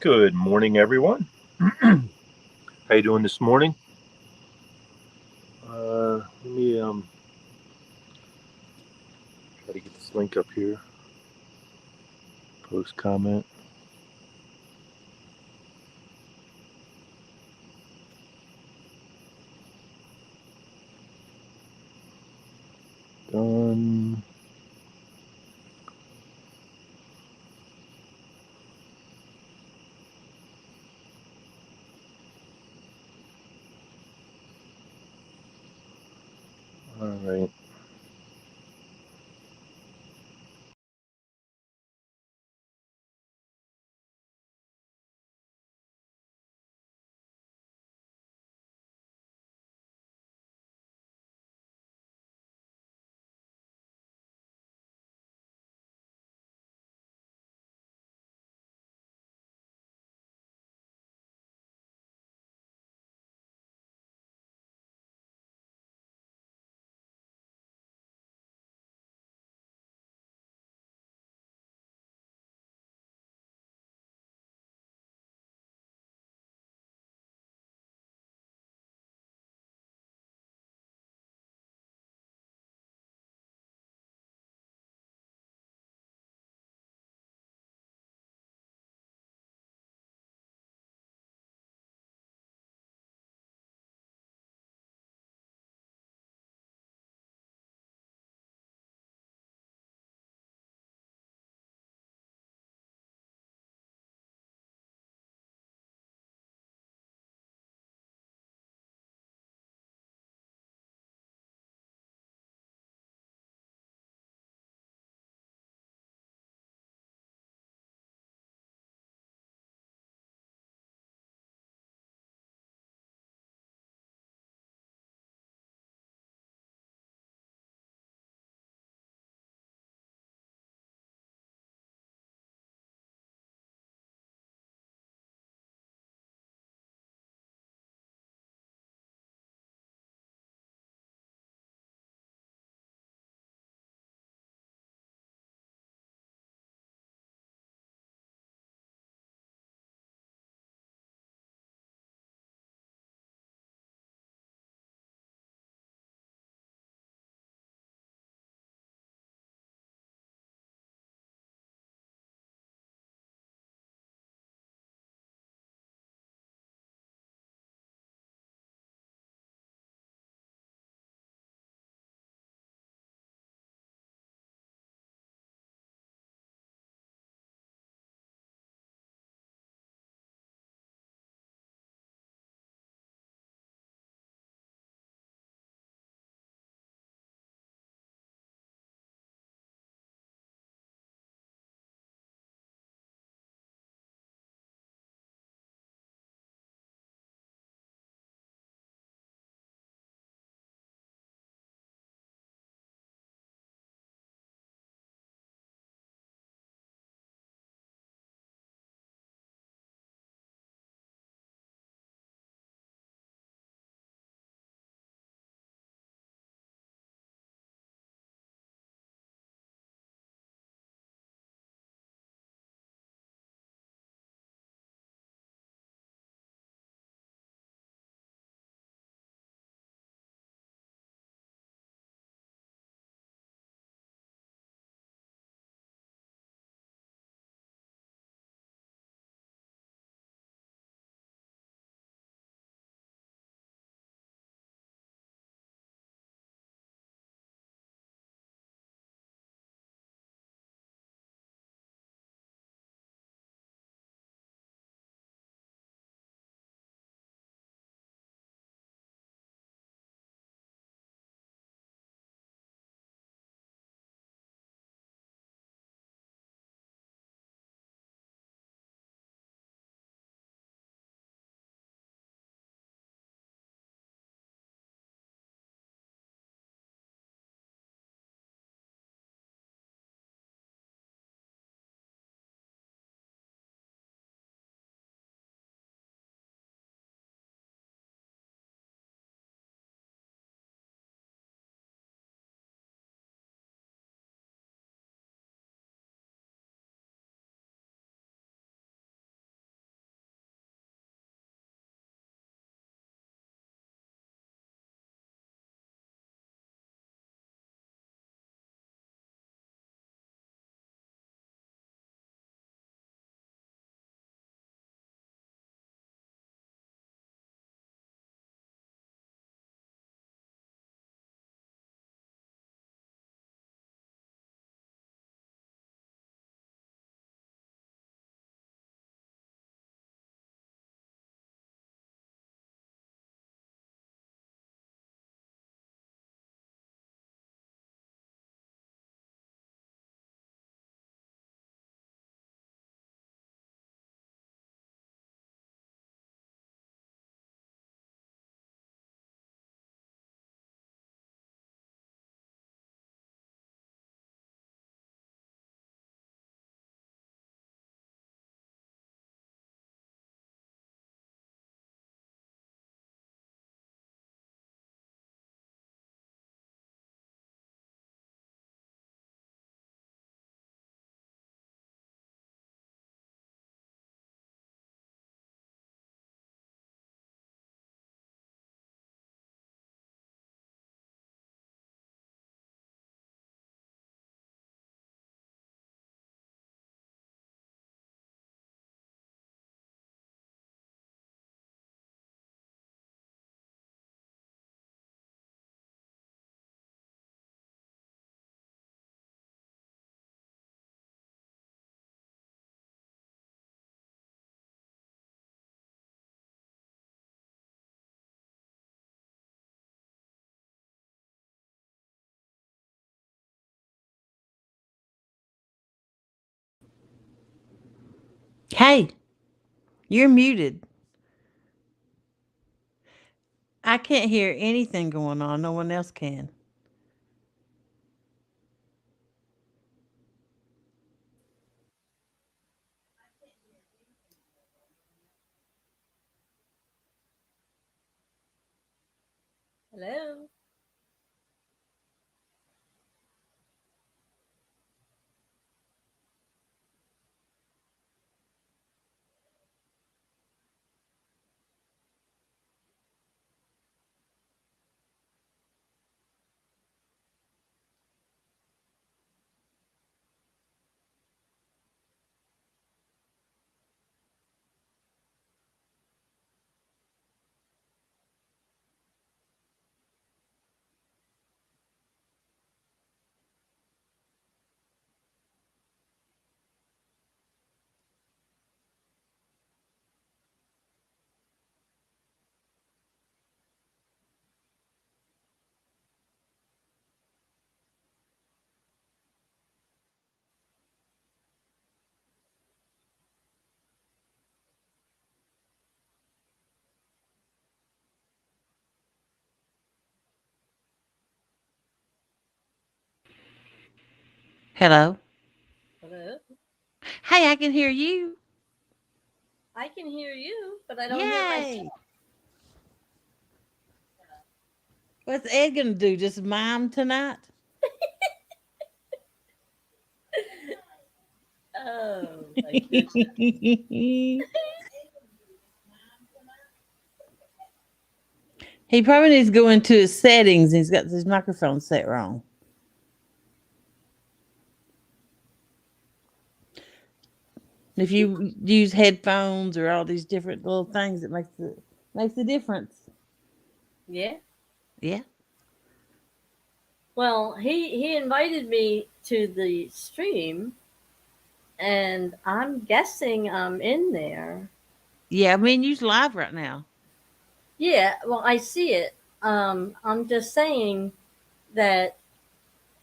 Good morning, everyone. How you doing this morning? Let me try to get this link up here. Post comment. Done. All right. Hey, you're muted. I can't hear anything going on. No one else can. Hello. Hello? Hello. Hey, I can hear you. I can hear you, but I don't hear myself. Yay. What's Ed going to do? Just mime tonight? Oh my goodness. He probably needs to go into his settings. He's got his microphone set wrong. If you use headphones or all these different little things, it makes a difference. Yeah. Yeah. Well, he invited me to the stream, and I'm guessing I'm in there. Yeah, I mean, you's live right now. Yeah. Well, I see it. I'm just saying that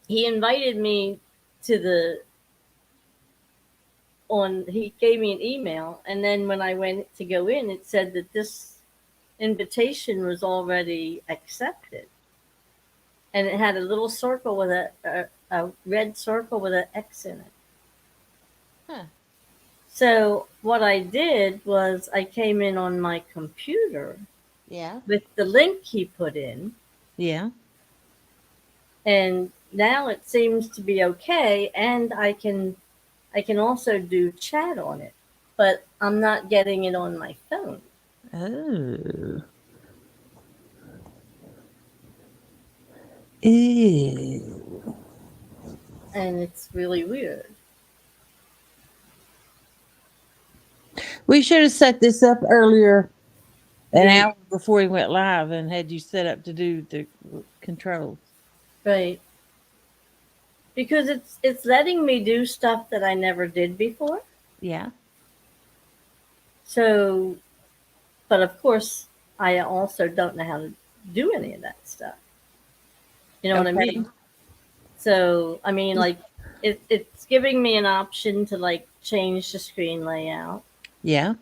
he invited me to the on. He gave me an email, and then when I went to go in, it said that this invitation was already accepted. And it had a little circle with a red circle with an X in it. Huh. So what I did was I came in on my computer Yeah. with the link he put in, Yeah. and now it seems to be okay. And I can also do chat on it, but I'm not getting it on my phone, Oh. Ew. and it's really weird. We should have set this up earlier, an The hour before we went live, and had you set up to do the controls. right, because it's letting me do stuff that I never did before. Yeah. So, but of course, I also don't know how to do any of that stuff. You know what I Okay. mean? So, I mean, like, it's giving me an option to like change the screen layout. Yeah.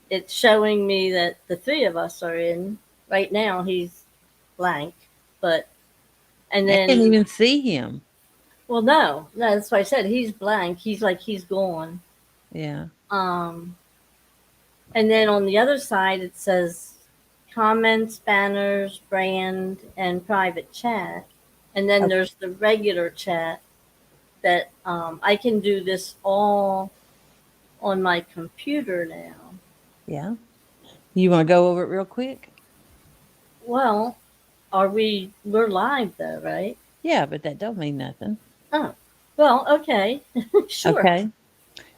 It's showing me that the three of us are in. Right now, he's blank, but and I can't then, even see him. well, no, that's why I said he's blank. He's like he's gone. Yeah. Um, and then on the other side, it says comments, banners, brand, and private chat. And then Oh, there's the regular chat that I can do this all on my computer now. yeah. You want to go over it real quick? Well, we're live though, right? Yeah, but that don't mean nothing. Oh, well, okay, sure. Okay.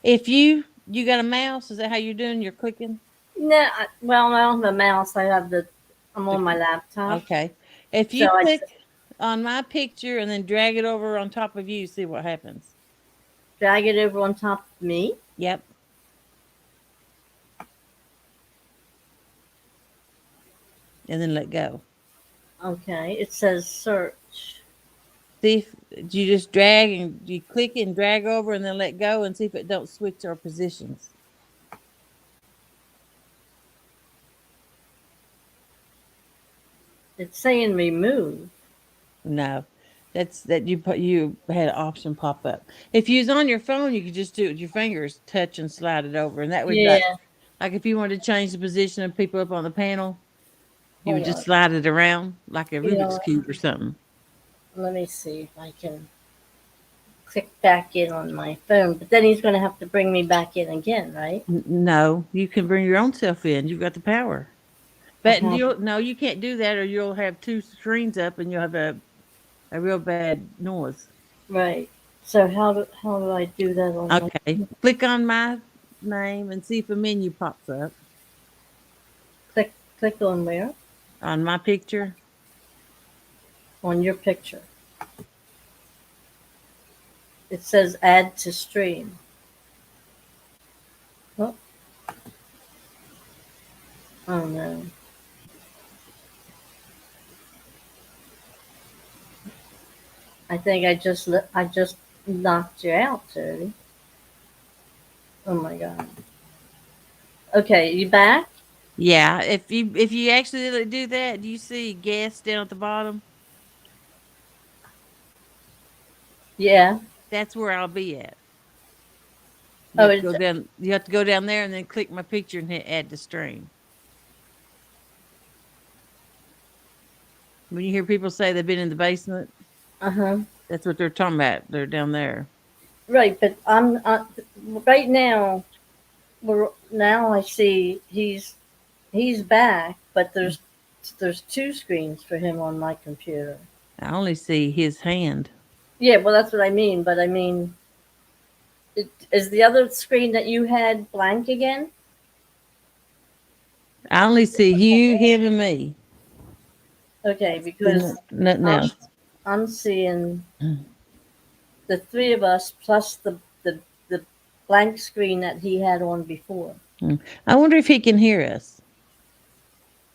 If you got a mouse, is that how you're doing? You're clicking. No, well, I don't have a mouse. I'm The, on my laptop. okay. If So you click on my picture and then drag it over on top of you, see what happens. drag it over on top of me. Yep. And then let go. Okay, it says search. See if you just drag and you click and drag over and then let go and see if it don't switch our positions. It's saying remove. No, that's that you had an option pop up. If you was on your phone, you could just do it with your fingers, touch and slide it over, and that would Yeah. like if you wanted to change the position of people up on the panel, you would Hold just on. slide it around like a You know Rubik's what? cube or something. Let me see if I can click back in on my phone. But then he's going to have to bring me back in again, right? No, you can bring your own self in. You've got the power. But Uh-huh. you'll no, you can't do that, or you'll have two screens up and you'll have a real bad noise. Right. So how do I do that on my Okay, click on my name and see if a menu pops up click on where? on my picture. On your picture. It says add to stream. Oh, oh no. I think I just knocked you out, Jody. Oh my god. Okay, you back? Yeah, if you actually do that, do you see guest down at the bottom? Yeah. That's where I'll be at. You Oh, have to it's go down. You have to go down there and then click my picture and hit add to stream. When you hear people say they've been in the basement, uh-huh. that's what they're talking about. They're down there. Right, but I'm right now. Now I see he's back, but there's two screens for him on my computer. I only see his hand. Yeah, well that's what I mean. But I mean, is the other screen that you had blank again? I only see you, him, and me. Okay, See because nothing I'm else. I'm seeing the three of us plus the blank screen that he had on before. I wonder if he can hear us.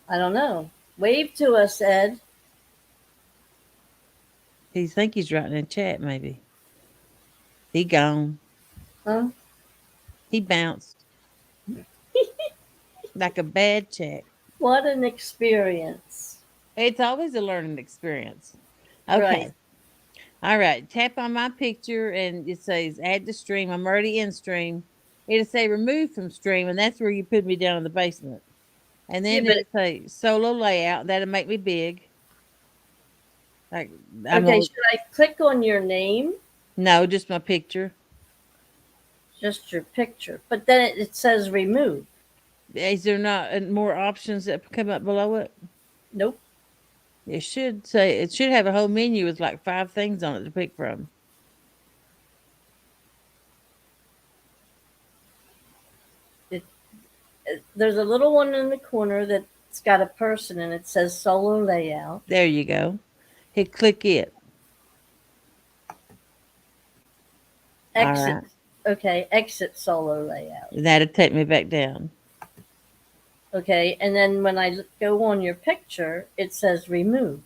I don't know. Wave to us, Ed. He think he's writing in chat. Maybe he gone. Huh? He bounced like a bad check. What an experience. It's always a learning experience. Right. Okay. All right. Tap on my picture and it says add to stream. I'm already in stream. It'll say remove from stream, and that's where you put me down in the basement. And Yeah, then but it'll say solo layout. That'll make me big. Like I'm okay, on should I click on your name? no, just my picture. Just your picture. But then it says remove. Is there not more options that come up below it? Nope. It should have a whole menu with like 5 things on it to pick from. It, there's a little one in the corner that's got a person and it says solo layout. There you go. Hit click it. All Exit. right. Okay, exit solo layout. That'll take me back down. Okay, and then when I go on your picture, it says remove.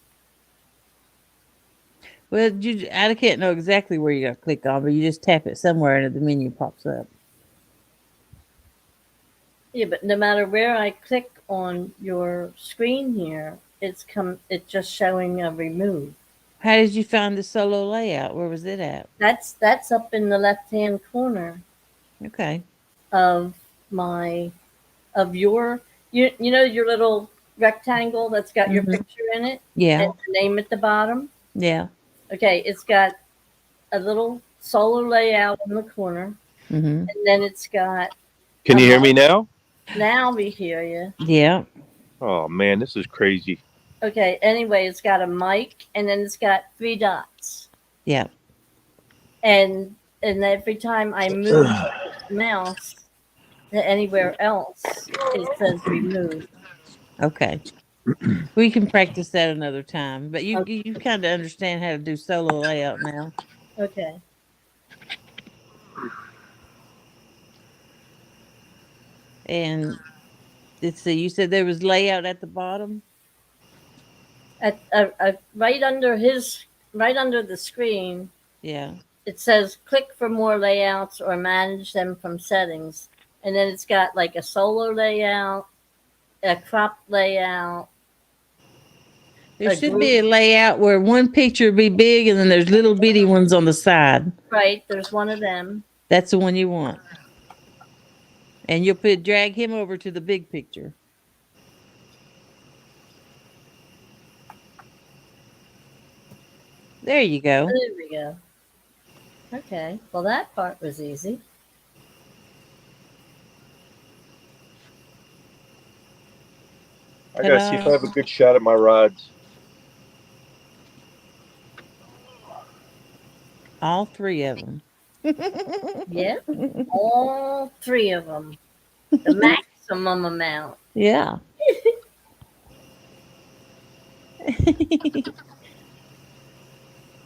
Well, I can't know exactly where you're gonna click on, but you just tap it somewhere and the menu pops up. Yeah, but no matter where I click on your screen here, it's just showing a remove. How did you find the solo layout? Where was it at? That's up in the left hand corner Okay. of my of your you know your little rectangle that's got your Mhm. picture in it Yeah. and the name at the bottom. Yeah. Okay, it's got a little solo layout in the corner, Mm-hmm. and then it's got Can you hear me now? now we hear you. Yeah. Oh man, this is crazy. Okay, anyway, it's got a mic and then it's got 3 dots. Yeah. And every time I move my mouse to anywhere else, it says remove. Okay. We can practice that another time, but you Okay. you kind of understand how to do solo layout now. Okay. And let's see, you said there was layout at the bottom. Right under the screen, Yeah. it says click for more layouts or manage them from settings. And then it's got like a solo layout, a crop layout. There a should group. be a layout where one picture would be big and then there's little bitty ones on the side. Right, there's one of them. That's the one you want. And you'll drag him over to the big picture. There you go. There we go. Okay, well, that part was easy. I gotta see if I have a good shot at my rods. All three of them. Yep, all three of them. The maximum amount. Yeah.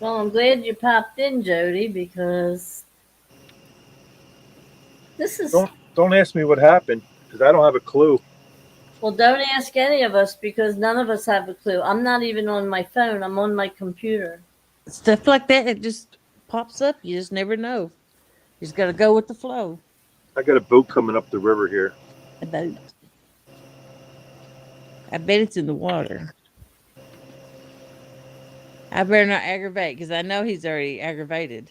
Well, I'm glad you popped in, Jody, because this is. Don't ask me what happened because I don't have a clue. Well, don't ask any of us because none of us have a clue. I'm not even on my phone. I'm on my computer. Stuff like that, it just pops up. You just never know. You just got to go with the flow. I got a boat coming up the river here. A boat. I bet it's in the water. I better not aggravate because I know he's already aggravated.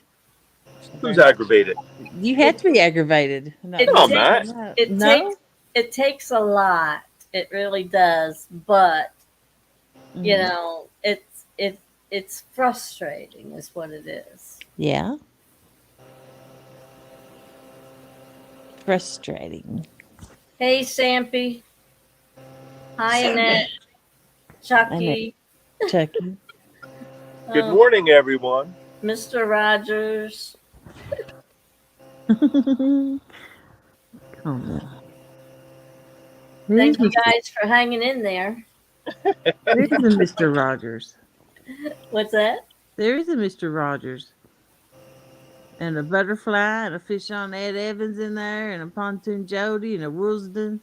Who's aggravated? You have to be aggravated. No, No, Matt. It takes a lot. It really does. But you Mhm. know, it's frustrating, is what it is. Yeah. Frustrating. Hey, Sampy. Hi, Annette. Chucky. Chucky. Good morning, everyone. Mr. Rogers. Come on. Thank you guys for hanging in there. There is a Mr. Rogers. What's that? There is a Mr. Rogers. And a butterfly and a fish on EdEvans in there and a pontoon Jody and a Woolsden.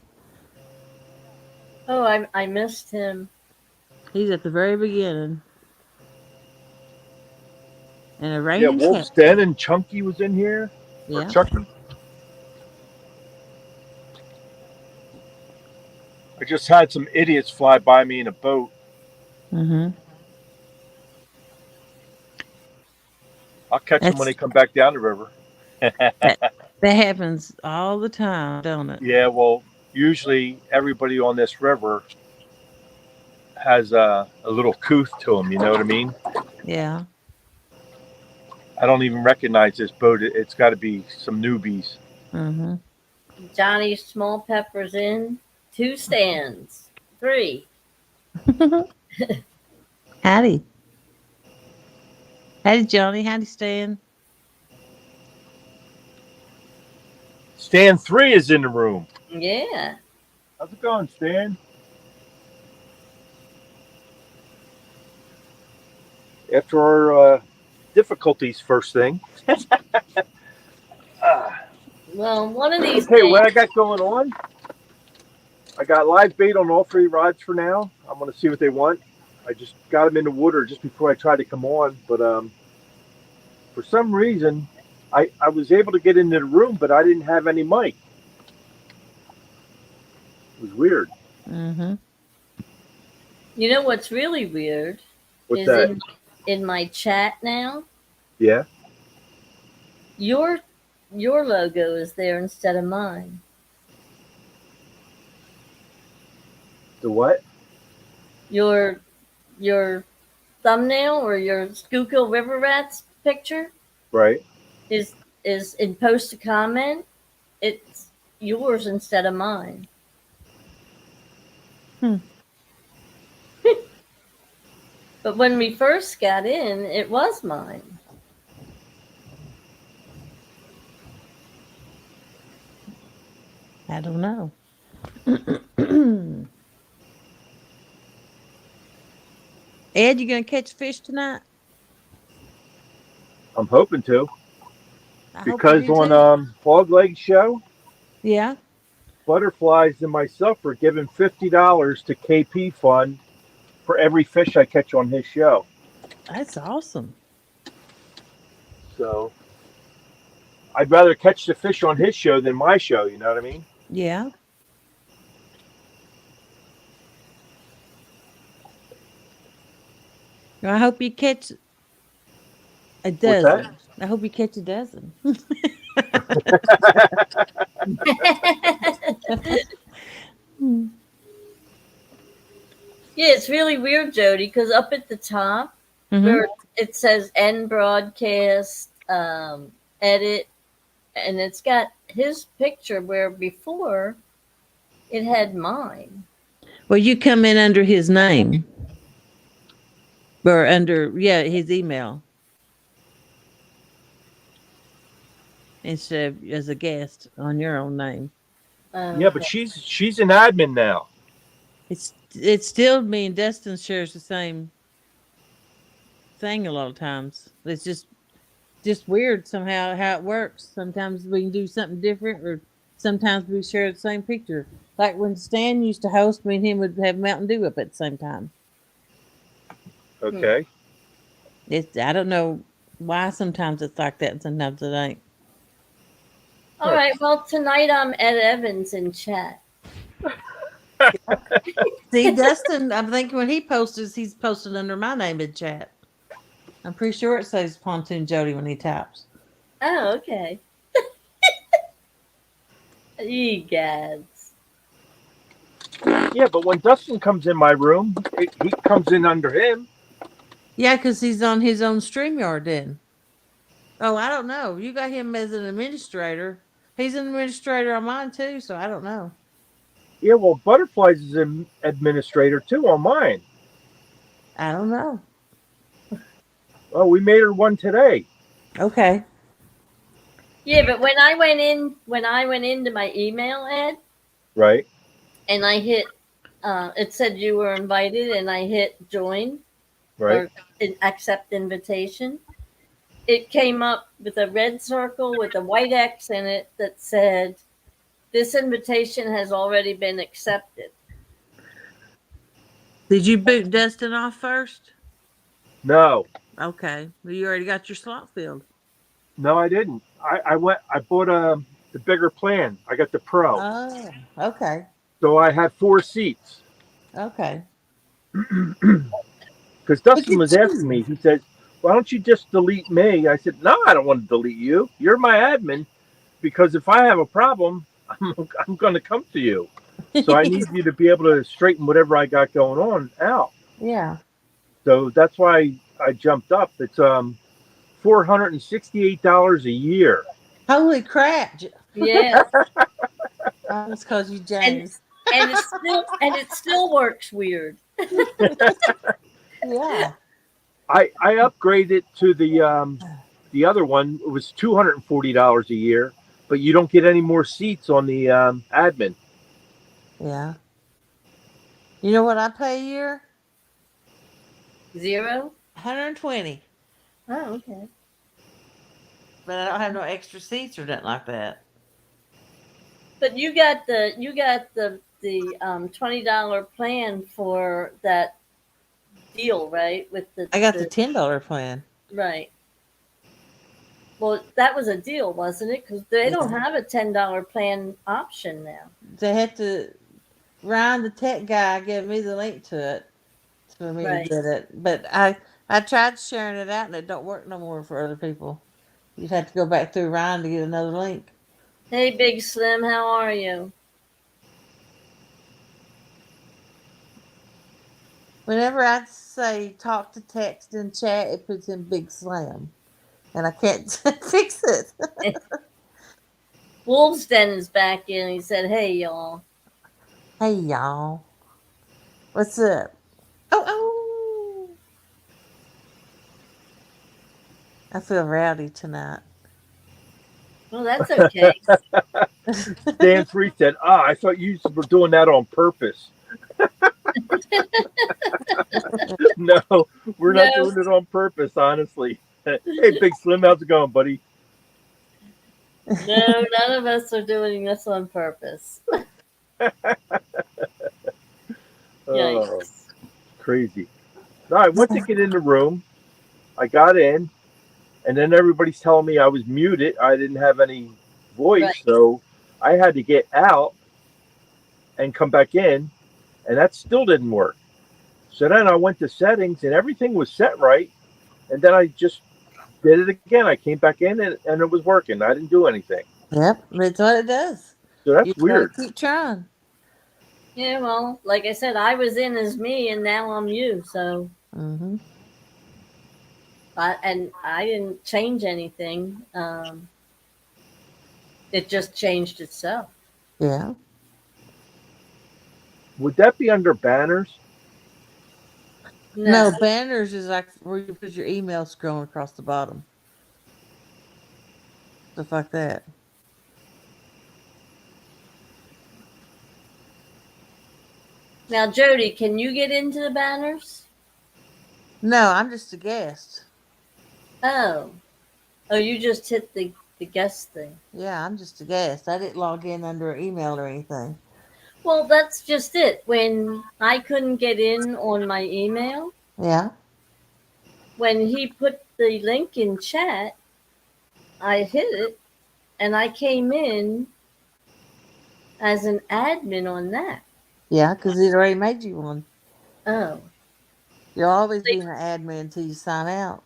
Oh, I missed him. He's at the very beginning. And a rain. Yeah, Wolf's Den and Chunky was in here. Yeah. Or Chucky. I just had some idiots fly by me in a boat. Mm-hmm. I'll catch them when they come back down the river. That happens all the time, don't it? Yeah, well, usually everybody on this river has a little couth to them. You know what I mean? Yeah. I don't even recognize this boat. It's got to be some newbies. Mm-hmm. Johnny Small Pepper's in. 2 stands. 3. Howdy. Howdy, Johnny. Howdy, Stan. Stan 3 is in the room. Yeah. How's it going, Stan? After our difficulties first thing. Well, one of these Okay, days. what I got going on, I got live bait on all 3 rods for now. I'm going to see what they want. I just got them in the water just before I tried to come on, but for some reason, I was able to get into the room, but I didn't have any mic. It was weird. Mm-hmm. You know what's really weird? What's is that? in my chat now, Yeah. your logo is there instead of mine. The what? Your thumbnail or your Schuylkill River Rats picture Right. is in post a comment. It's yours instead of mine. But when we first got in, it was mine. I don't know. Ed, you gonna catch fish tonight? I'm hoping to. I hope you Because do on too. Fog Leg Show, Yeah. Butterflies and myself are giving $50 to KP Fund for every fish I catch on his show. That's awesome. So I'd rather catch the fish on his show than my show, you know what I mean? Yeah. Well, I hope you catch a What's that? dozen. I hope you catch a dozen. Hmm. Yeah, it's really weird, Jody, because up at the top Mm-hmm. where it says end broadcast, edit, and it's got his picture where before it had mine. Well, you come in under his name or under his email instead of as a guest on your own name. Yeah, but Okay. she's an admin now. It's still me and Destin shares the same thing a lot of times. It's just weird somehow how it works. Sometimes we can do something different, or sometimes we share the same picture. Like when Stan used to host, me and him would have Mountain Dew up at the same time. Hmm. Okay. I don't know why sometimes it's like that and sometimes it ain't. All Huh. right. Well, tonight I'm Ed Evans in chat. See, Dustin, I'm thinking when he posts, he's posted under my name in chat. I'm pretty sure it says Pontoon Jody when he types. Oh, okay. You guys. Yeah, but when Dustin comes in my room, he comes in under him. Yeah, because he's on his own StreamYard then. Oh, I don't know. You got him as an administrator. He's an administrator on mine too, so I don't know. Yeah, well, Butterflies is an administrator too on mine. I don't know. Oh, we made her one today. Okay. Yeah, but when I went into my email, Ed, Right, and I hit, it said you were invited, and I hit join right. or accept invitation. It came up with a red circle with a white X in it that said, "This invitation has already been accepted." Did you boot Dustin off first? No, Okay. Well, you already got your slot filled. no, I didn't. I bought the bigger plan. I got the Pro. Oh, okay. So I had 4 seats. Okay. Because Look Dustin at was asking me, you. he said, "Why don't you just delete me?" I said, "No, I don't want to delete you. You're my admin because if I have a problem, I'm going to come to you. So I need you to be able to straighten whatever I got going on out." Yeah. So that's why I jumped up. It's $468 a year. Holy crap. Yeah, I almost called you and James. it still works weird. Yeah. I upgraded to the other one. It was $240 a year, but you don't get any more seats on the admin. Yeah. You know what I pay a year? Zero. 120. Oh, okay. But I don't have no extra seats or nothing like that. But you got the $20 plan for that deal, right? With I got the the $10 plan. right. Well, that was a deal, wasn't it? Because they don't Yeah. have a $10 plan option now. They had to Ryan the tech guy gave me the link to it for me to Right. get it. But I tried sharing it out and it don't work no more for other people. You'd have to go back through Ryan to get another link. Hey, Big Slim, how are you? Whenever I say talk to text and chat, it puts in Big Slam. And I can't fix it. Wolf's Den is back in. He said, "Hey, y'all." Hey y'all. What's up? Oh. I feel rowdy tonight. Well, that's okay. Dan Free said, I thought you were doing that on purpose. No, we're not No, doing it on purpose, honestly. Hey, Big Slim, how's it going, buddy? no, none of us are doing this on purpose. Oh, Yikes. crazy. No, I went to get in the room. I got in, and then everybody's telling me I was muted. I didn't have any voice, Right. so I had to get out and come back in, and that still didn't work. So then I went to settings and everything was set right. And then I just did it again. I came back in and it was working. I didn't do anything. Yep, that's what it does. So You that's gotta weird. keep trying. Yeah, well, like I said, I was in as me, and now I'm you. So, Mm-hmm. I didn't change anything. It just changed itself. Yeah. Would that be under banners? No, No. banners is like where you put your email scrolling across the bottom. Stuff like that. Now, Jody, can you get into the banners? No, I'm just a guest. Oh, oh, you just hit the guest thing. Yeah, I'm just a guest. I didn't log in under an email or anything. Well, that's just it. When I couldn't get in on my email, Yeah. when he put the link in chat, I hit it and I came in as an admin on that. Yeah, because it already made you one. Oh, You'll always be an admin until you sign out.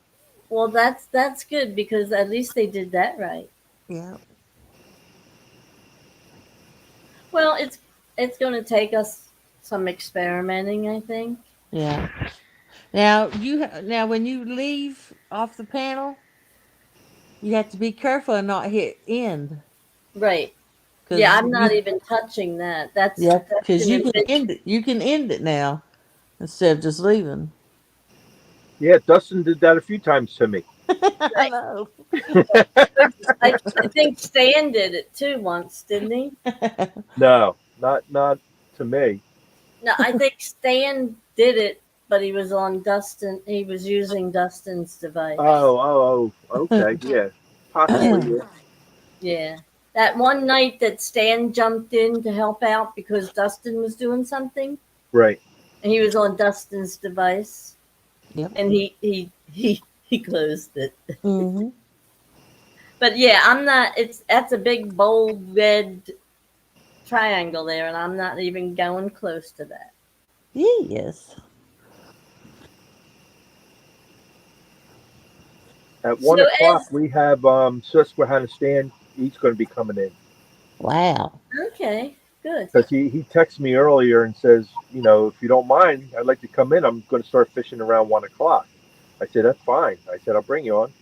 well, that's good because at least they did that right. Yeah. Well, it's going to take us some experimenting, I think. Yeah. Now when you leave off the panel, you have to be careful and not hit end Right. Yeah, because I'm not even touching that. That's because an you can invention. end it. You can end it now instead of just leaving. Yeah, Dustin did that a few times to me. I know. I think Stan did it too once, didn't he? No, not to me. No, I think Stan did it, but he was on Dustin. He was using Dustin's device. Okay, yeah, possibly. Yeah. Yeah. That one night that Stan jumped in to help out because Dustin was doing something, Right. and he was on Dustin's device, Yep. and he closed it. Hmm. But yeah, I'm not. That's a big bold red triangle there, and I'm not even going close to that. Yes. At So 1 o'clock, as we have Susquehanna Stan. He's going to be coming in Wow. okay, good. because he texted me earlier and says, if you don't mind, I'd like to come in. I'm going to start fishing around 1 o'clock. I said that's fine. I said I'll bring you on.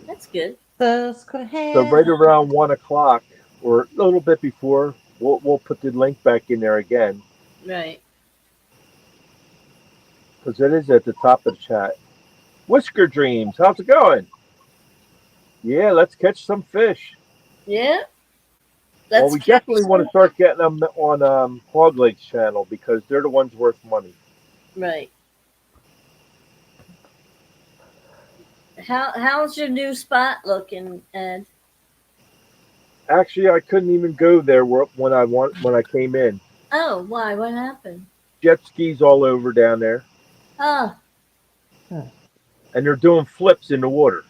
That's good. So right Susquehanna. around 1 o'clock, or a little bit before, we'll put the link back in there again Right. because it is at the top of the chat. Whisker Dreams, how's it going? Yeah, let's catch some fish. Yeah. Well, Let's we catch definitely want some. to start getting them on Hog Lake's channel because they're the ones worth money. Right. How's your new spot looking, Ed? Actually, I couldn't even go there when I came in. Oh, why? What happened? Jet skis all over down there, Oh, and they're doing flips in the water.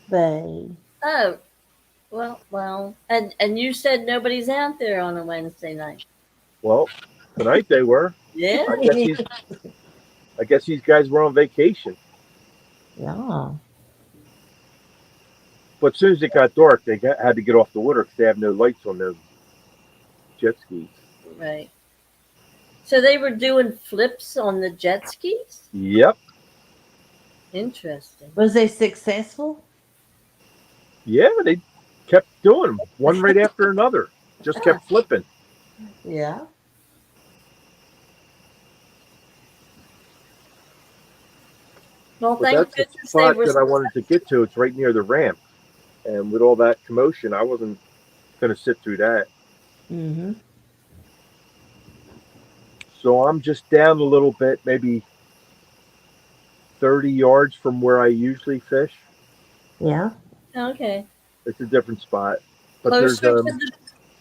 They. oh. Well, and you said nobody's out there on a Wednesday night. Well, tonight they were. Yeah. I guess these guys were on vacation. Yeah. But as soon as it got dark, they had to get off the water because they have no lights on their jet skis. Right. So they were doing flips on the jet skis? Yep. Interesting. Was they successful? Yeah, they kept doing them one right after another. Just kept flipping. Yeah. Well, But thank that's the goodness they spot were. that I wanted to get to. It's right near the ramp. And with all that commotion, I wasn't going to sit through that. Mm-hmm. So I'm just down a little bit, maybe 30 yards from where I usually fish. Yeah. Okay. It's a different spot. But there's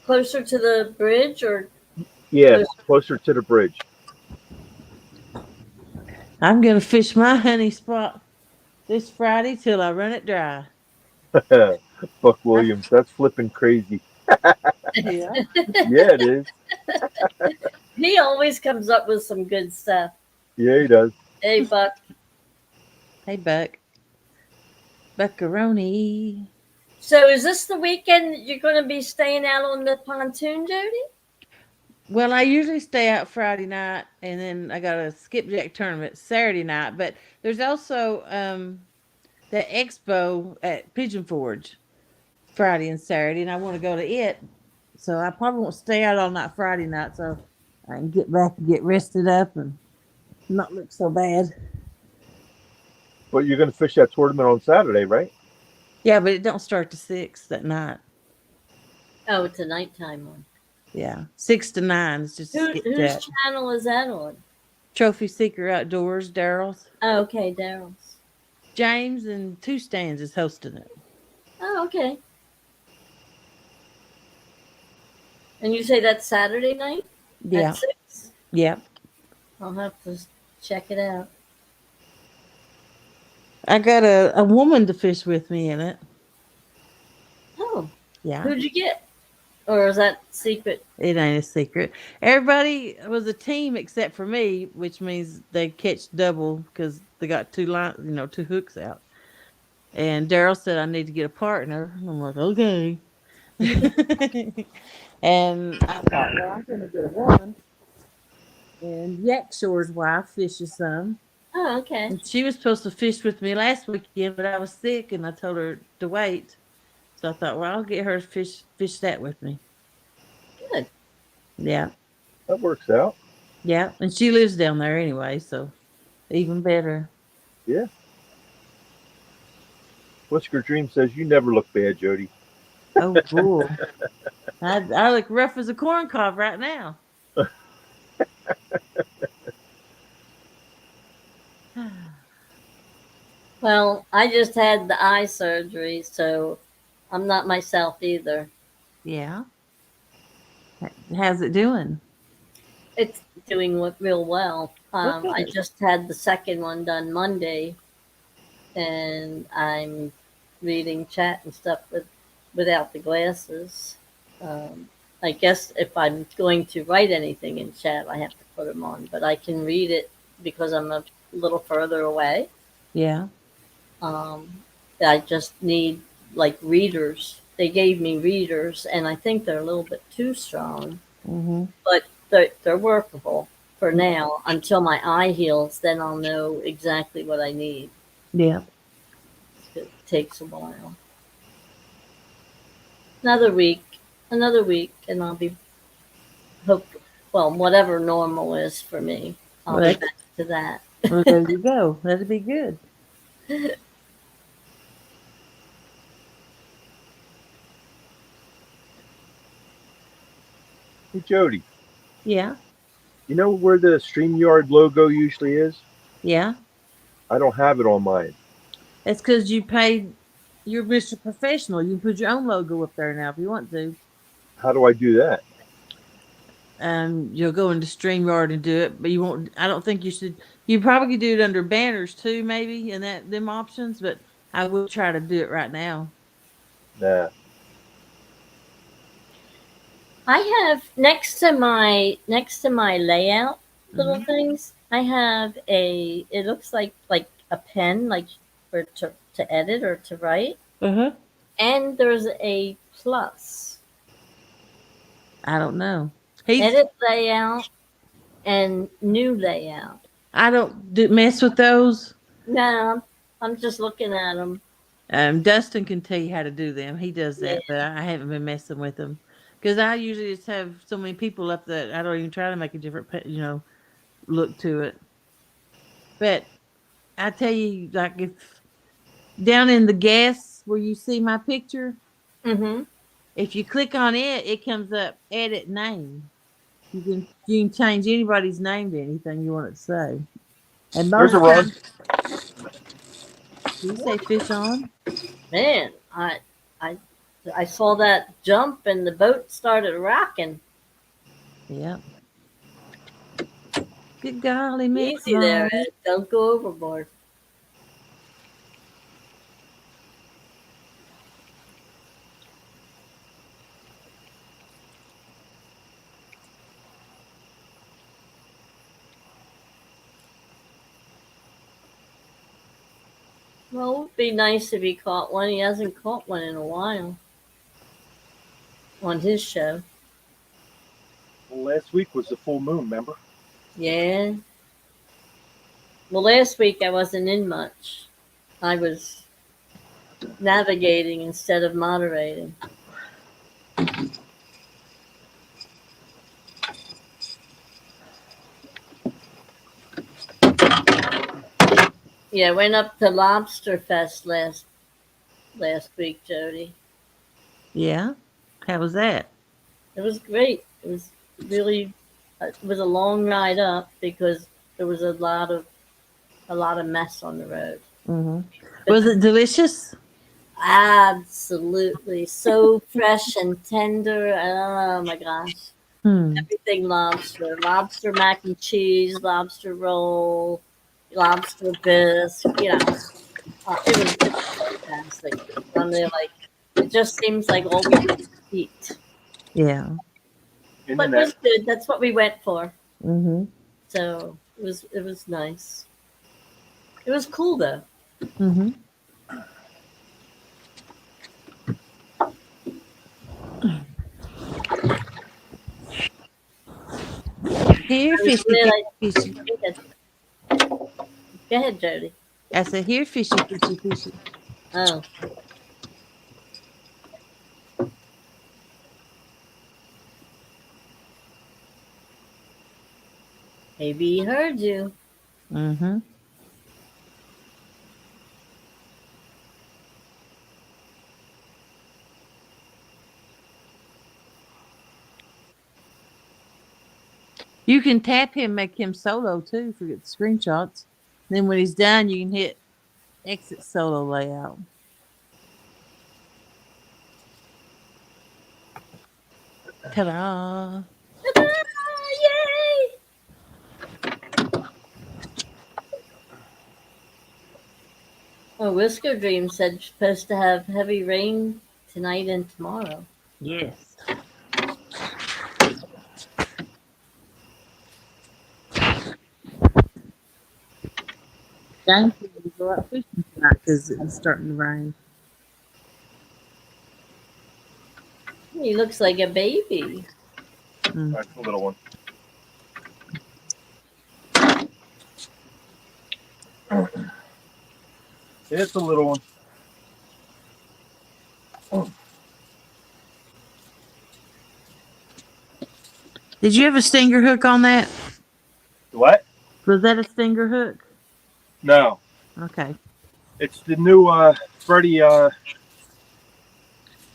Closer to the bridge, or yeah, closer to the bridge. I'm gonna fish my honey spot this Friday till I run it dry. Buck Williams, that's flipping crazy. Yeah. Yeah, it is. he always comes up with some good stuff. Yeah, he does. Hey, Buck. Hey, Buck. Buckaroni. So is this the weekend that you're going to be staying out on the pontoon, Jody? Well, I usually stay out Friday night, and then I got a skipjack tournament Saturday night. But there's also the expo at Pigeon Forge Friday and Saturday, and I want to go to it. So I probably won't stay out all night Friday night, so I can get back and get rested up and not look so bad. But you're going to fish that tournament on Saturday, right? Yeah, but it don't start to 6 that night. Oh, it's a nighttime one. Yeah, 6 to 9 is just a Whose skipjack. channel is that on? Trophy Seeker Outdoors, Daryl's. Oh, okay, Daryl's. James and Two Stands is hosting it. Oh, okay. And you say that's Saturday night Yeah, at 6? yeah. I'll have to check it out. I got a woman to fish with me in it. Oh, Yeah, who'd you get? Or is that secret? it ain't a secret. Everybody was a team except for me, which means they catch double because they got two hooks out. And Daryl said I need to get a partner. I'm like, okay. And I thought, well, I'm gonna get a woman. And Yak Shore's wife fishes some. Oh, okay. And she was supposed to fish with me last weekend, but I was sick and I told her to wait. So I thought, well, I'll get her to fish that with me. Good. Yeah. That works out. Yeah. And she lives down there anyway, so even better. Yeah. Whisker Dream says you never look bad, Jody. Oh, cool. I look rough as a corn cob right now. Well, I just had the eye surgery, so I'm not myself either. Yeah. How's it doing? It's doing real well. Well, I good. just had the second one done Monday, and I'm reading chat and stuff without the glasses. I guess if I'm going to write anything in chat, I have to put them on, but I can read it because I'm a little further away. Yeah. Um, I just need like readers. They gave me readers, and I think they're a little bit too strong, Mm-hmm. but they're workable for now until my eye heals. Then I'll know exactly what I need. Yeah. It takes a while. Another week, and I'll be hope. Well, whatever normal is for me, I'll Well, be back to that. well, there you go. That'd be good. Hey, Jody, Yeah. you know where the StreamYard logo usually is? Yeah. I don't have it on mine. It's because you paid. You're Mr. Professional. You can put your own logo up there now if you want to. How do I do that? You'll go into StreamYard and do it, but you won't. I don't think you should. You probably could do it under banners too, maybe, and that them options. But I will try to do it right now. Nah. I have next to my layout little Hmm. things. I have a. It looks like a pen, like for to edit or to write, Uh huh. and there's a plus I don't know. He's. edit layout and new layout. I don't mess with those. No, I'm just looking at them. Dustin can tell you how to do them. He does Yeah. that, but I haven't been messing with them because I usually just have so many people up that I don't even try to make a different, look to it. But I tell you, like if down in the guests where you see my picture, Mm-hmm. if you click on it, it comes up edit name. You can change anybody's name to anything you want it to say. And There's a most run. times, do you say fish on? Man, I I saw that jump and the boat started rocking. Yeah. Good golly, Miss Easy there, Molly. Ed. Don't go overboard. Well, it would be nice if he caught one. He hasn't caught one in a while on his show. Well, last week was the full moon, remember? Yeah. Well, last week I wasn't in much. I was navigating instead of moderating. Yeah, went up to Lobster Fest last week, Jody. Yeah. How was that? It was great. It was really it was a long ride up because there was a lot of mess on the road. Mm-hmm. Was it delicious? Absolutely, so fresh and tender. Oh my gosh, everything lobster mac and cheese, lobster roll, lobster bisque. It was fantastic. And they're like, it just seems like all we do is eat. Yeah. But it was good. That's what we went for. Mm-hmm. So it was nice. It was cool though. Mm-hmm. Here, fishy, fishy. Go ahead, Jody. I said, here, fishy, fishy, fishy. Oh. Maybe he heard you. Mm-hmm. You can tap him, make him solo too for the screenshots. Then when he's done, you can hit exit solo layout. Ta-da! Ta-da! Yay! Oh, Whisker Dream said you're supposed to have heavy rain tonight and tomorrow. Yes. Thank you. We go out fishing tonight because it's starting to rain. He looks like a baby. That's the little one. It's a little one. Did you have a stinger hook on that? What? Was that a stinger hook? No. Okay. It's the new Freddy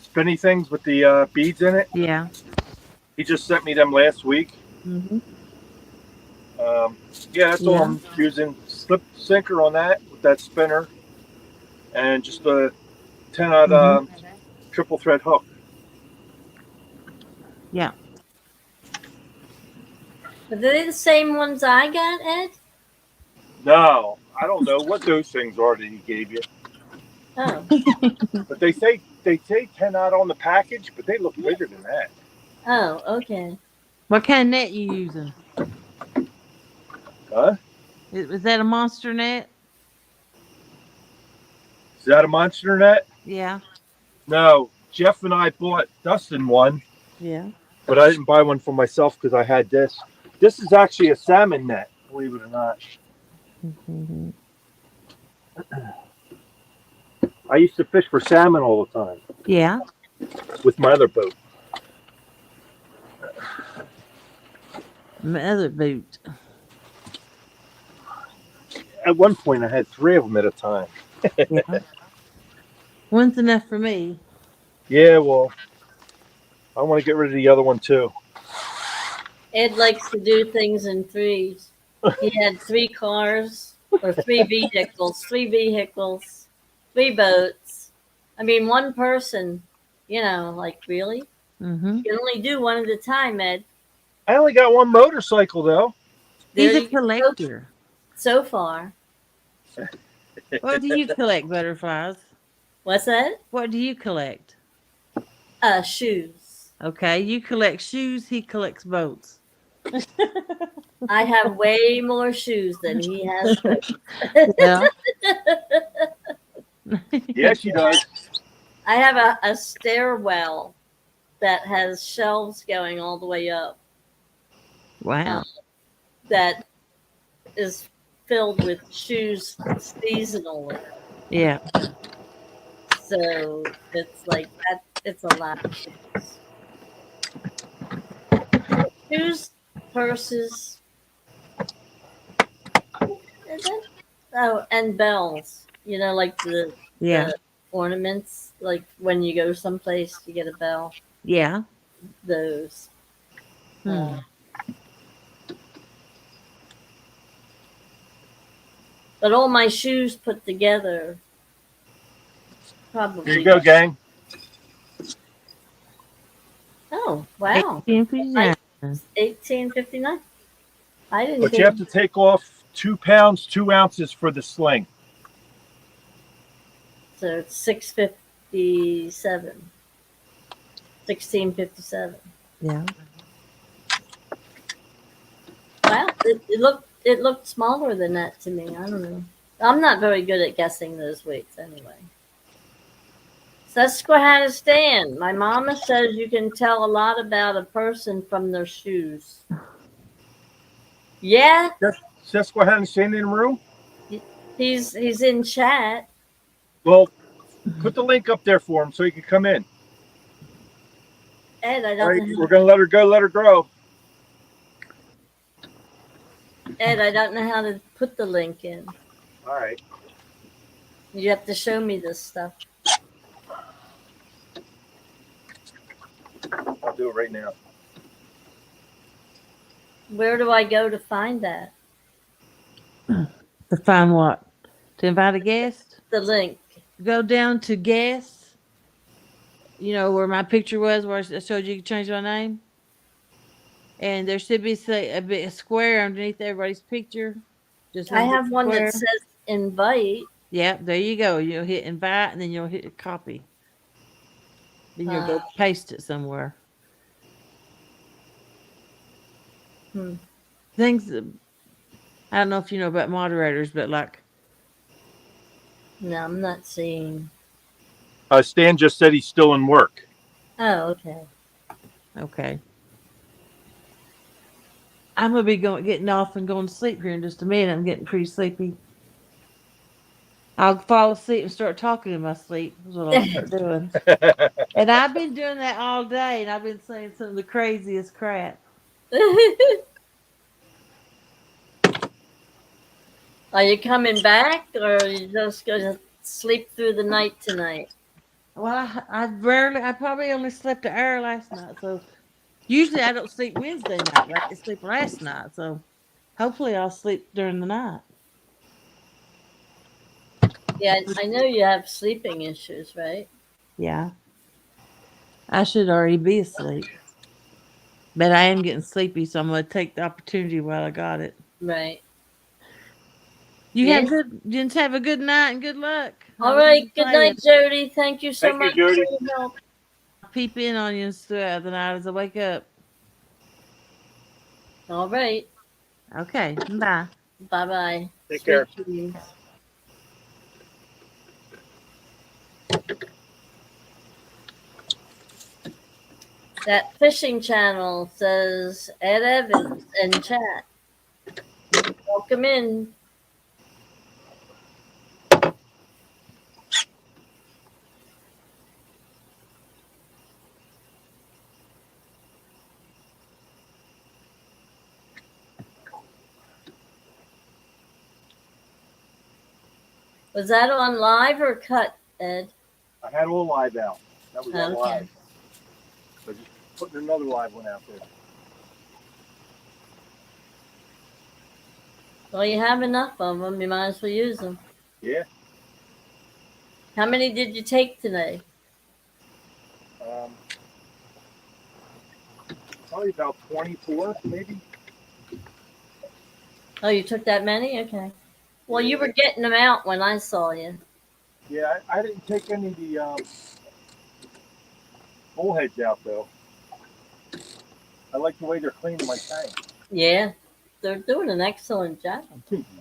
spinny things with the beads in it. Yeah. He just sent me them last week. Mm-hmm. Yeah, that's all I'm using. Slip sinker on that with that spinner, and just a 10-aught triple thread hook. Yeah. Are they the same ones I got, Ed? No, I don't know what those things are that he gave you. Oh. But they say 10-aught on the package, but they look bigger than that. Oh, okay. What kind of net you using? Huh? Is that a monster net? Is that a monster net? Yeah. No, Jeff and I bought Dustin one. Yeah. But I didn't buy one for myself because I had this. This is actually a salmon net, believe it or not. Mm-hmm. I used to fish for salmon all the time. Yeah. With my other boat. My other boot. At one point, I had 3 of them at a time. Yeah. One's enough for me. Yeah, well, I want to get rid of the other one too. Ed likes to do things in threes. He had 3 cars or 3 vehicles, 3 boats. I mean, one person, like really? Mm-hmm. You can only do one at a time, Ed. I only got one motorcycle though. He's a collector. So far. What do you collect, butterflies? What's that? What do you collect? Shoes. Okay, you collect shoes, he collects boats. I have way more shoes than he has boats. Yeah. Yeah, she does. I have a stairwell that has shelves going all the way up. Wow. That is filled with shoes seasonally. Yeah. So it's like that. It's a lot of shoes. Shoes, purses, and then, oh, and bells. You know, like Yeah. the ornaments. Like when you go someplace, you get a bell. Yeah. Those. Hmm. But all my shoes put together, Here you probably. go, gang. Oh wow! 1859. 1859. I didn't But you have think to take off 2 pounds, 2 ounces for the sling. so. It's 657. 1657. Yeah. Wow, it looked smaller than that to me. I don't know. I'm not very good at guessing those weights anyway. Susquehanna. My mama says you can tell a lot about a person from their shoes. Yeah, Susquehanna staying in the room? he's in chat. Well, put the link up there for him so he can come in. Ed, I All don't right, know. we're going to let her go, let her grow. Ed, I don't know how to put the link in. All right. You have to show me this stuff. I'll do it right now. Where do I go to find that? To find what? To invite a guest? The link. Go down to guests. You know where my picture was, where I showed you change my name, and there should be say a bit a square underneath everybody's picture. Just I one big have one that square. says invite. Yeah, there you go. You'll hit invite, and then you'll hit copy. Then you'll Uh, go paste it somewhere. hmm. Things. I don't know if you know about moderators, but like, No, I'm not seeing. Stan just said he's still in work. Oh, okay. okay. I'm gonna be getting off and going to sleep here in just a minute. I'm getting pretty sleepy. I'll fall asleep and start talking in my sleep. Is what I'll start doing. And I've been doing that all day, and I've been saying some of the craziest crap. Are you coming back, or are you just going to sleep through the night tonight? Well, I probably only slept an hour last night. So usually I don't sleep Wednesday night, but I didn't sleep last night. So hopefully I'll sleep during the night. Yeah, I know you have sleeping issues, right? Yeah, I should already be asleep, but I am getting sleepy, so I'm gonna take the opportunity while I got it. Right. You Yes. just have a good night and good luck. All I'll leave you right. Good playing. night, Jody. Thank you so Thank you, much for Jody. your help. I'll peep in on you throughout the night as I wake up. All right. Okay, bye. Bye bye. Take care. Sweet dreams. That fishing channel says EdEvans in chat. Welcome in. Was that on live or cut, Ed? I had all live out. That was on Okay. live. So just putting another live one out there. Well, you have enough of them. You might as well use them. Yeah. How many did you take today? Um, Probably about 24, maybe. Oh, you took that many? Okay. Well, you were getting them out when I saw you. Yeah, I didn't take any of the bullheads out, though. I like the way they're cleaning my tank. Yeah. They're doing an excellent job.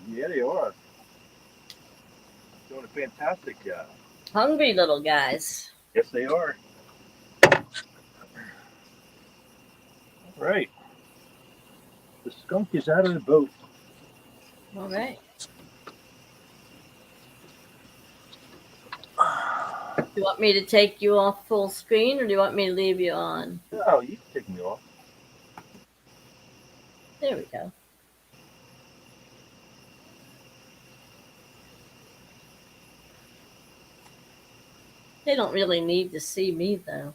Yeah, they are. doing a fantastic job. Hungry little guys. Yes, they are. All right. The skunk is out of the boat. All right. Do you want me to take you off full screen or do you want me to leave you on? Oh, you can take me off. There we go. They don't really need to see me though.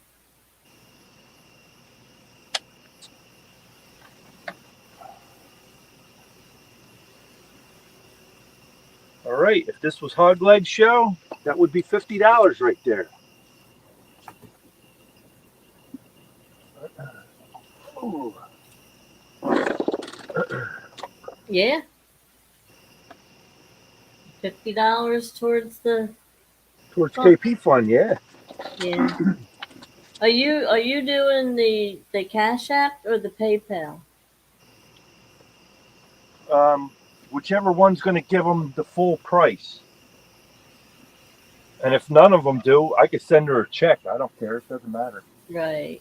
All right. If this was Hog Leg Show, that would be $50 right there. Ooh. Yeah. $50 towards the Towards Huh. KP Fund, yeah. yeah. Are you doing the Cash App or the PayPal? Whichever one's going to give them the full price. And if none of them do, I could send her a check. I don't care. It doesn't matter. Right.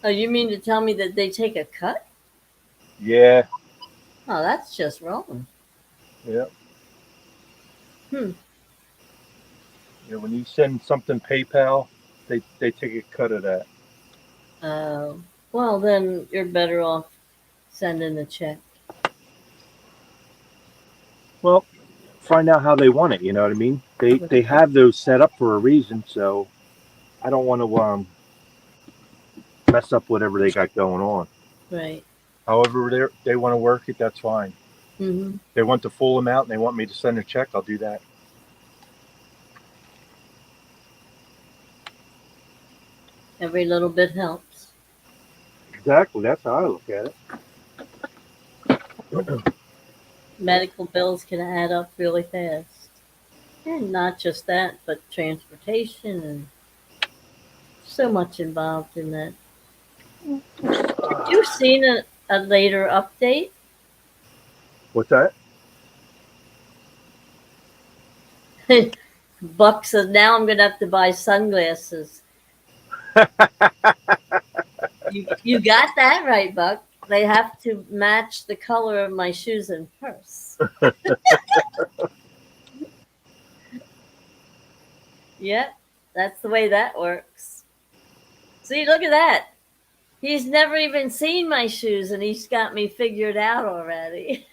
Oh, you mean to tell me that they take a cut? Yeah. Oh, that's just wrong. Yeah. Hmm. Yeah. When you send something PayPal, they take a cut of that. Well, then you're better off sending a check. Well, find out how they want it. You know what I mean? They have those set up for a reason. So I don't want to mess up whatever they got going on. Right. However they want to work it, that's fine. Mm-hmm. They want the full amount and they want me to send a check, I'll do that. Every little bit helps. Exactly. That's how I look at it. Medical bills can add up really fast. And not just that, but transportation and so much involved in that. Have you seen a later update? What's that? Buck says, now I'm going to have to buy sunglasses. You got that right, Buck. They have to match the color of my shoes and purse. Yep, that's the way that works. See, look at that. He's never even seen my shoes and he's got me figured out already.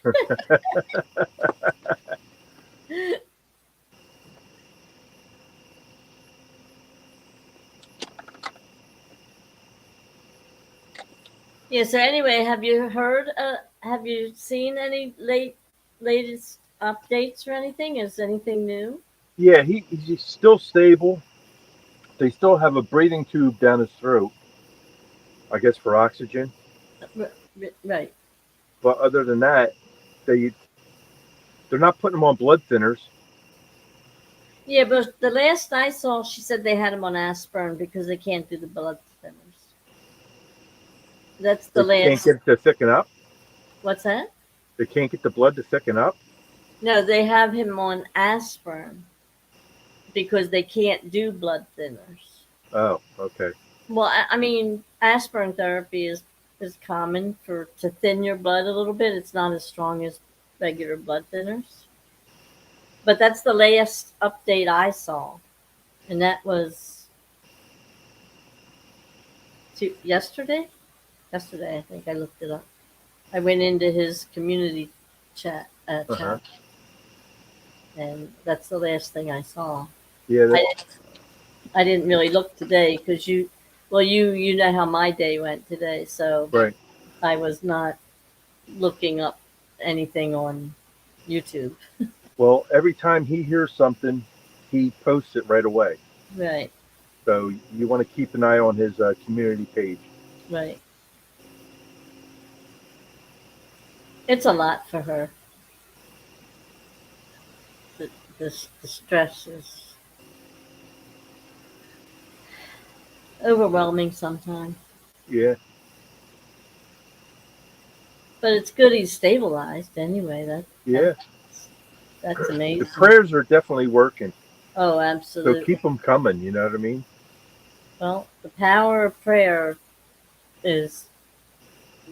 Yeah, so anyway, have you seen any latest updates or anything? Is anything new? Yeah, he's still stable. They still have a breathing tube down his throat, I guess for oxygen. Right. But other than that, they're not putting him on blood thinners. Yeah, but the last I saw, she said they had him on aspirin because they can't do the blood thinners. That's the They can't last. get it to thicken up. What's that? They can't get the blood to thicken up. No, they have him on aspirin because they can't do blood thinners. Oh, okay. Well, I mean, aspirin therapy is common to thin your blood a little bit. It's not as strong as regular blood thinners. But that's the last update I saw. And that was yesterday? Yesterday, I think I looked it up. I went into his community chat. And that's the last thing I saw. Yeah. I didn't really look today because you know how my day went today, so Right. I was not looking up anything on YouTube. Well, every time he hears something, he posts it right away. Right, So you want to keep an eye on his community page. right. It's a lot for her. The stress is overwhelming sometimes. Yeah. But it's good he's stabilized anyway. Yeah. That's The amazing. prayers are definitely working, Oh, so absolutely. keep them coming. You know what I mean? Well, the power of prayer is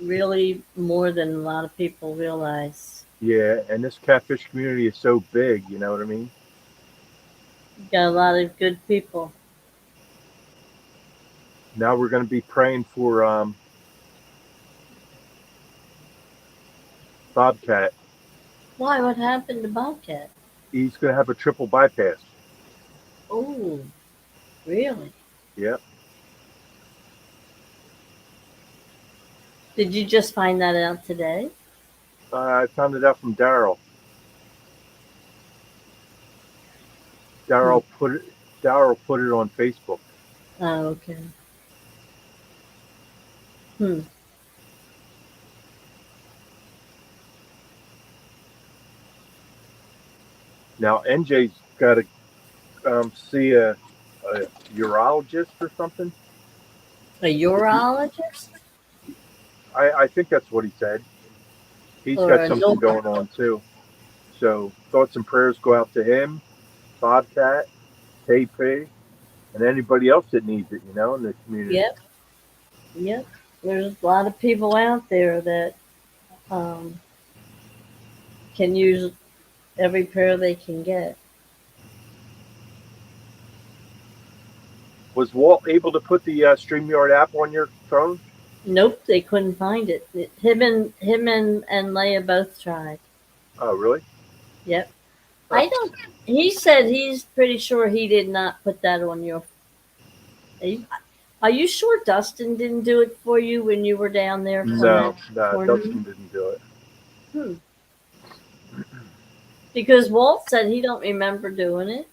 really more than a lot of people realize. Yeah, and this catfish community is so big. You know what I mean? You've got a lot of good people. Now we're going to be praying for Bobcat. Why? What happened to Bobcat? He's going to have a triple bypass. Oh, really? Yep. Did you just find that out today? I found it out from Daryl. Hmm. Daryl put it. Daryl put it on Facebook. Oh, okay. Hmm. Now NJ's got to see a urologist or something. A urologist I think that's what he said. He's or got an something going on too. So thoughts and prayers go out to him, Bobcat, KP, and anybody else that needs it. You know, in the community. Yep, yep. There's a lot of people out there that um, can use every prayer they can get. Was Walt able to put the StreamYard app on your phone? Nope, they couldn't find it. Him and Leia both tried. Oh, really? Yep. Huh. I don't. He said he's pretty sure he did not put that on your. Are you sure Dustin didn't do it for you when you were down there for No, that no, tournament? Dustin didn't do it. Hmm. Because Walt said he don't remember doing it,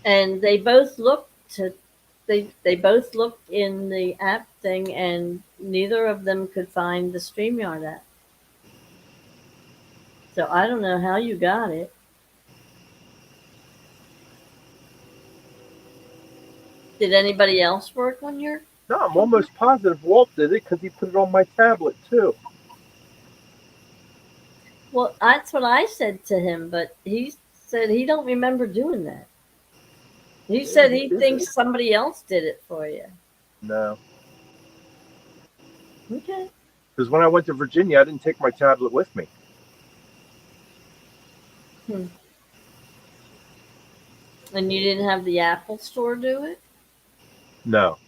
and they both looked to. They both looked in the app thing, and neither of them could find the StreamYard app. So I don't know how you got it. Did anybody else work on your No, I'm computer? almost positive Walt did it because he put it on my tablet too. Well, that's what I said to him, but he said he don't remember doing that. He Maybe said he he did do thinks it. somebody else did it for you. No, Okay. because when I went to Virginia, I didn't take my tablet with me. Hmm. And you didn't have the Apple Store do it? No.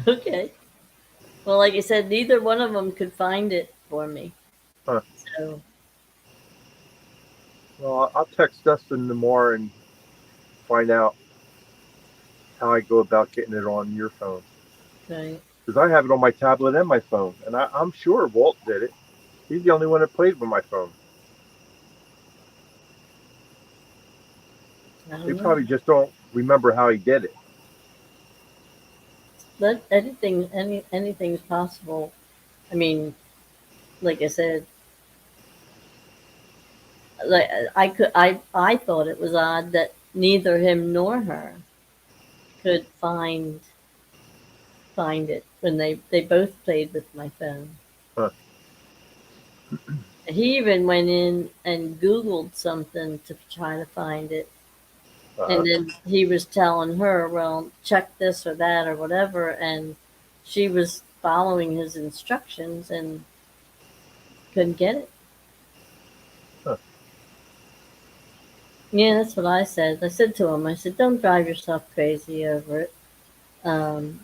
Okay. Well, like I said, neither one of them could find it for me. Huh. So, Well, I'll text Dustin tomorrow and find out how I go about getting it on your phone. right. Because I have it on my tablet and my phone, and I'm sure Walt did it. He's the only one that played with my phone. I He don't know. probably just don't remember how he did it. But anything's possible. I mean, like I said, like I thought it was odd that neither him nor her could find it when they both played with my phone. Huh. He even went in and Googled something to try to find it. Uh-huh. And then he was telling her, well, check this or that or whatever. And she was following his instructions and couldn't get it. Huh. Yeah, that's what I said. I said to him, I said, don't drive yourself crazy over it. Um,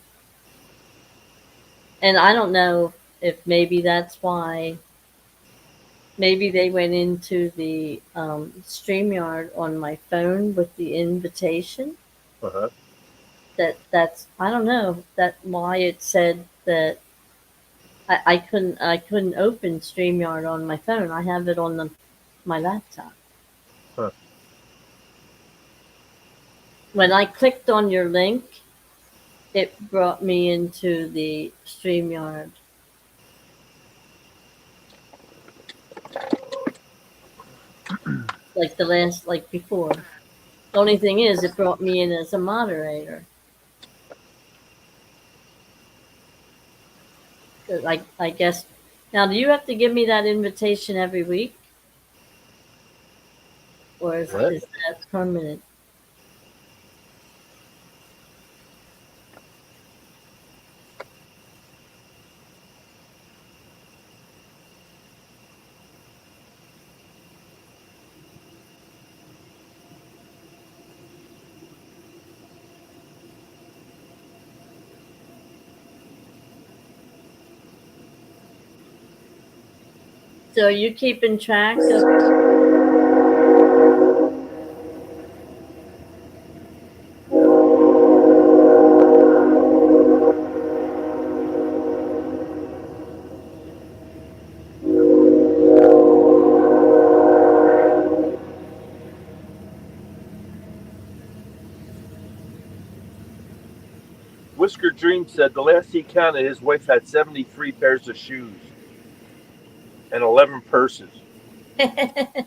and I don't know if maybe that's why. Maybe they went into the StreamYard on my phone with the invitation. Uh-huh. That's I don't know that why it said that I couldn't open StreamYard on my phone. I have it on my laptop. Huh. When I clicked on your link, it brought me into the StreamYard like the last like before. The only thing is, it brought me in as a moderator. 'Cause I guess Now, do you have to give me that invitation every week, or What? is that permanent? So, are you keeping track of? Whisker Dream said the last he counted, his wife had 73 pairs of shoes and 11 purses. I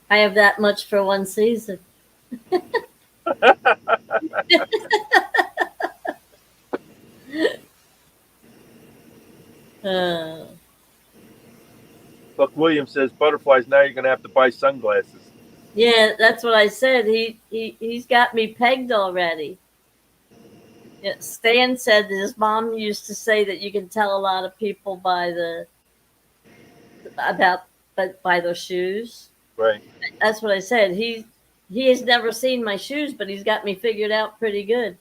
have that much for one season. Uh, Buck Williams says butterflies. Now you're going to have to buy sunglasses. yeah, that's what I said. He's got me pegged already. Yeah, Stan said that his mom used to say that you can tell a lot of people by by their shoes. Right. That's what I said. He has never seen my shoes, but he's got me figured out pretty good.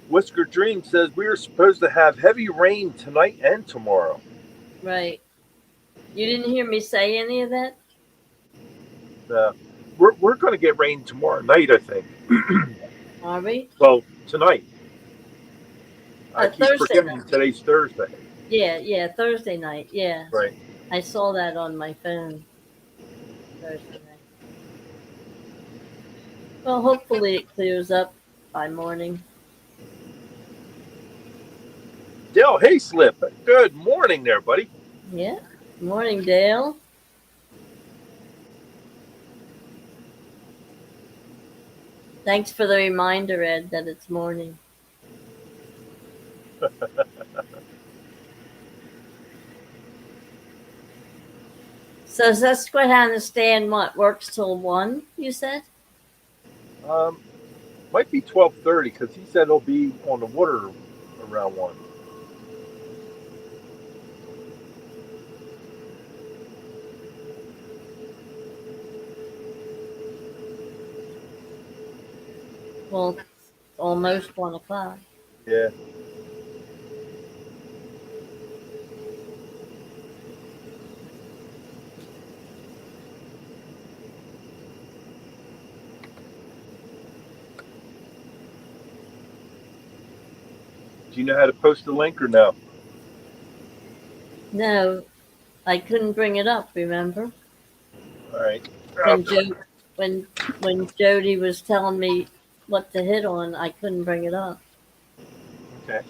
Whisker Dream says we are supposed to have heavy rain tonight and tomorrow. Right. You didn't hear me say any of that? We're going to get rain tomorrow night, I think. Are we? Well, tonight. I keep Thursday forgetting night. today's Thursday. Yeah, Thursday night. Yeah. Right. I saw that on my phone. Thursday night. Well, hopefully it clears up by morning. Dale Hayslip, good morning there, buddy. Yeah. Morning, Dale. Thanks for the reminder, Ed, that it's morning. So Susquehanna stand what works till 1? You said? Might be 12:30 because he said he'll be on the water around 1. Well, it's almost 1 o'clock. Yeah. Do you know how to post the link or no? No, I couldn't bring it up. Remember All right. when when Jody was telling me what to hit on, I couldn't bring it up. Okay.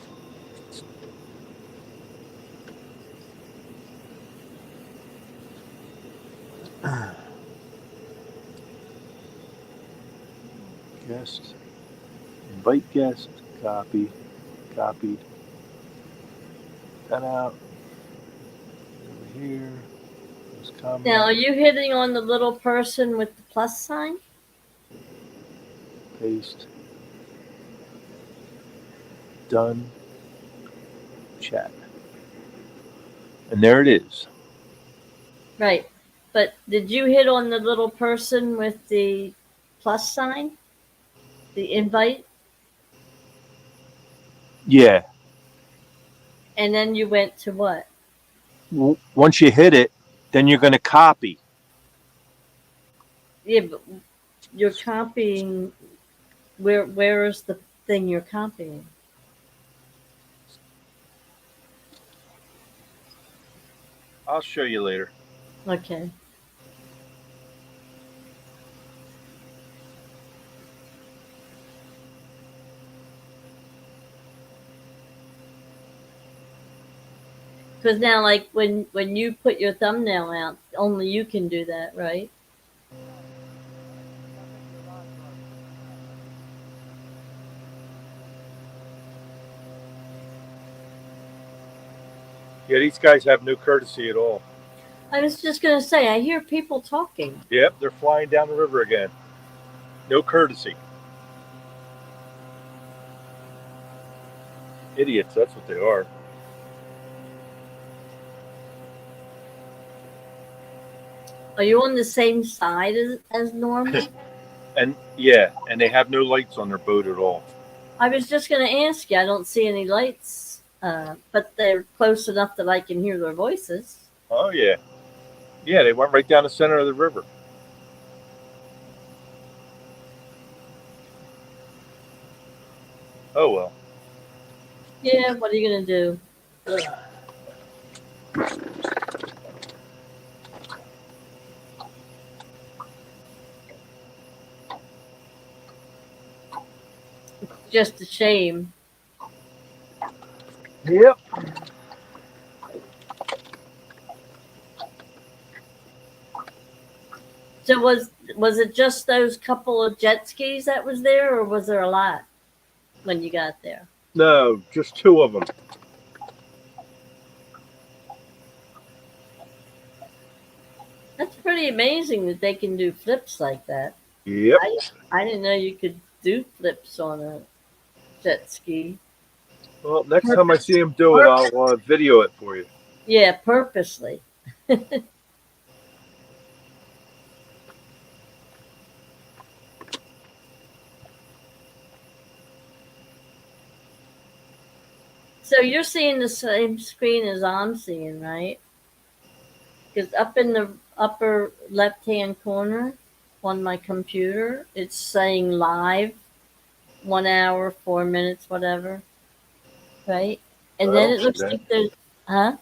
Guest. Invite guest. Copy. Copied. That out. Over here. This comment. Now, are you hitting on the little person with the plus sign? Paste. Done. Chat. And there it is. Right. But did you hit on the little person with the plus sign? The invite? Yeah. And then you went to what? Once you hit it, then you're going to copy. Yeah, but you're copying. Where is the thing you're copying? I'll show you later. Okay. Because now, like when you put your thumbnail out, only you can do that, right? Yeah, these guys have no courtesy at all. I was just going to say, I hear people talking. Yep, they're flying down the river again. No courtesy. Idiots, that's what they are. Are you on the same side as normal? And yeah, and they have no lights on their boat at all. I was just going to ask you. I don't see any lights, but they're close enough that I can hear their voices. Oh yeah. Yeah, they went right down the center of the river. Oh well. Yeah, what are you going to do? Just a shame. Yep. So was it just those couple of jet skis that was there, or was there a lot when you got there? No, just two of them. That's pretty amazing that they can do flips like that. Yep. I didn't know you could do flips on a jet ski. Well, next time I see them do it, I'll video it for you. Yeah, purposely. So you're seeing the same screen as I'm seeing, right? Because up in the upper left-hand corner on my computer, it's saying live, 1 hour, 4 minutes, whatever, right? And I then don't it see looks that. like there's, huh?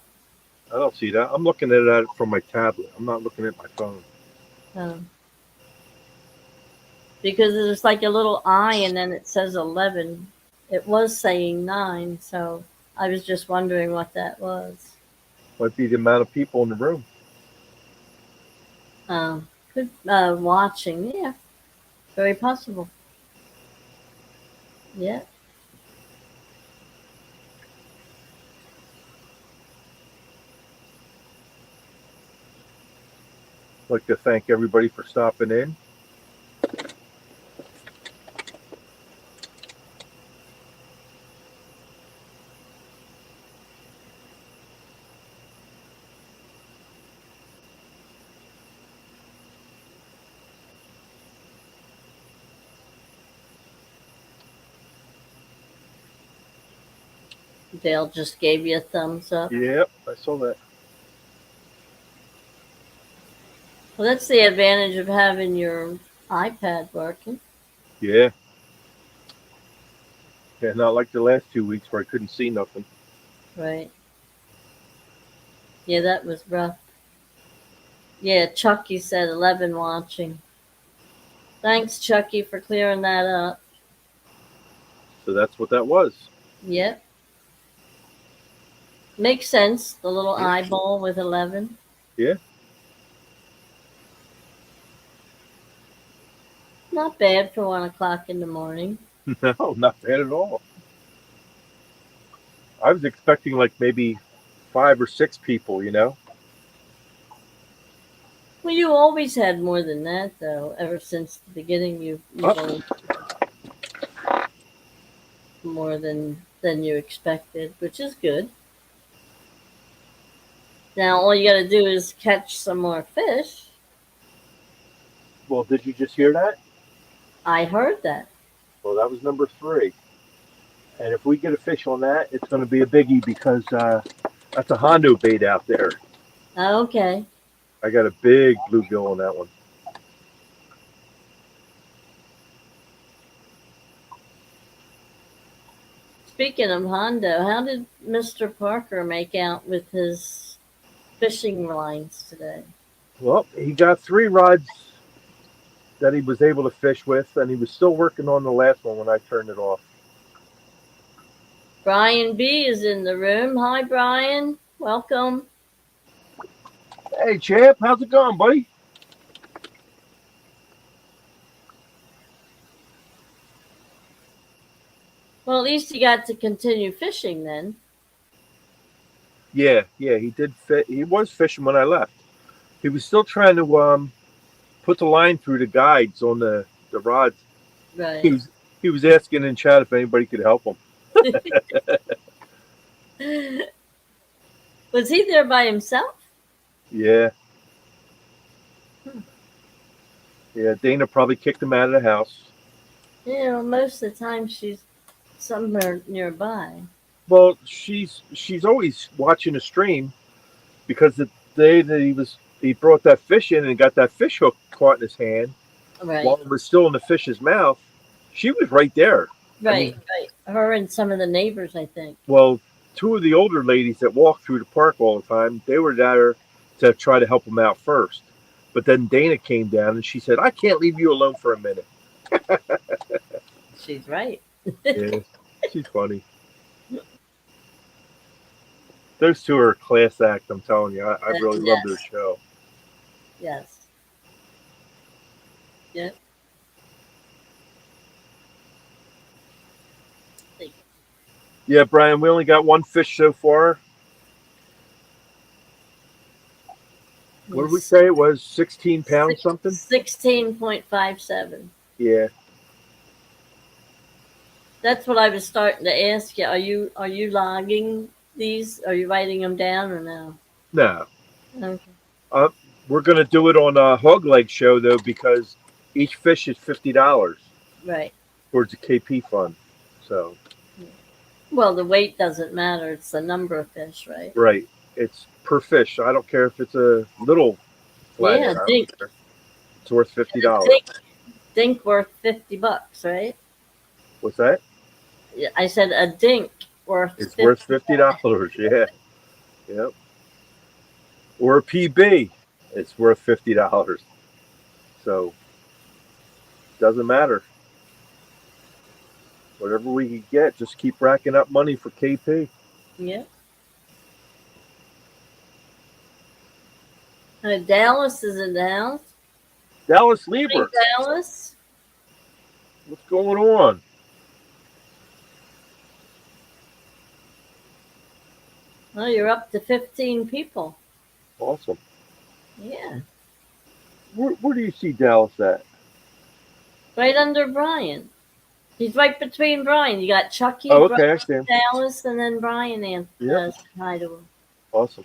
I don't see that. I'm looking at it from my tablet. I'm not looking at my phone. Oh. Because there's like a little I and then it says 11. It was saying 9, so I was just wondering what that was. Might be the amount of people in the room. Good watching, yeah, very possible. Yeah. I'd like to thank everybody for stopping in. Dale just gave you a thumbs up. Yep, I saw that. Well, that's the advantage of having your iPad working. Yeah. Yeah, not like the last 2 weeks where I couldn't see nothing. Right. Yeah, that was rough. Yeah, Chucky said 11 watching. Thanks, Chucky, for clearing that up. So that's what that was. Yep. Makes sense. The little eyeball with 11. Yeah. Not bad for 1 o'clock in the morning. No, not bad at all. I was expecting like maybe 5 or 6 people, you know? Well, you always had more than that, though. Ever since the beginning, you've always more than you expected, which is good. Now all you got to do is catch some more fish. Well, did you just hear that? I heard that. Well, that was number 3. And if we get a fish on that, it's going to be a biggie because that's a Hondo bait out there. Okay. I got a big bluegill on that one. Speaking of Hondo, how did Mr. Parker make out with his fishing lines today? Well, he got 3 rods that he was able to fish with, and he was still working on the last one when I turned it off. Brian B is in the room. Hi, Brian. Welcome. Hey, champ, how's it going, buddy? Well, at least he got to continue fishing then. Yeah, yeah, he did fit. He was fishing when I left. He was still trying to put the line through the guides on the rods. He Right. was he was asking in chat if anybody could help him. Was he there by himself? Yeah, Hmm. yeah. Dana probably kicked him out of the house. Most of the time she's somewhere nearby. Well, she's always watching the stream because the day that he brought that fish in and got that fish hook caught in his hand while Right. it was still in the fish's mouth, she was right there. I Right. mean, Right. Her and some of the neighbors, I think. well, two of the older ladies that walk through the park all the time, they were there to try to help him out first. But then Dana came down and she said, "I can't leave you alone for a minute." She's right. Yeah, she's funny. Those two are a class act. I'm telling you, I really love their Yes. show. Yes. Yeah. Yeah, Brian, we only got one fish so far. What did we Yes. say? It was 16 pounds something? 16.57. Yeah. That's what I was starting to ask you. Are you logging these? Are you writing them down or no? No. Okay. Uh, we're going to do it on a hog leg show, though, because each fish is $50 Right. towards the KP fund. So, Well, the weight doesn't matter. It's the number of fish, right? right. It's per fish. I don't care if it's a little Yeah. flathead. I don't Dink. care. It's worth $50. Dink. Dink worth $50, right? What's that? Yeah, I said a dink worth It's 50. worth $50. Yeah. Yep. Or a PB. It's worth $50. So, doesn't matter. Whatever we can get, just keep racking up money for KP. Yeah. Dallas is in the house. Dallas Hey, Lieber, Dallas. what's going on? Oh, you're up to 15 people. Awesome. Yeah. Where do you see Dallas at? Right under Brian. He's right between Brian. You got Chucky, Oh, Brian, okay, I see him. Dallas, and then Brian Yep. hi to him. Awesome.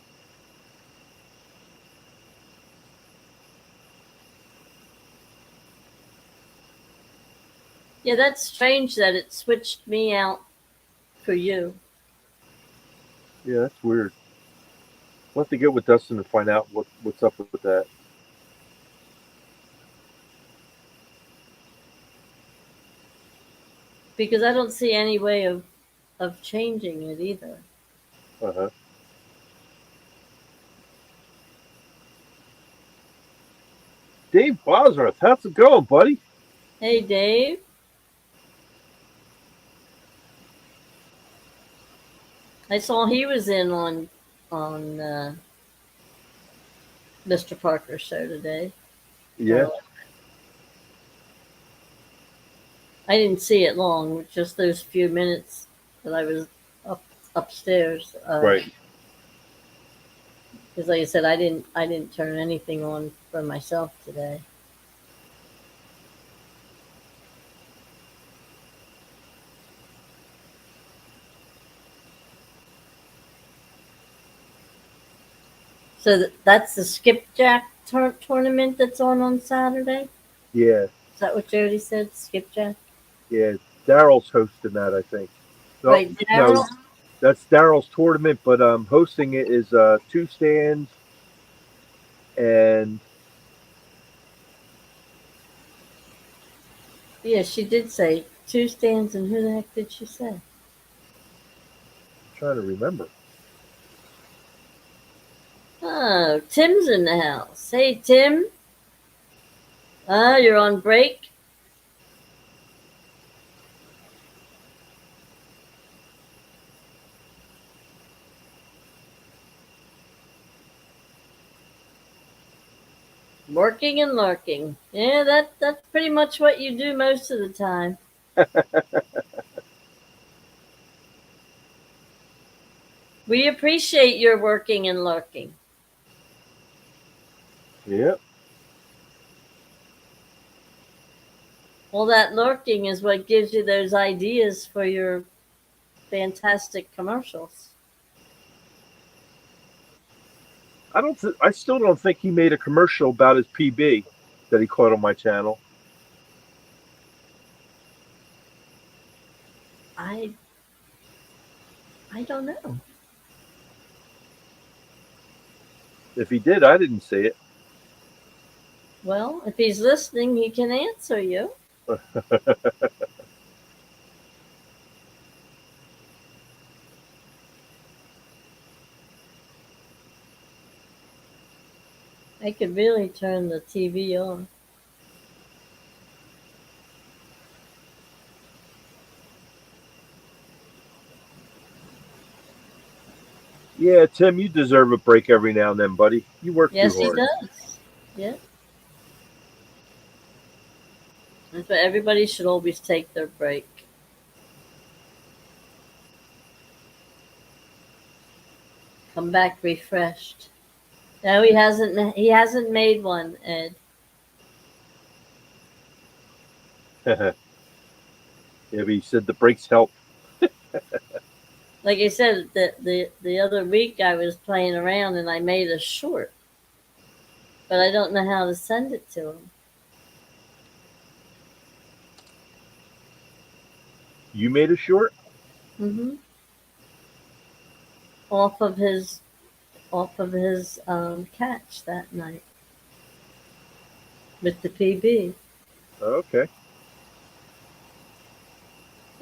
Yeah, that's strange that it switched me out for you. Yeah, that's weird. We'll have to get with Dustin and find out what's up with that. Because I don't see any way of changing it either. Uh huh. Dave Bosworth, how's it going, buddy? Hey, Dave. I saw he was in on Mr. Parker's show today. Yeah. I didn't see it long, just those few minutes that I was upstairs. Right. Because, like I said, I didn't turn anything on for myself today. So that's the skipjack tournament that's on Saturday. Yeah. Is that what Jody said? Skipjack. Yeah. Daryl's hosting that, I think. No, Right, Daryl. no, that's Daryl's tournament, but hosting it is two stands and Yeah, she did say two stands, and who the heck did she say? I'm trying to remember. Oh, Tim's in the house. Hey, Tim. You're on break. Working and lurking. Yeah, that's pretty much what you do most of the time. We appreciate your working and lurking. Yeah. Well, that lurking is what gives you those ideas for your fantastic commercials. I still don't think he made a commercial about his PB that he caught on my channel. I I don't know. If he did, I didn't see it. Well, if he's listening, he can answer you. I could really turn the TV on. Yeah, Tim, you deserve a break every now and then, buddy. You work too Yes, he hard. does. Yeah. That's why everybody should always take their break. Come back refreshed. No, he hasn't. He hasn't made one, Ed. Yeah, but he said the breaks help. Like I said, the other week I was playing around and I made a short, but I don't know how to send it to him. You made a short? Hmm. Off of his catch that night with the PB. Okay.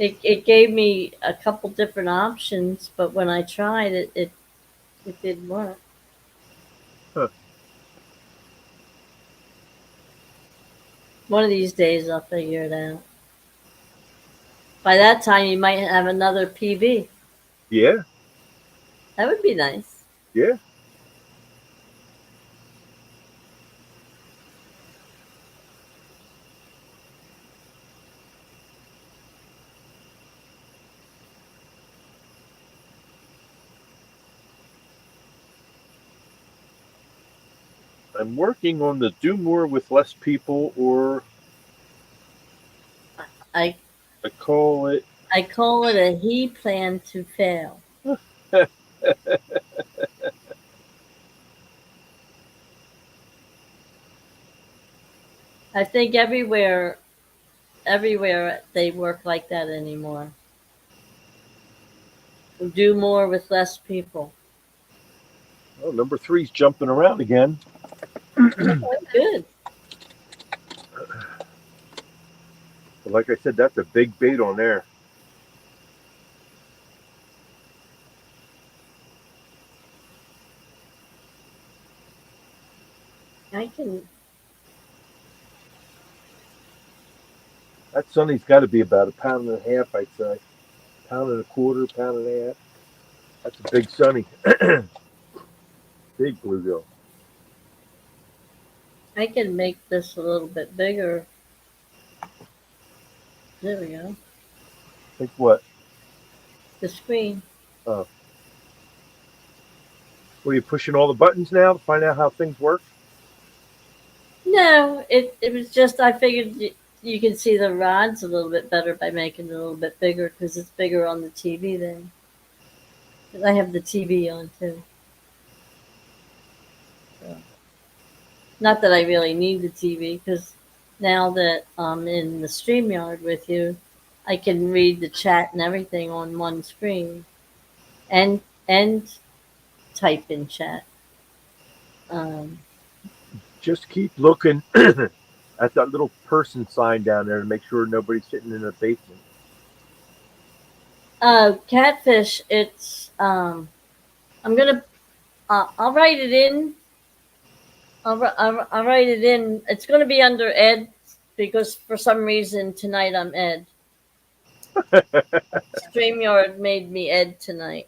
It gave me a couple different options, but when I tried it, it didn't work. Huh. One of these days I'll figure it out. By that time, you might have another PB. Yeah, That would be nice. yeah. I'm working on the do more with less people, or I I call it. I call it a he planned to fail. I think everywhere they work like that anymore. Do more with less people. Oh, number three's jumping around again. Okay, good. But like I said, that's a big bait on there. I can. That sunny's got to be about a pound and a half, I'd say. Pound and a quarter, pound and a half. That's a big sunny. Big bluegill. I can make this a little bit bigger. There we go. Think what? The screen. Uh, Were you pushing all the buttons now to find out how things work? No, it was just I figured you can see the rods a little bit better by making it a little bit bigger because it's bigger on the TV then. 'Cause I have the TV on too. So. Not that I really need the TV because now that I'm in the StreamYard with you, I can read the chat and everything on one screen and type in chat. Um, Just keep looking at that little person sign down there to make sure nobody's sitting in the basement. Catfish. It's I'm gonna. I'll write it in. I'll write it in. It's gonna be under Ed because for some reason tonight I'm Ed. StreamYard made me Ed tonight.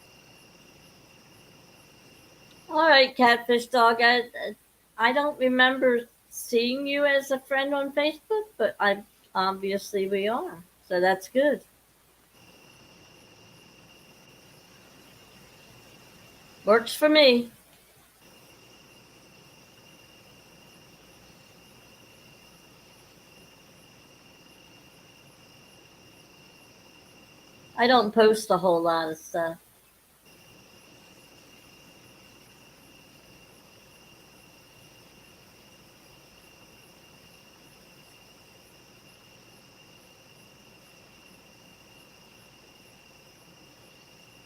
All right, Catfish Dog. I don't remember seeing you as a friend on Facebook, but I obviously we are. So that's good. Works for me. I don't post a whole lot of stuff.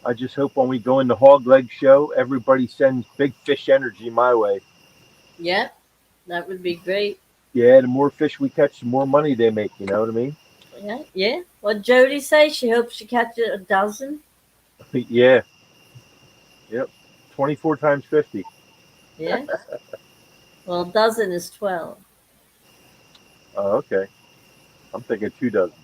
I just hope when we go in the hog leg show, everybody sends big fish energy my way. Yep, that would be great. Yeah, the more fish we catch, the more money they make. You know what I mean? Yeah, yeah. What Jody say? She hopes she catches a dozen. Yeah. Yep. 24 times 50. Yeah. Well, a dozen is 12. Oh, okay. I'm thinking 2 dozen.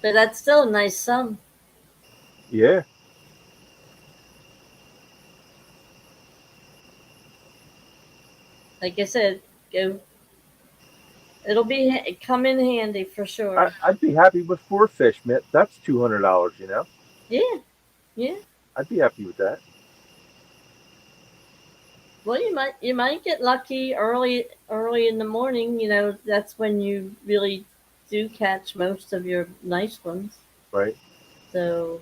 But that's still a nice sum. Yeah. Like I said, go. It'll come in handy for sure. I'd be happy with 4 fish, man. That's $200. You know, Yeah, yeah. I'd be happy with that. Well, you might get lucky early in the morning. You know, that's when you really do catch most of your nice ones. Right. So,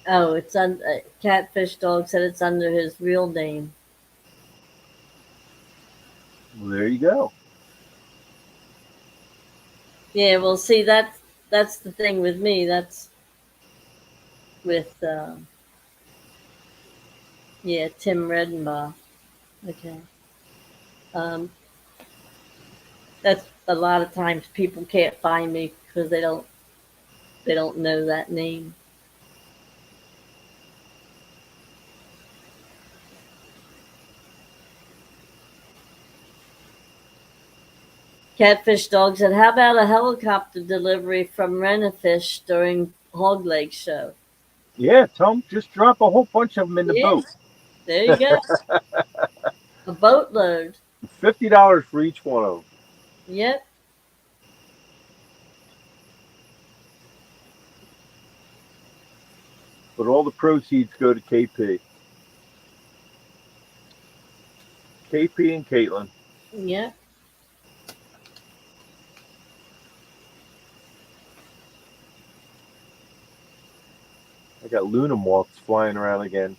oh, it's on Catfish Dog said it's under his real name. Well, there you go. Yeah, well, see that's the thing with me. That's with yeah, Tim Redenbaugh. Okay. Um, that's a lot of times people can't find me because they don't know that name. Catfish Dog said, "How about a helicopter delivery from Renafish during Hog Leg Show?" Yeah. Tell them just drop a whole bunch of them in the Yeah, boat. there you go. A boatload. $50 for each one of them. Yep. But all the proceeds go to KP. KP and Caitlin. Yep. I got Luna moths flying around again.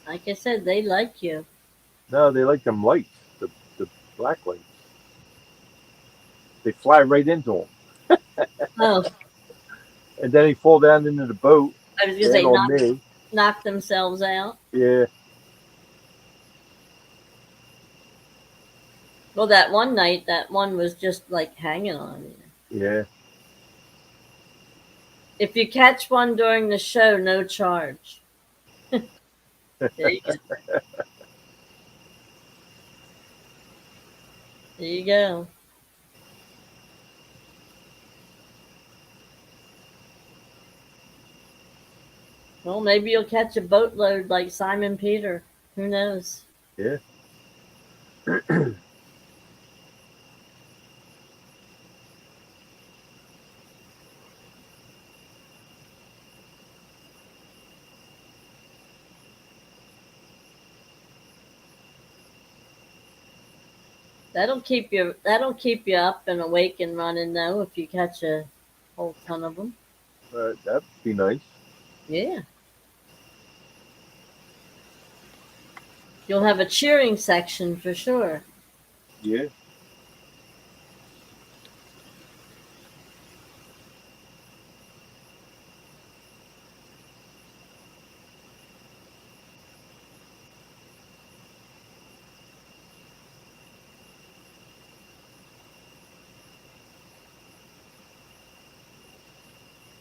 Like I said, they like you. No, they like them lights, the black lights. They fly right into them, Oh, and then they fall down into the boat, I was gonna land say on knock me. knock themselves out. Yeah, Well, that one night, that one was just like hanging on you. yeah. If you catch one during the show, no charge. There you go. There you go. Well, maybe you'll catch a boatload like Simon Peter. Who knows? Yeah. That'll keep you up and awake and running though if you catch a whole ton of them. That'd be nice. Yeah. You'll have a cheering section for sure. Yeah.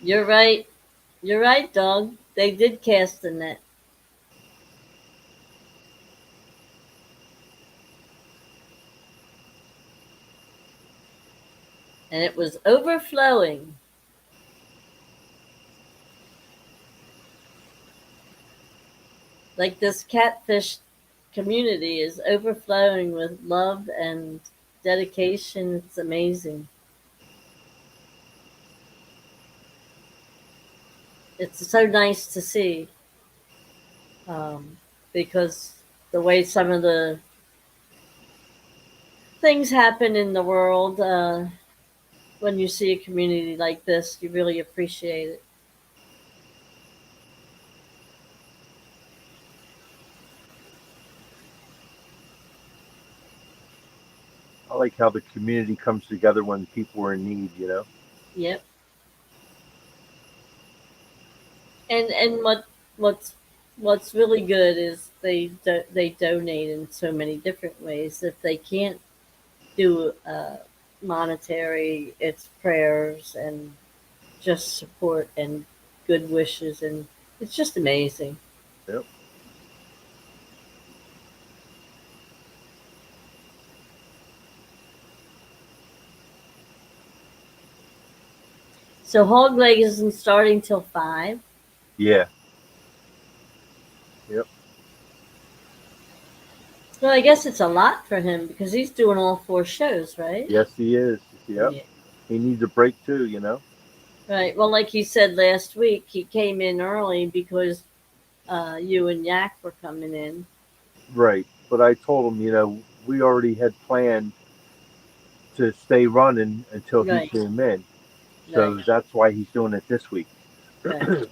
You're right. You're right, dog. They did cast the net. and it was overflowing. Like this catfish community is overflowing with love and dedication. It's amazing. It's so nice to see, um, because the way some of the things happen in the world, when you see a community like this, you really appreciate it. I like how the community comes together when people are in need. Yep. And what's what's really good is they donate in so many different ways. If they can't do monetary, it's prayers and just support and good wishes, and it's just amazing. Yep. So hog leg isn't starting till 5. Yeah. Yep. Well, I guess it's a lot for him because he's doing all 4 shows, right? Yes, he is. Yep. Yeah. He needs a break too. Right. Well, like he said last week, he came in early because you and Yak were coming in. Right. But I told him, we already had planned to stay running until he Right. came in. Right. So that's why he's doing it this week. Right.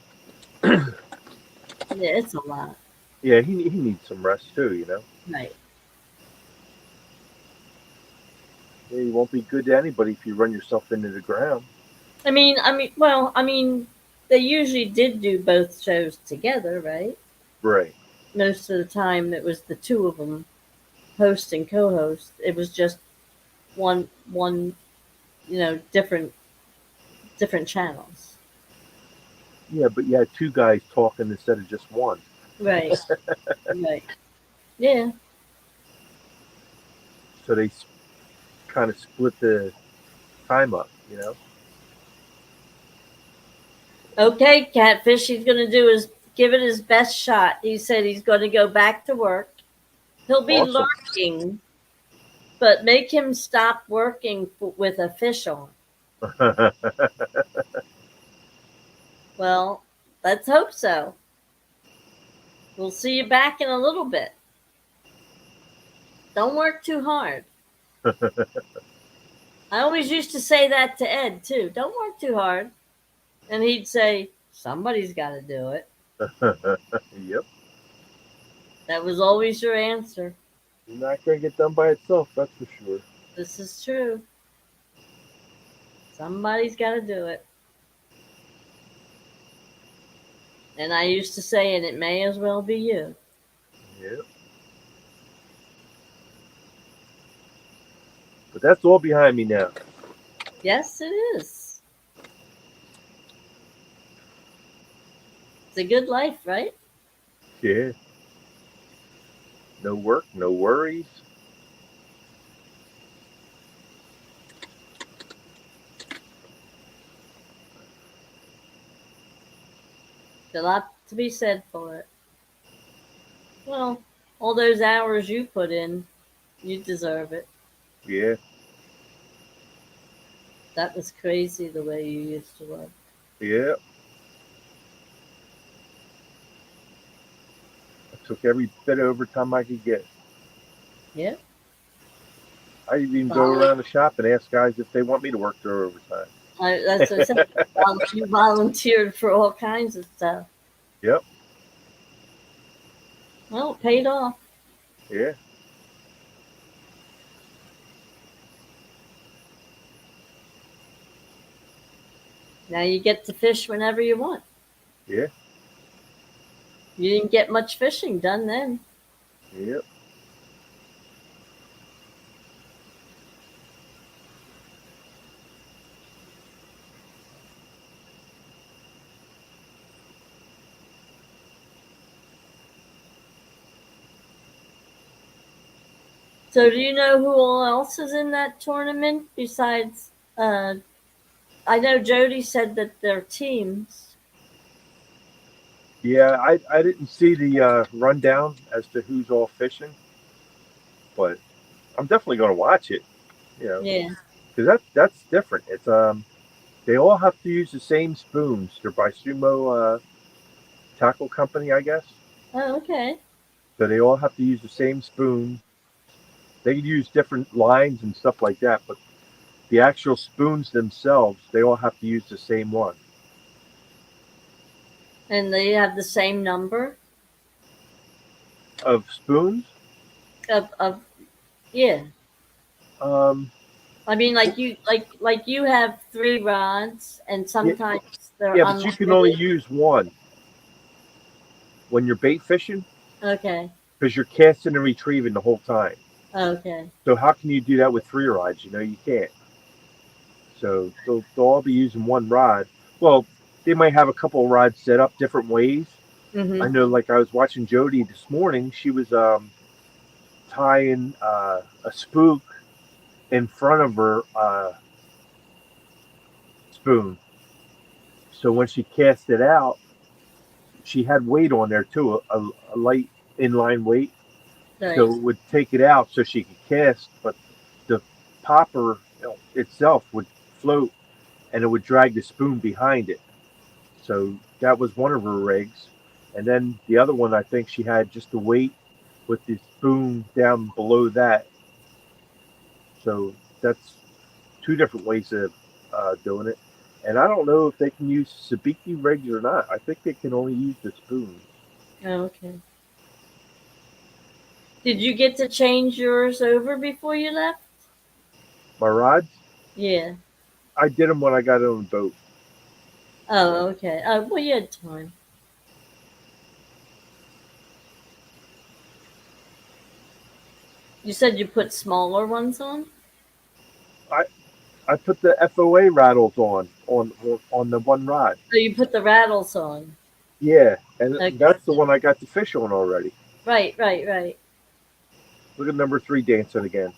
Yeah, it's a lot. Yeah, he needs some rest too. Right. Yeah, you won't be good to anybody if you run yourself into the ground. Well, they usually did do both shows together, right? Right. Most of the time, it was the two of them, host and co-host. It was just one, different channels. Yeah, but you had two guys talking instead of just one. Right. Right. Yeah. So they kind of split the time up. Okay, Catfish. He's going to do is give it his best shot. He said he's going to go back to work. He'll be Awesome. lurking, but make him stop working with a fish on. Well, let's hope so. We'll see you back in a little bit. Don't work too hard. I always used to say that to Ed, too. Don't work too hard. And he'd say, somebody's got to do it. Yep. That was always your answer. You're not going to get done by itself, that's for sure. This is true. Somebody's got to do it. And I used to say, and it may as well be you. Yep. But that's all behind me now. Yes, it is. It's a good life, right? Yeah. No work, no worries. There's a lot to be said for it. Well, all those hours you put in, you deserve it. Yeah. That was crazy the way you used to work. Yeah. I took every bit of overtime I could get. Yep. I even go around the shop and ask guys if they want me to work their overtime. That's what I said. You volunteered for all kinds of stuff. Yep. Well, it paid off. Yeah. Now you get to fish whenever you want. Yeah. You didn't get much fishing done then. Yep. So do you know who all else is in that tournament besides I know Jody said that they're teams. Yeah, I didn't see the rundown as to who's all fishing, but I'm definitely going to watch it. You know, Yeah. because that's different. It's they all have to use the same spoons. They're by Sumo Tackle Company, I guess. Oh, okay. So they all have to use the same spoons. They could use different lines and stuff like that, but the actual spoons themselves, they all have to use the same one. And they have the same number Of spoons, of yeah. um, I mean, like you have three rods, and yeah, sometimes they're yeah, but you can only unlimited. use one when you're bait fishing Okay. because you're casting and retrieving the whole time. Okay. So how can you do that with three rods? You know, you can't. So they'll all be using one rod. Well, they might have a couple of rods set up different ways. I Mhm. know, like I was watching Jody this morning. She was tying a spook in front of her spoon. So when she cast it out, she had weight on there too, a light inline weight. Right. So it would take it out so she could cast, but the popper itself would float and it would drag the spoon behind it. So that was one of her rigs. And then the other one, I think she had just the weight with the spoon down below that. So that's two different ways of doing it. And I don't know if they can use sabiki rigs or not. I think they can only use the spoons. Oh, okay. Did you get to change yours over before you left? My rods, Yeah. I did them when I got on the boat. Oh, okay. Oh, well, you had time. You said you put smaller ones on? I I put the FOA rattles on the one rod. So you put the rattles on. Yeah, and Okay. that's the one I got the fish on already. Right, right, right. Look at number three dancing again.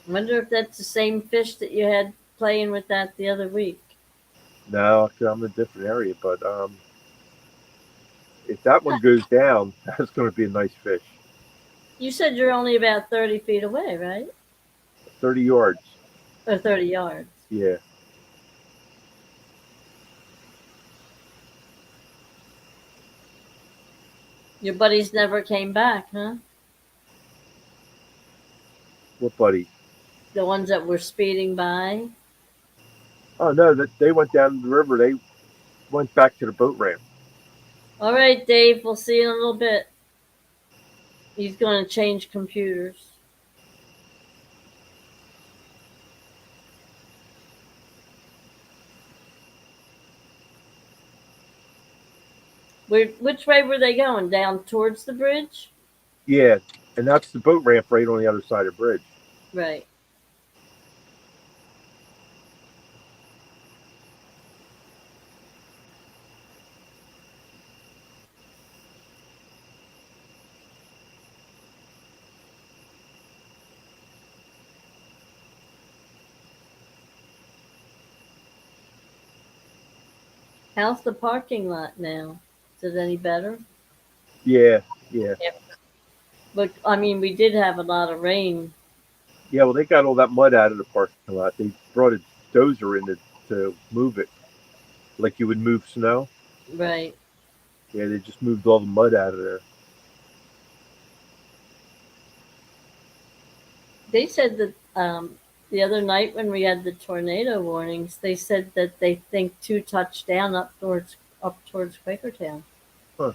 I wonder if that's the same fish that you had playing with that the other week. No, 'cause I'm in a different area, but if that one goes down, that's going to be a nice fish. You said you're only about 30 feet away, right? 30 yards. Or 30 yards. Yeah. Your buddies never came back, huh? What buddy? The ones that were speeding by? Oh no, that they went down the river. They went back to the boat ramp. All right, Dave, we'll see you in a little bit. He's going to change computers. Which way were they going? Down towards the bridge? Yeah, and that's the boat ramp right on the other side of the bridge. Right. How's the parking lot now? Is it any better? Yeah, yeah, But I mean, we did have a lot of rain. yeah. Well, they got all that mud out of the parking lot. They brought a dozer in to move it, like you would move snow. Right. Yeah, they just moved all the mud out of there. They said that the other night when we had the tornado warnings, they said that they think two touched down up towards Quakertown. Huh.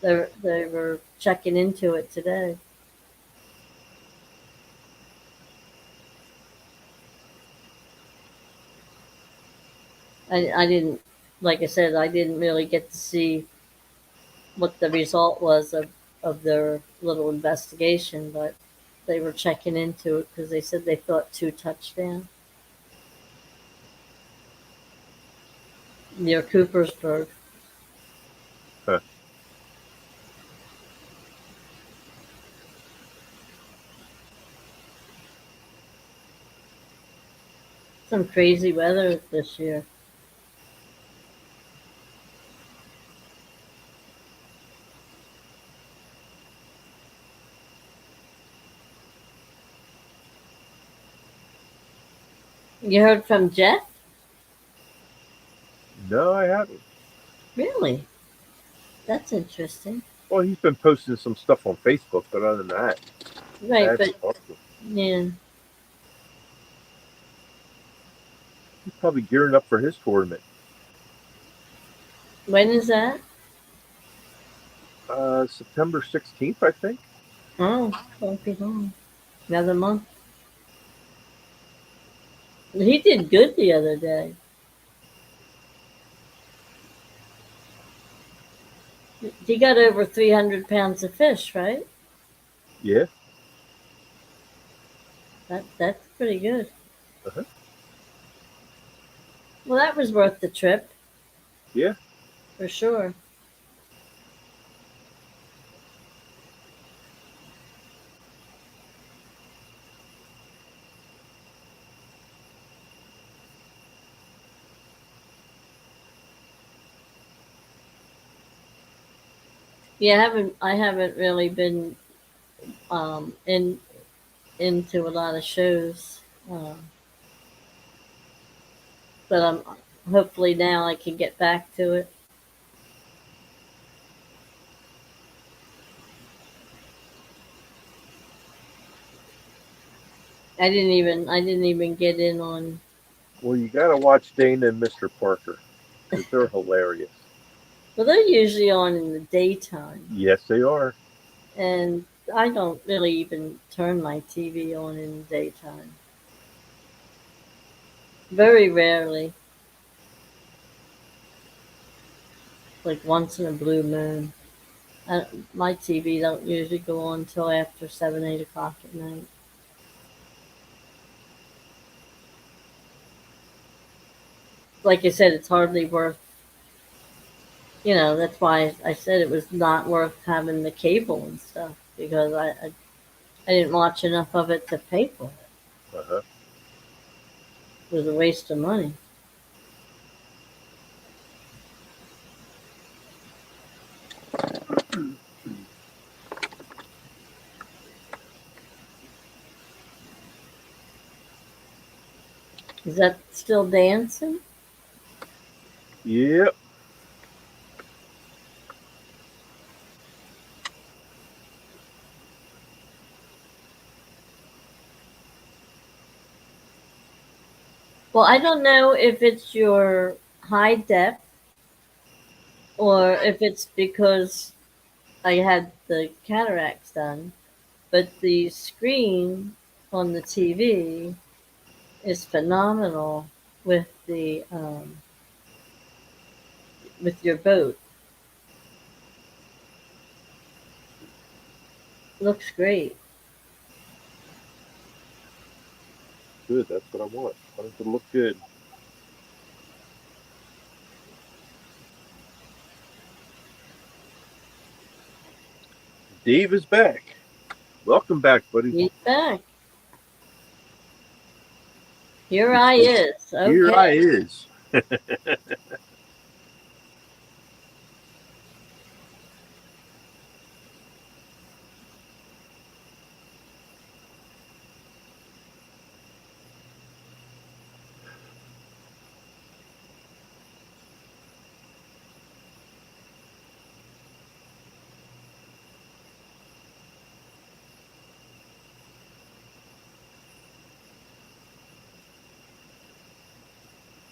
They were checking into it today. I didn't, like I said, I didn't really get to see what the result was of their little investigation, but they were checking into it because they said they thought two touched down near Coopersburg. Huh. Some crazy weather this year. You heard from Jeff? No, I haven't. Really? That's interesting. Well, he's been posting some stuff on Facebook, but other than that, I Right, but haven't talked to him. yeah. He's probably gearing up for his tournament. When is that? September 16th, I think. Oh, won't be long. Another month. He did good the other day. He got over 300 pounds of fish, right? Yeah. That's pretty good. Uh-huh. Well, that was worth the trip Yeah. for sure. Yeah, I haven't really been in into a lot of shows, uh, but I'm hopefully now I can get back to it. I didn't even get in on. Well, you got to watch Dana and Mr. Parker because they're hilarious. Well, they're usually on in the daytime, Yes, they are. and I don't really even turn my TV on in the daytime. Very rarely, like once in a blue moon. My TV don't usually go on until after 7, 8 o'clock at night. Like I said, it's hardly worth. That's why I said it was not worth having the cable and stuff because I didn't watch enough of it to pay for it. Uh-huh. It was a waste of money. Is that still dancing? Yep. Well, I don't know if it's your high def or if it's because I had the cataracts done, but the screen on the TV is phenomenal with the with your boat. Looks great. Good. That's what I want. I want it to look good. Dave is back. Welcome back, buddy. He's back. Here He I says, is. "Here I Okay. is."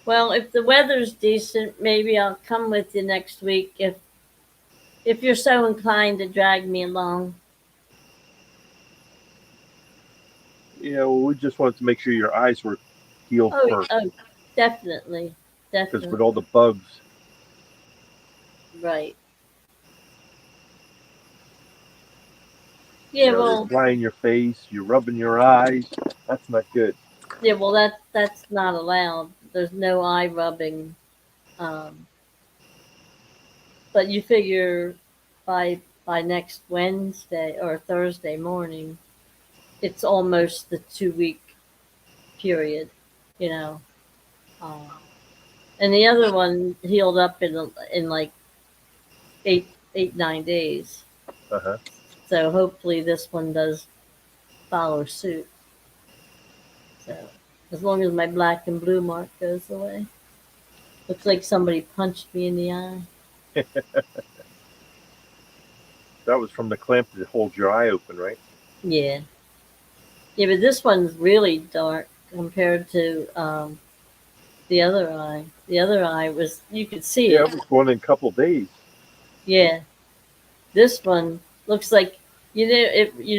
Well, if the weather's decent, maybe I'll come with you next week if you're so inclined to drag me along. Yeah. Well, we just wanted to make sure your eyes were healed Oh, first, oh, definitely, because with definitely, all the bugs, right. Yeah, they're well, flying your face. You're rubbing your eyes. That's not good. yeah, well, that's not allowed. There's no eye rubbing. Um, but you figure by next Wednesday or Thursday morning, it's almost the 2 week period. You know, Um, and the other one healed up in like 9 days. Uh-huh. So hopefully this one does follow suit. So as long as my black and blue mark goes away. Looks like somebody punched me in the eye. That was from the clamp that holds your eye open, right? Yeah. Yeah, but this one's really dark compared to the other eye. The other eye was, you could see Yeah, it. it was one in a couple days. Yeah. This one looks like, you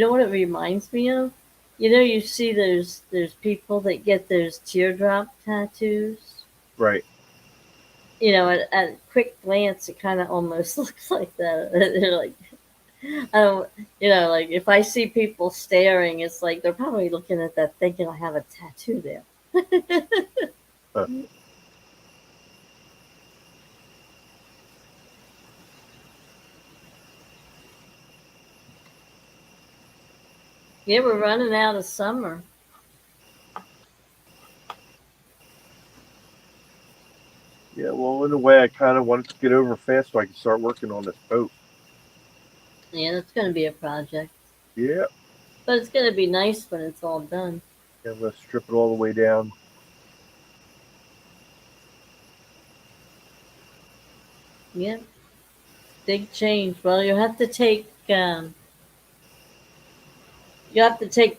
know what it reminds me of? You know, you see there's people that get those teardrop tattoos. Right. You know, at a quick glance, it kind of almost looks like that. They're like, I don't, you know, like if I see people staring, it's like they're probably looking at that thinking I have a tattoo there. Huh. Yeah, we're running out of summer. Yeah, well, in a way, I kind of wanted to get over fast so I can start working on this boat. Yeah, that's going to be a project. Yeah, But it's going to be nice when it's all done. and I'm gonna strip it all the way down. Yeah, big change. Well, you have to take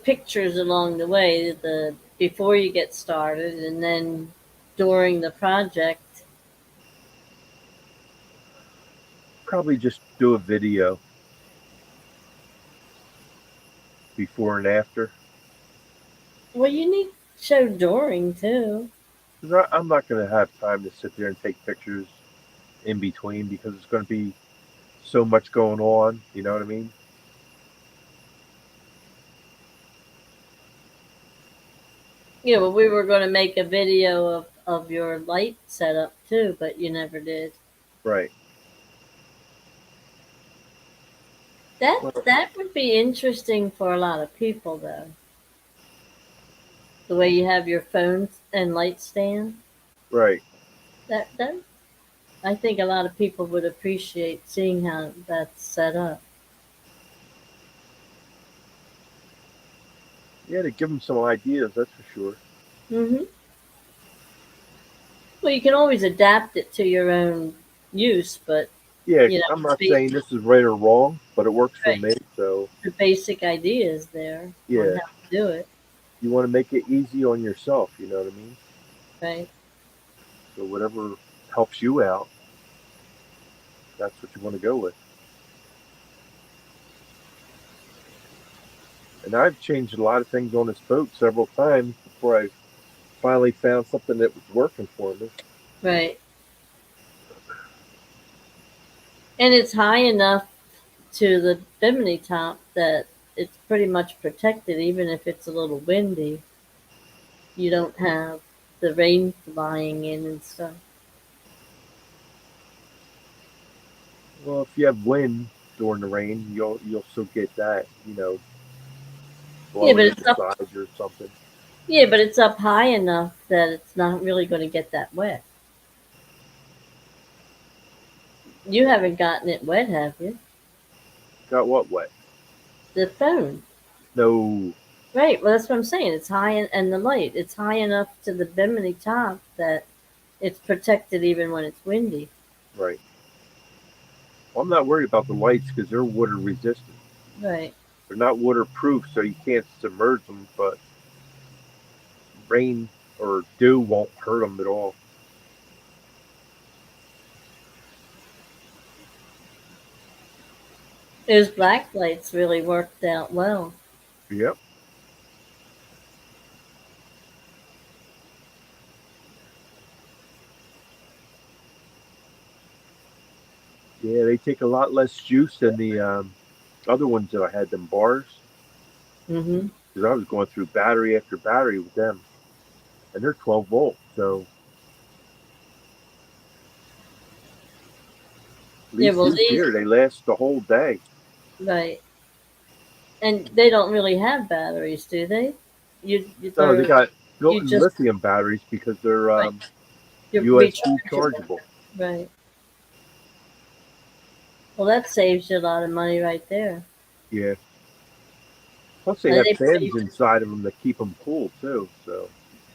pictures along the way, the before you get started, and then during the project. Probably just do a video before and after. Well, you need to show during too. 'Cause I'm not gonna have time to sit there and take pictures in between because it's gonna be so much going on. You know what I mean? Yeah, well, we were going to make a video of your light setup too, but you never did. Right. That Well, that would be interesting for a lot of people, though. The way you have your phone and light stand. right. That I think a lot of people would appreciate seeing how that's set up. Yeah, to give them some ideas. That's for sure. Hmm. Well, you can always adapt it to your own use, but Yeah, you know, I'm not saying this is right or wrong, but it works for right, me. So the basic idea is there on yeah, how to do it. you want to make it easy on yourself. You know what I mean? Right. So whatever helps you out, that's what you want to go with. And I've changed a lot of things on this boat several times before I finally found something that was working for me. Right. And it's high enough to the bimini top that it's pretty much protected, even if it's a little windy. You don't have the rain flying in and stuff. Well, if you have wind during the rain, you'll still get that, Yeah, but blowing at the sides or something. it's up high enough that it's not really going to get that wet. You haven't gotten it wet, have you? Got what wet? The phone. No, Right. Well, that's what I'm saying. It's high and the light. It's high enough to the bimini top that it's protected even when it's windy. right. Well, I'm not worried about the lights because they're water resistant. Right. They're not waterproof, so you can't submerge them. But rain or dew won't hurt them at all. Those black lights really worked out well. Yep. Yeah, they take a lot less juice than the other ones that I had, them bars, Hmm. because I was going through battery after battery with them, and they're 12 volt. So at Yeah. least Well, these these. here, they last the whole day. Right. And they don't really have batteries, do they? You No, they throw. got You just lithium batteries because they're right, you're USB rechargeable. chargeable. Right. Well, that saves you a lot of money right there. Yeah. Plus, they And have they fans probably, inside of them that keep them cool too. So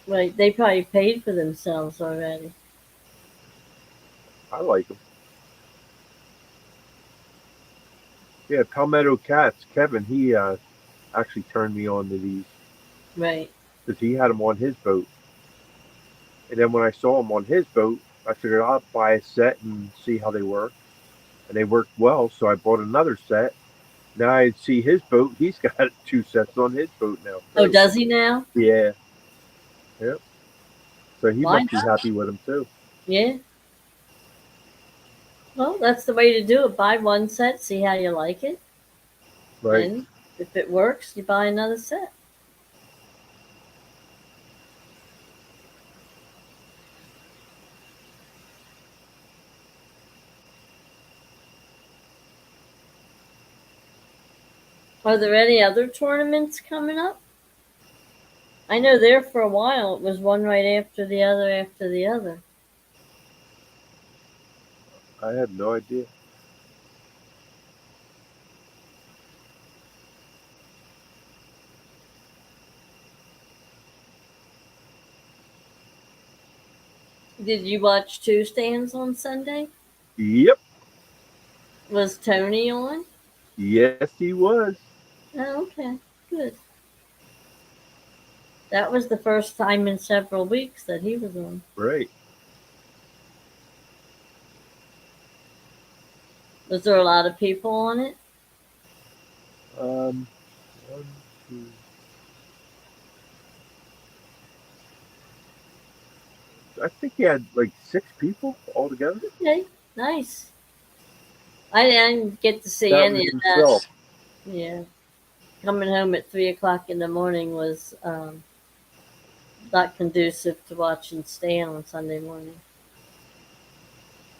right, they probably paid for themselves already. I like them. Yeah, Palmetto Cats. Kevin, he actually turned me on to these Right. because he had them on his boat. And then when I saw them on his boat, I figured I'll buy a set and see how they work. And they worked well, so I bought another set. Now I see his boat. He's got two sets on his boat now Oh, too. does he now? Yeah, yep. So he Why must be not? happy with them too. Yeah. Well, that's the way to do it. Buy one set, see how you like it, Right. and if it works, you buy another set. Are there any other tournaments coming up? I know there for a while it was one right after the other after the other. I have no idea. Did you watch two stands on Sunday? Yep. Was Tony on? Yes, he was. Oh, okay. Good. That was the first time in several weeks that he was on. Right. Was there a lot of people on it? Um, one, two. I think he had like 6 people altogether. Okay. Nice. I didn't get to see That any was of that. himself. Yeah. Coming home at 3 o'clock in the morning was not conducive to watching Stan on Sunday morning.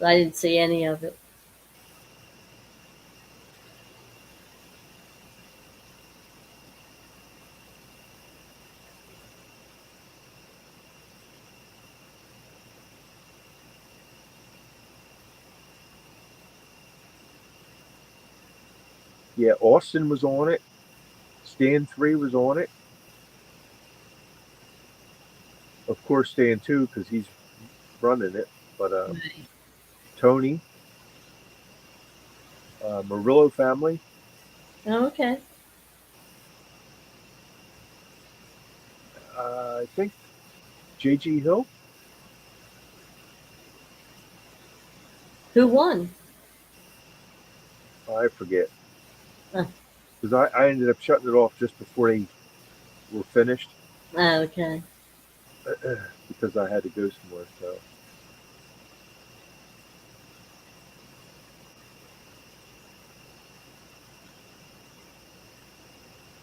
I didn't see any of it. Yeah, Austin was on it. Stan 3 was on it. Of course, Stan 2 because he's running it. But Right. Tony, Murillo family. Oh, okay. I think J.G. Hill. Who won? I forget Uh, because I ended up shutting it off just before they were finished okay. because I had to go somewhere. So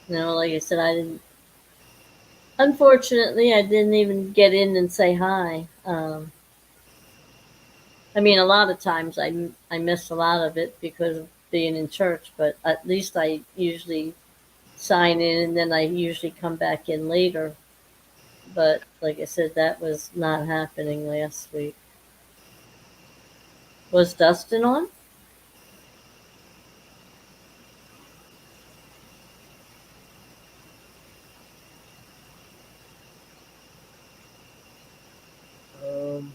No, like I said, I didn't. Unfortunately, I didn't even get in and say hi. I mean, a lot of times I miss a lot of it because of being in church, but at least I usually sign in and then I usually come back in later. But like I said, that was not happening last week. Was Dustin on? um,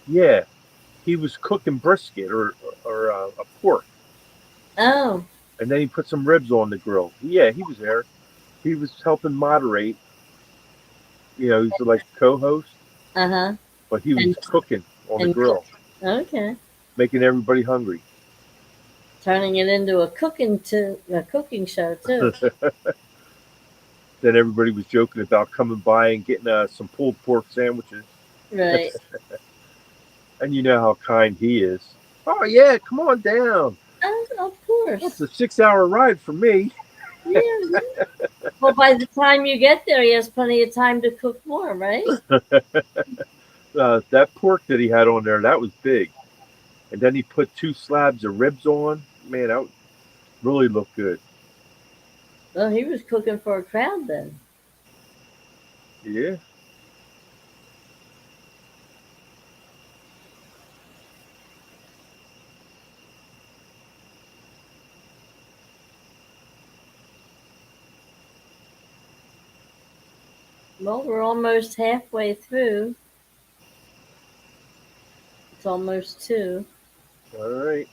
yeah, he was cooking brisket or a pork, Oh, and then he put some ribs on the grill. Yeah, he was there. He was helping moderate. He's like co-host, uh huh. but he was And cooking on the and grill, okay, making everybody hungry. turning it into a cooking show too. Then everybody was joking about coming by and getting some pulled pork sandwiches. Right. And you know how kind he is. Oh yeah, come on down. Of That's course. a 6 hour ride for me. Yeah. Well, by the time you get there, he has plenty of time to cook more, right? That pork that he had on there, that was big. And then he put 2 slabs of ribs on. Man, that really looked good. Well, he was cooking for a crowd then. Yeah. Well, we're almost halfway through. It's almost 2. All right.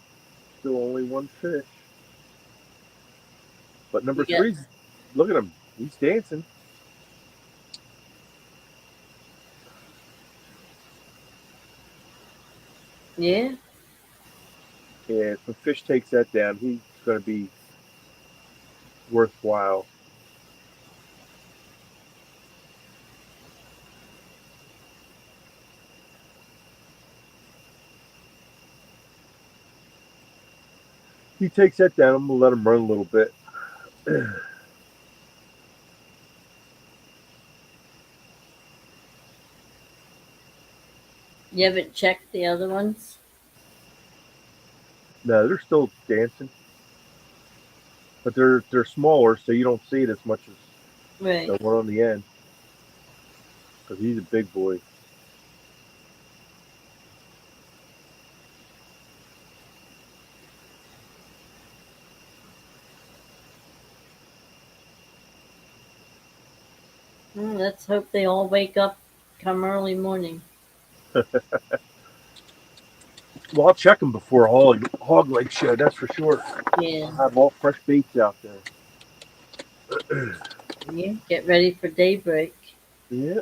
Still only one fish. But We number get, three, look at him. He's dancing. yeah. Yeah, if a fish takes that down, he's going to be worthwhile. He takes that down. I'm going to let him run a little bit. You haven't checked the other ones? No, they're still dancing, but they're smaller, so you don't see it as much as Right. the one on the end. Because he's a big boy. Let's hope they all wake up come early morning. Well, I'll check them before hog leg show. That's for sure. Yeah. I'll have all fresh baits out there. Yeah. Get ready for daybreak. Yeah.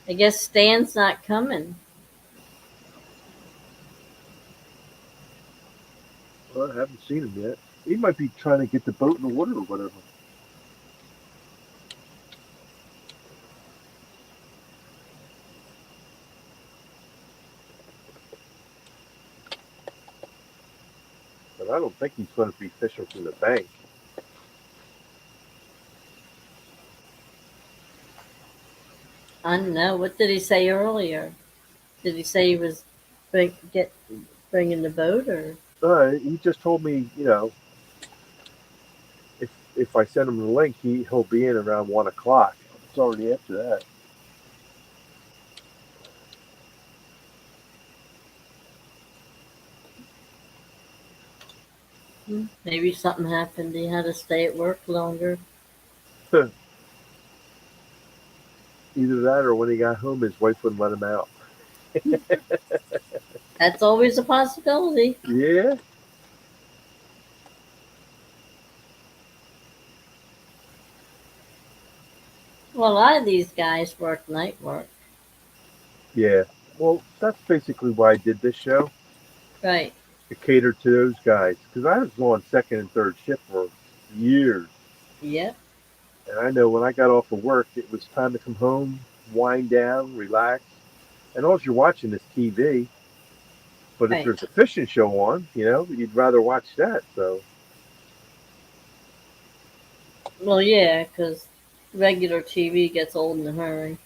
I guess Stan's not coming. Well, I haven't seen him yet. He might be trying to get the boat in the water or whatever. But I don't think he's going to be fishing from the bank. I don't know. What did he say earlier? Did he say he was bringing the boat or? He just told me, if I send him the link, he'll be in around 1 o'clock. It's already after that. Maybe something happened. He had to stay at work longer. Either that, or when he got home, his wife wouldn't let him out. That's always a possibility. Yeah. Well, a lot of these guys work night work. Yeah. Well, that's basically why I did this show, Right. to cater to those guys. Because I was on second and third shift for years. Yep. And I know when I got off of work, it was time to come home, wind down, relax. And all you're watching is TV. But if Right. there's a fishing show on, you'd rather watch that. So, Well, yeah, because regular TV gets old in a hurry.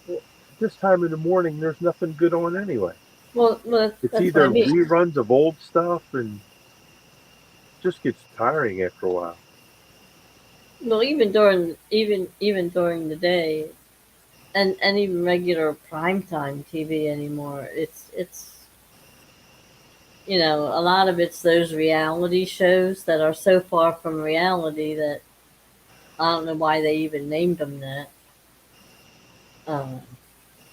well, this time in the morning, there's nothing good on anyway. Well, It's that's what I either mean. reruns of old stuff and just gets tiring after a while. Well, even during the day, and even regular primetime TV anymore, it's a lot of it's those reality shows that are so far from reality that I don't know why they even named them that. Um,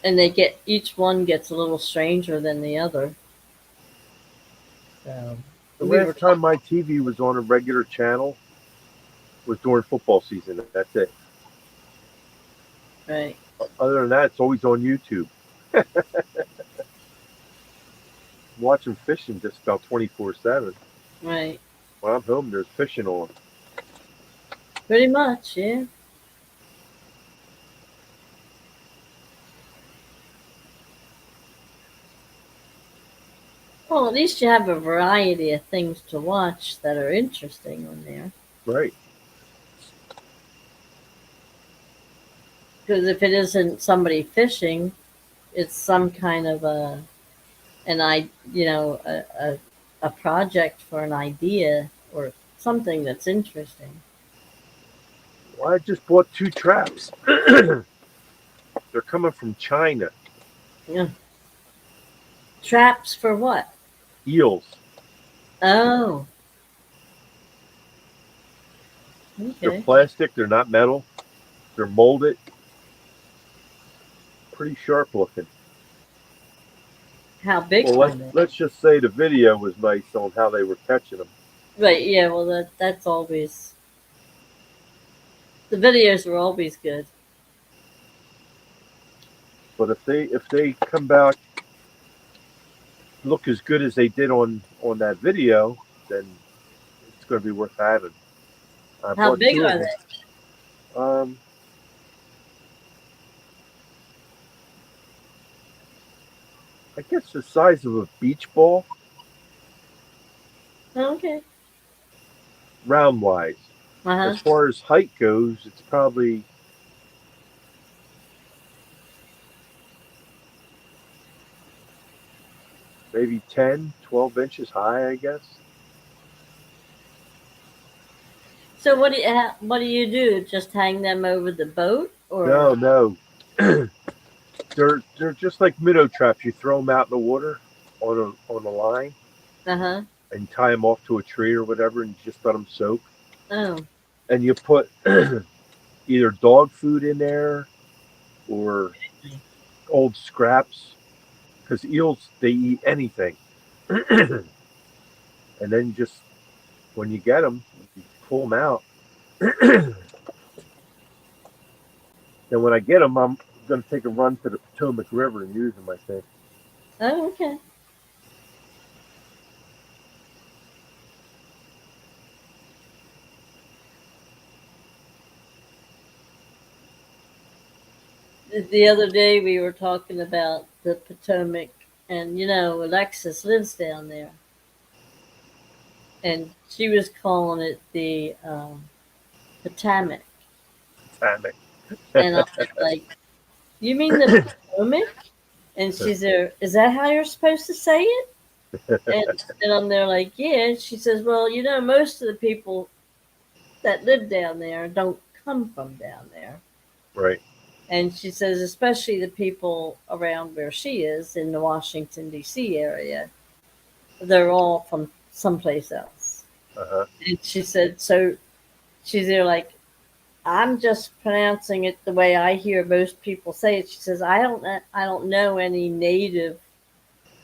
and each one gets a little stranger than the other. So The we were last talking, time my TV was on a regular channel was during football season. That's it. right, Other than that, it's always on YouTube. I'm watching fishing just about 24/7. right, When I'm home, there's fishing on. pretty much, yeah. Well, at least you have a variety of things to watch that are interesting on there. Right. Because if it isn't somebody fishing, it's some kind of a project for an idea or something that's interesting. Well, I just bought 2 traps. They're coming from China. Yeah. Traps for what? Eels. Oh, They're okay. plastic. They're not metal. They're molded. Pretty sharp looking. How big Well, are they? let's just say the video was nice on how they were catching them. Right, yeah, well that's always the videos were always good. But if they come back look as good as they did on that video, then it's going to be worth having. I How bought big two of are them. they? Um, I guess the size of a beach ball, Okay. round wise. Uh-huh. As far as height goes, it's probably maybe 10, 12 inches high, I guess. So what do you do? Just hang them over the boat or No, no. They're just like minnow traps. You throw them out in the water on a line uh-huh. and tie them off to a tree or whatever, and just let them soak. Oh. And you put either dog food in there or old scraps because eels they eat anything. And then just when you get them, you pull them out. Then when I get them, I'm going to take a run to the Potomac River and use them. I think. Oh, okay. The other day we were talking about the Potomac and Alexis lives down there and she was calling it the Potomac. Damn it. And I was like, you mean the Potomac? And she's there, is that how you're supposed to say it? And, and I'm there like, yeah. She says, well, most of the people that live down there don't come from down there. Right. And she says, especially the people around where she is in the Washington, D.C. area, they're all from someplace else. Uh huh. And she said, so she's there like, I'm just pronouncing it the way I hear most people say it. She says, I don't know any native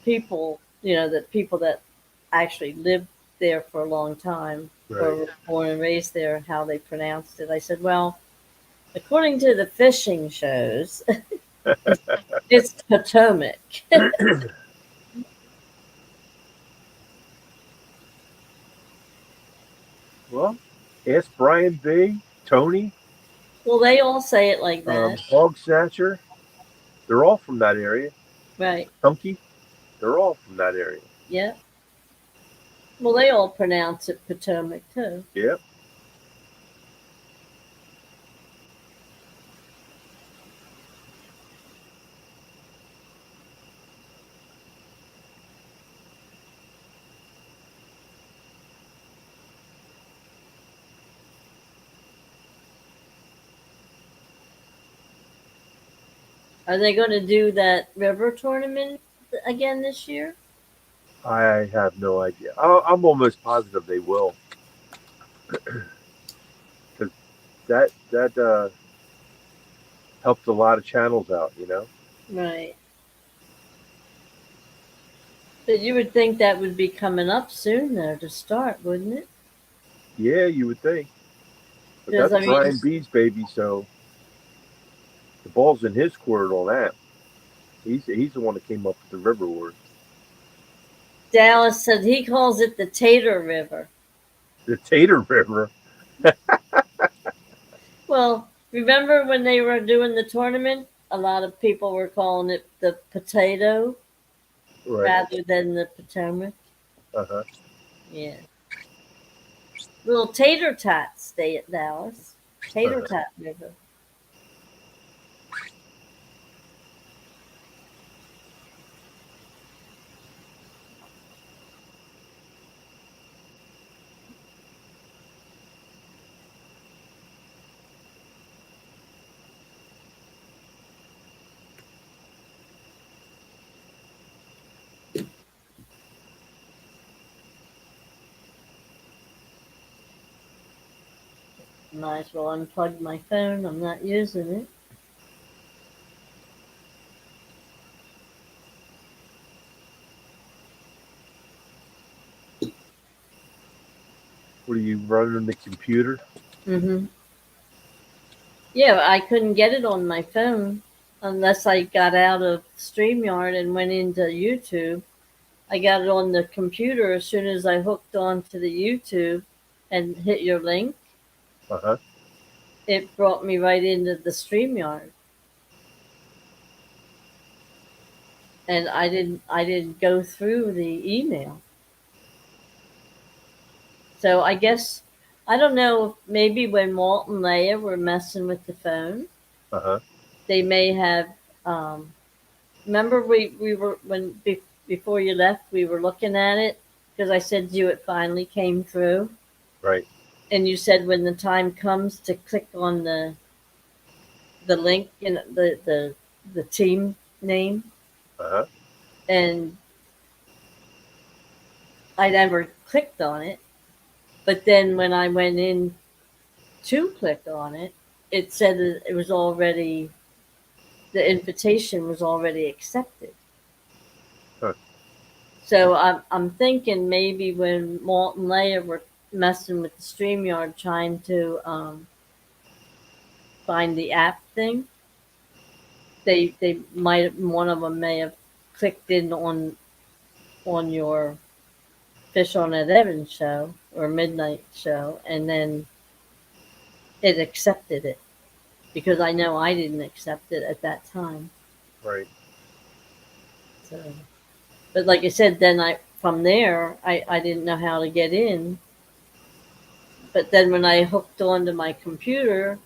people, that people that actually lived there for a long time or Right. were born and raised there, how they pronounced it. I said, well, according to the fishing shows, it's Potomac. Well, ask Brian B, Tony, Well, they all say it like that. Hog Snatcher. They're all from that area. Right. Chunky. They're all from that area. Yeah. Well, they all pronounce it Potomac, too. Yep. Are they going to do that river tournament again this year? I have no idea. I'm almost positive they will, because that helped a lot of channels out. Right. But you would think that would be coming up soon, though, to start, wouldn't it? Yeah, you would think, but Because, that's I mean, Brian B's baby, so the ball's in his court on that. He's the one that came up with the river word. Dallas said he calls it the Tater River. The Tater River. Well, remember when they were doing the tournament? A lot of people were calling it the potato Right. rather than the Potomac. Uh huh. Yeah. Little tater tots stay at Dallas. Tater tot river. Might as well unplug my phone. I'm not using it. What are you running on the computer? Mm-hmm. Yeah, I couldn't get it on my phone unless I got out of StreamYard and went into YouTube. I got it on the computer as soon as I hooked onto the YouTube and hit your link. Uh huh. It brought me right into the StreamYard, and I didn't go through the email. So I guess I don't know. Maybe when Walt and Leia were messing with the phone, Uh huh. they may have. Um, Remember, we were before you left, we were looking at it because I said to you it finally came through, Right. and you said when the time comes to click on the link in the team name, Uh huh. and I never clicked on it. But then when I went in to click on it, it said that it was already the invitation was already accepted. Huh. So I'm thinking maybe when Walt and Leia were messing with the StreamYard trying to find the app thing, they might one of them may have clicked in on your Fish on EdEvans show or Midnight show, and then it accepted it because I know I didn't accept it at that time. Right. So, but like I said, then I from there I didn't know how to get in. But then when I hooked onto my computer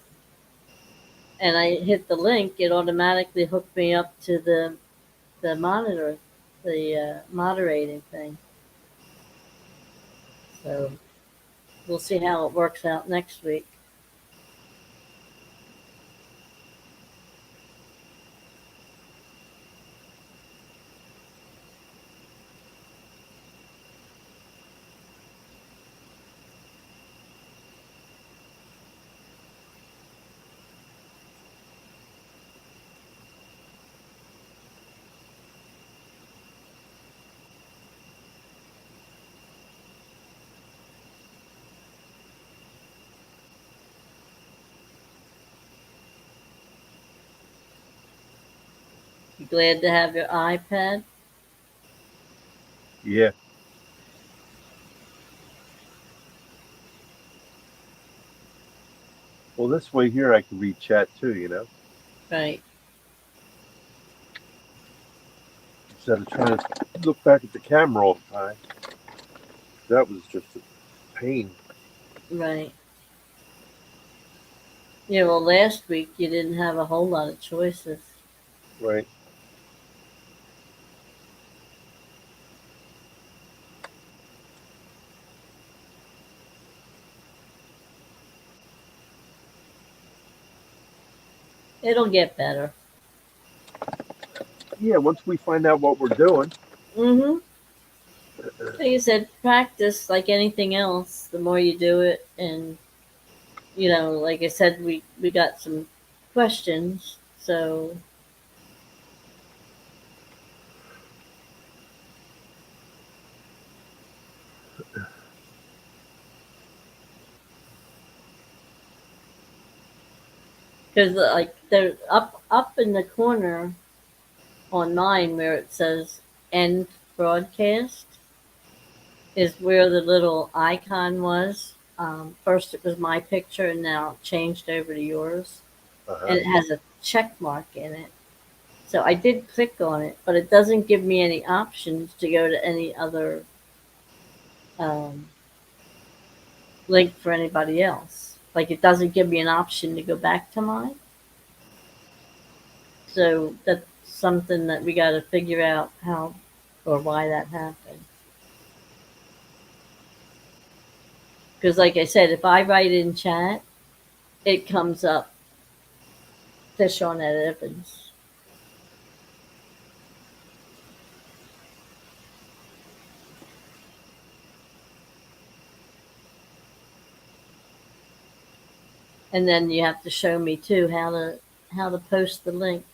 and I hit the link, it automatically hooked me up to the monitor, the moderating thing. So we'll see how it works out next week. You glad to have your iPad? Yeah. Well, this way here I can read chat too. Right. Instead of trying to look back at the camera all the time. That was just a pain. Right. Yeah, well, last week you didn't have a whole lot of choices. Right. It'll get better. Yeah. Once we find out what we're doing. Mm-hmm. Like you said, practice like anything else. The more you do it, and like I said, we got some questions. So because like they're up in the corner on mine where it says end broadcast is where the little icon was. First it was my picture and now it changed over to yours. Uh huh. And it has a check mark in it. So I did click on it, but it doesn't give me any options to go to any other um, link for anybody else. Like it doesn't give me an option to go back to mine. So that's something that we got to figure out how or why that happened. Because, like I said, if I write in chat, it comes up Fish on Ed Evans. And then you have to show me too how to post the link.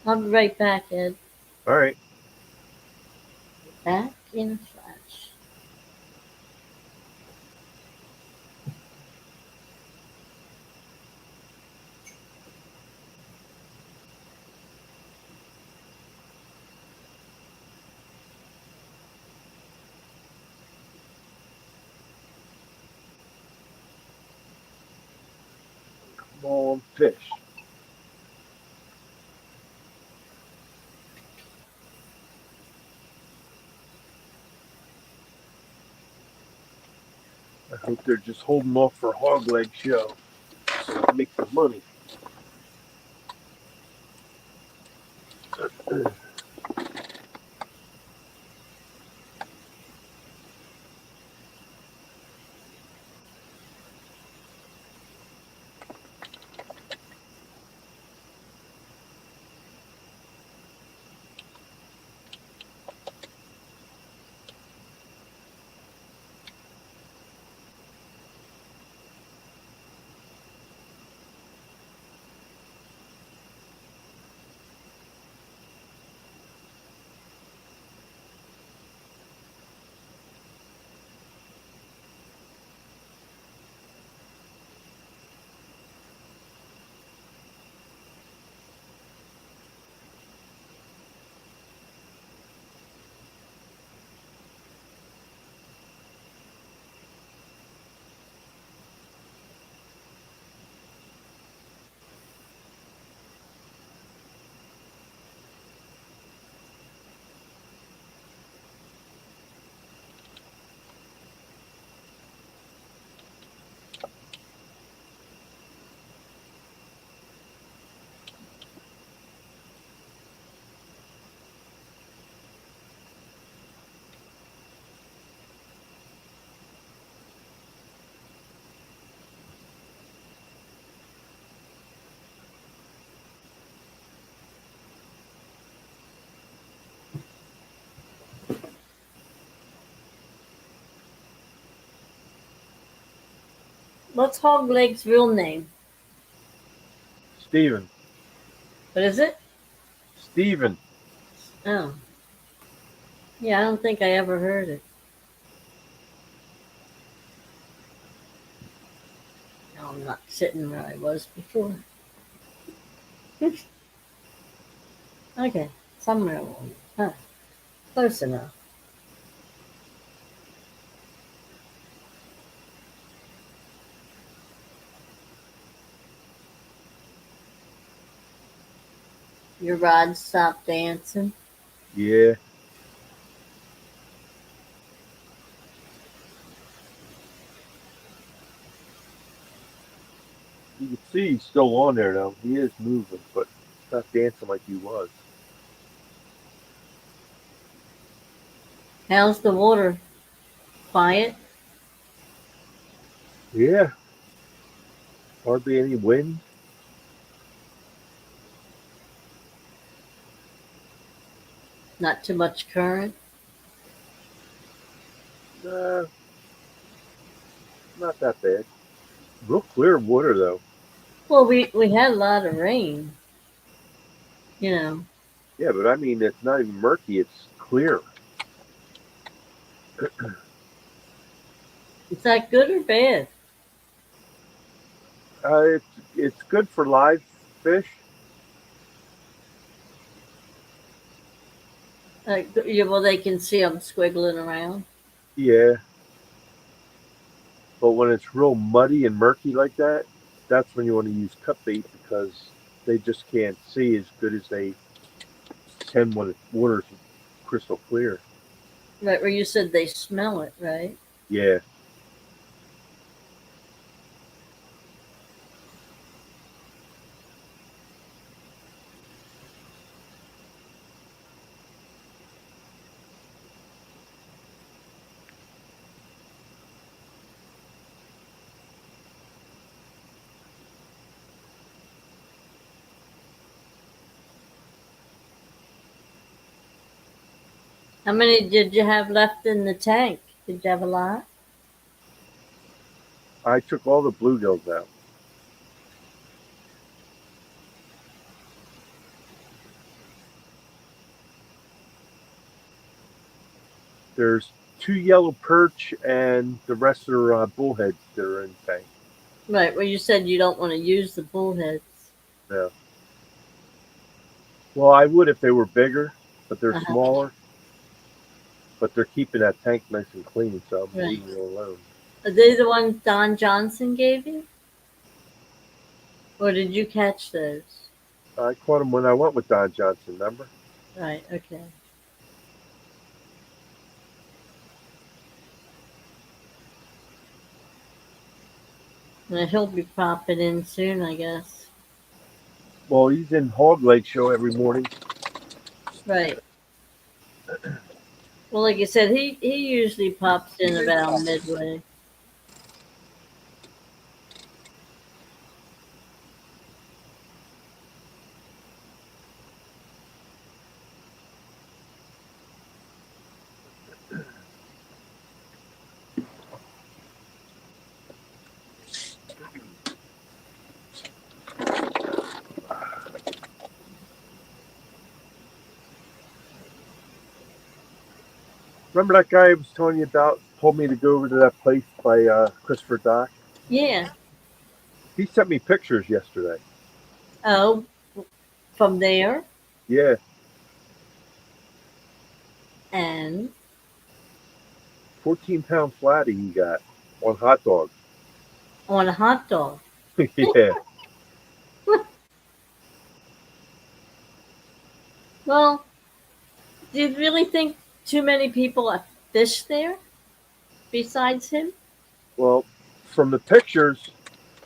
I'll be right back, Ed. All right. Back in a flash. Come on, fish. I hope they're just holding off for hog leg show so I can make some money. What's Hog Leg's real name? Steven. What is it? Steven. Oh. Yeah, I don't think I ever heard it. No, I'm not sitting where I was before. Okay, somewhere along. Huh. Close enough. Your rod stopped dancing. Yeah. You can see he's still on there though. He is moving, but he's not dancing like he was. How's the water? Quiet? Yeah. Hardly any wind. Not too much current? Nah, not that bad. Real clear water though. Well, we had a lot of rain. You know, Yeah, but I mean it's not even murky, it's clear. is that good or bad? It's good for live fish. Yeah, well, they can see them squiggling around. Yeah, but when it's real muddy and murky like that, that's when you want to use cut bait because they just can't see as good as they can when the water's crystal clear. Right, where you said they smell it, right? Yeah. How many did you have left in the tank? Did you have a lot? I took all the bluegills out. There's two yellow perch and the rest are bullheads that are in the tank. Right, well, you said you don't want to use the bullheads. Yeah. Well, I would if they were bigger, but they're Uh-huh. smaller. But they're keeping that tank nice and clean, so I'm Right. leaving it alone. Are they the ones Don Johnson gave you? Or did you catch those? I caught them when I went with Don Johnson, remember? Right, okay. Well, he'll be popping in soon, I guess. Well, he's in Hog Lake Show every morning. Right. Well, like you said, he usually pops in about midway. Remember that guy I was telling you about? Told me to go over to that place by Christopher Dock. Yeah. He sent me pictures yesterday. Oh, from there Yeah, and 14-pound flatty he got on hot dog. on a hot dog. Yeah. Well, do you really think too many people have fished there besides him? Well, from the pictures,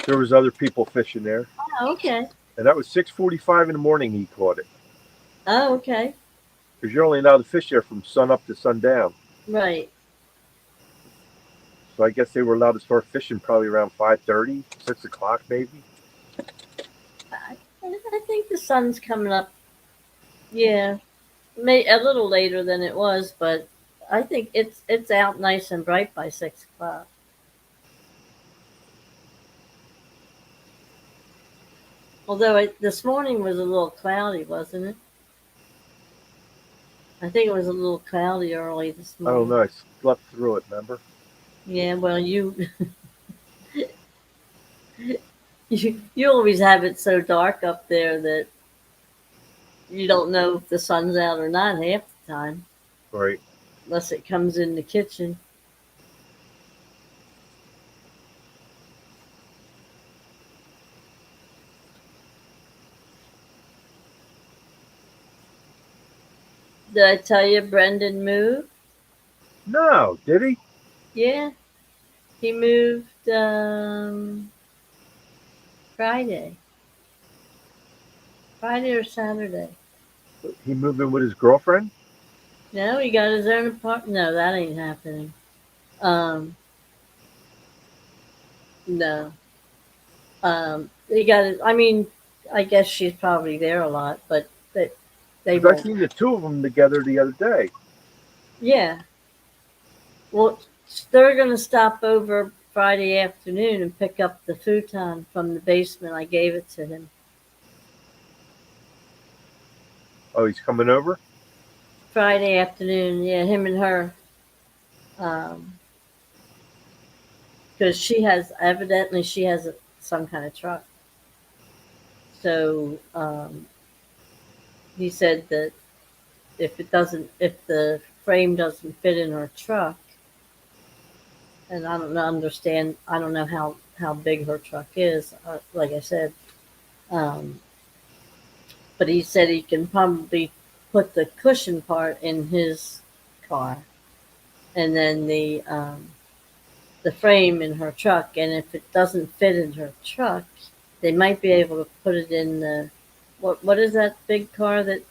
there was other people fishing there, Oh, okay. and that was 6:45 in the morning. He caught it Oh, okay. because you're only allowed to fish there from sun up to sundown. Right. So I guess they were allowed to start fishing probably around 5:30, 6 o'clock maybe. I think the sun's coming up. Yeah, a little later than it was, but I think it's out nice and bright by 6 o'clock. Although this morning was a little cloudy, wasn't it? I think it was a little cloudy early this I don't morning. know. I slept through it. Remember? Yeah, well, you always have it so dark up there that you don't know if the sun's out or not half the time, Right. unless it comes in the kitchen. Did I tell you Brendan moved? No, did he? Yeah, he moved Friday, Friday or Saturday. He moved in with his girlfriend. No, he got his own apartment. No, that ain't happening. Um, no. He got it. I mean, I guess she's probably there a lot, but they Because I won't. seen the two of them together the other day. Yeah. Well, they're going to stop over Friday afternoon and pick up the futon from the basement. I gave it to him Oh, he's coming over. Friday afternoon. Yeah, him and her. Because she has, evidently, she has some kind of truck. So he said that if the frame doesn't fit in her truck, and I don't understand, I don't know how big her truck is. Like I said, um, but he said he can probably put the cushion part in his car, and then the frame in her truck. And if it doesn't fit in her truck, they might be able to put it in the what is that big car that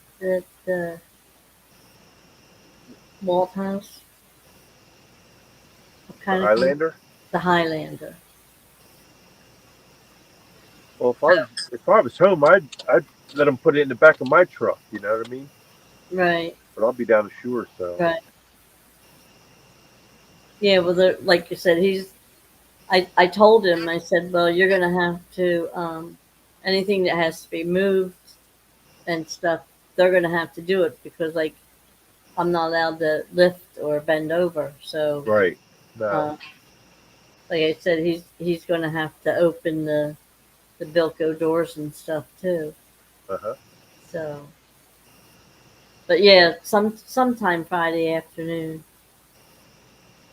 Walt has? What The kind of car? Highlander. The Highlander. Well, if I was home, I'd let them put it in the back of my truck. You know what I mean? Right, But I'll be down the shore, so right. Yeah, well, like you said, I told him, I said, well, you're going to have to, anything that has to be moved and stuff, they're going to have to do it because, like, I'm not allowed to lift or bend over. So, right. No. uh, like I said, he's going to have to open the Bilko doors and stuff too. Uh huh. So, but yeah, sometime Friday afternoon.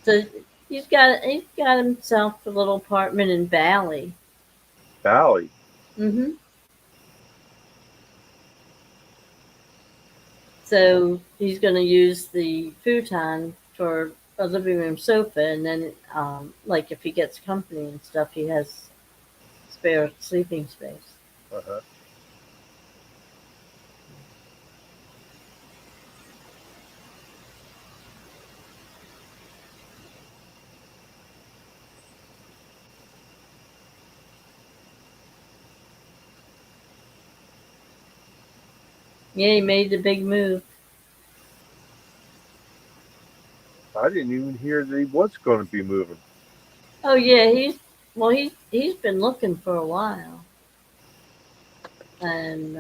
So he's got himself a little apartment in Bali. Valley. Mm-hmm. So he's going to use the futon for a living room sofa, and then, like if he gets company and stuff, he has spare sleeping space. Uh huh. Yeah, he made the big move. I didn't even hear that he was going to be moving. Oh yeah, he's been looking for a while, and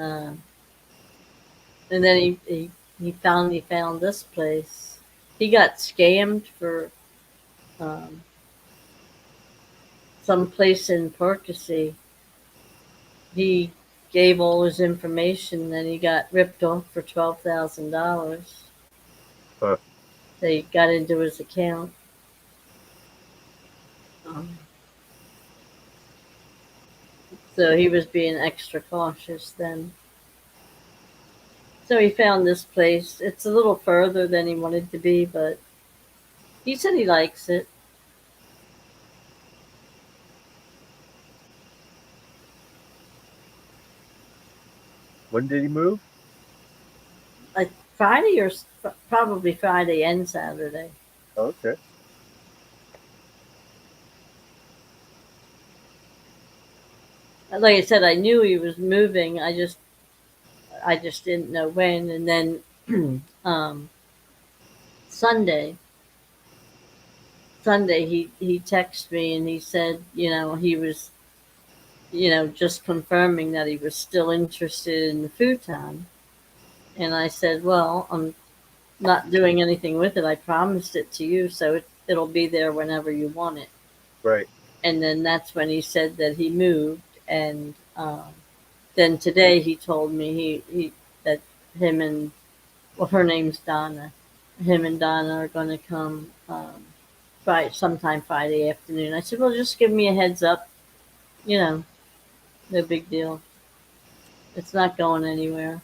then he found this place. He got scammed for um, some place in Percy. He gave all his information, and he got ripped off for $12,000. Huh. They got into his account. Um, so he was being extra cautious then. So he found this place. It's a little further than he wanted to be, but he said he likes it. When did he move? Like Friday probably Friday and Saturday. Okay. Like I said, I knew he was moving. I just didn't know when. And then um, Sunday, he texted me and he said, he was, just confirming that he was still interested in the futon. And I said, well, I'm not doing anything with it. I promised it to you, so it'll be there whenever you want it. Right. And then that's when he said that he moved. And then today he told me he that him and, well, her name's Donna. Him and Donna are going to come sometime Friday afternoon. I said, well, just give me a heads up. You know, no big deal. It's not going anywhere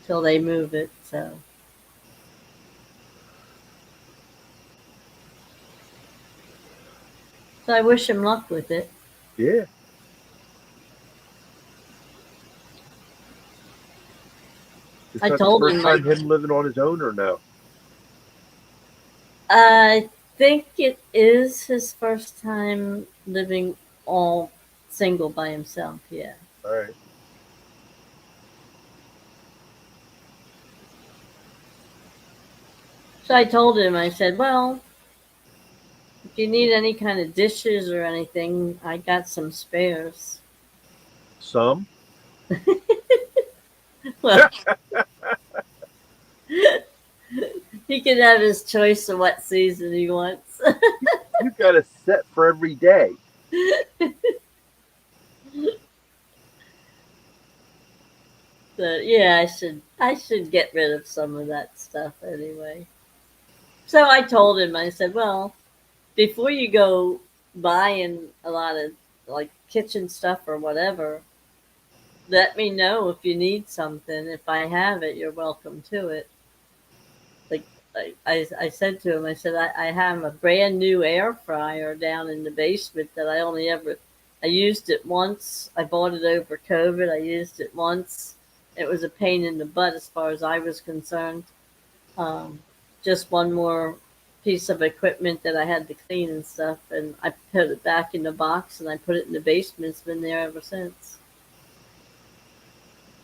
till they move it. So I wish him luck with it. Yeah. Is I that the told first him, time him living on his own or no? I think it is his first time living all single by himself. Yeah. All right. So I told him, I said, well, if you need any kind of dishes or anything, I got some spares. Some. Well, he can have his choice of what season he wants. You got a set for every day. So yeah, I should get rid of some of that stuff anyway. So I told him, I said, well, before you go buying a lot of like kitchen stuff or whatever, let me know if you need something. If I have it, you're welcome to it. Like I said to him, I said, I have a brand new air fryer down in the basement that I used it once. I bought it over COVID. I used it once. It was a pain in the butt as far as I was concerned. Um, just one more piece of equipment that I had to clean and stuff. And I put it back in the box and I put it in the basement. It's been there ever since.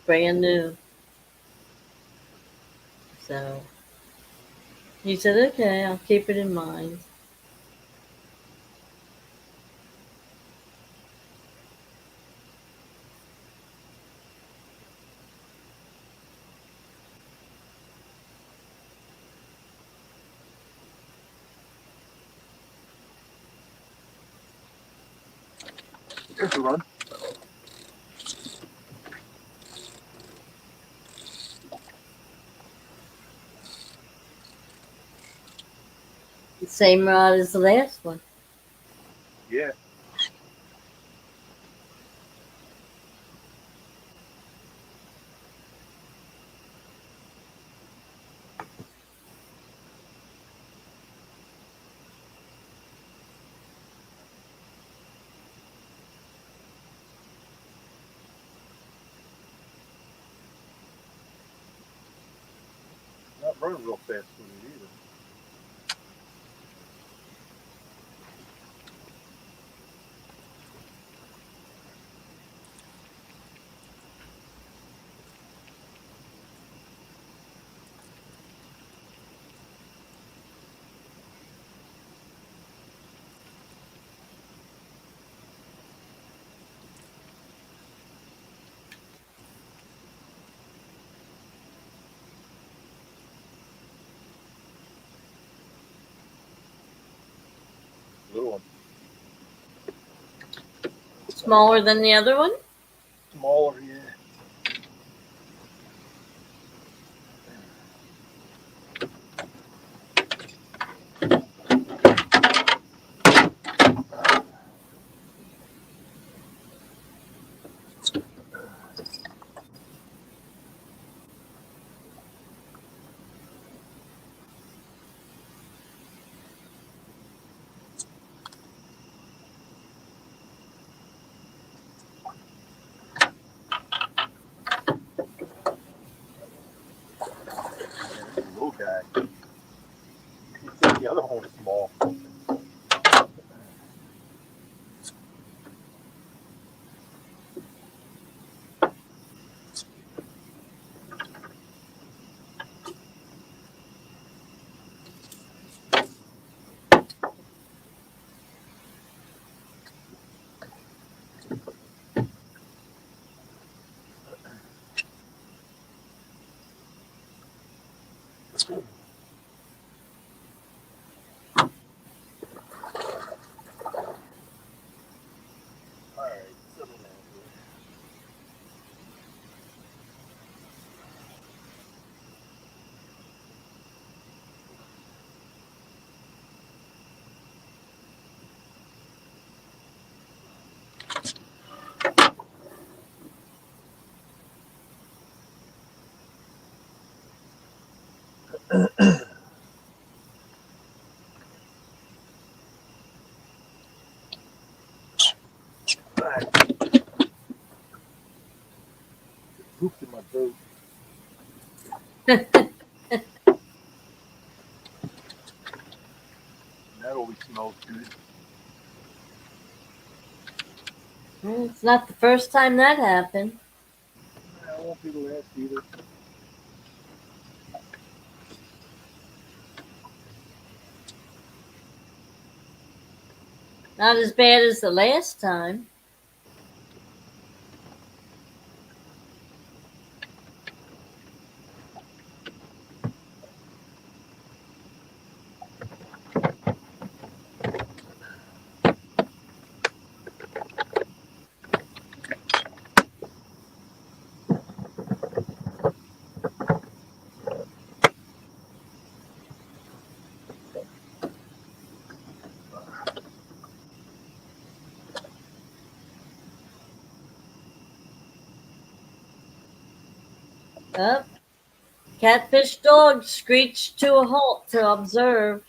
Brand new. So he said, okay, I'll keep it in mind. Here's the run. Same rod as the last one. Yeah. Not running real fast with it either. Little one. Smaller than the other one? Smaller, yeah. This is a little guy. You think the other one was small. Alright, settle down here. Alright. Pooped in my boat. That always smells good. It's not the first time that happened. I won't be the last either. Not as bad as the last time. Up. Catfish dog screeched to a halt to observe.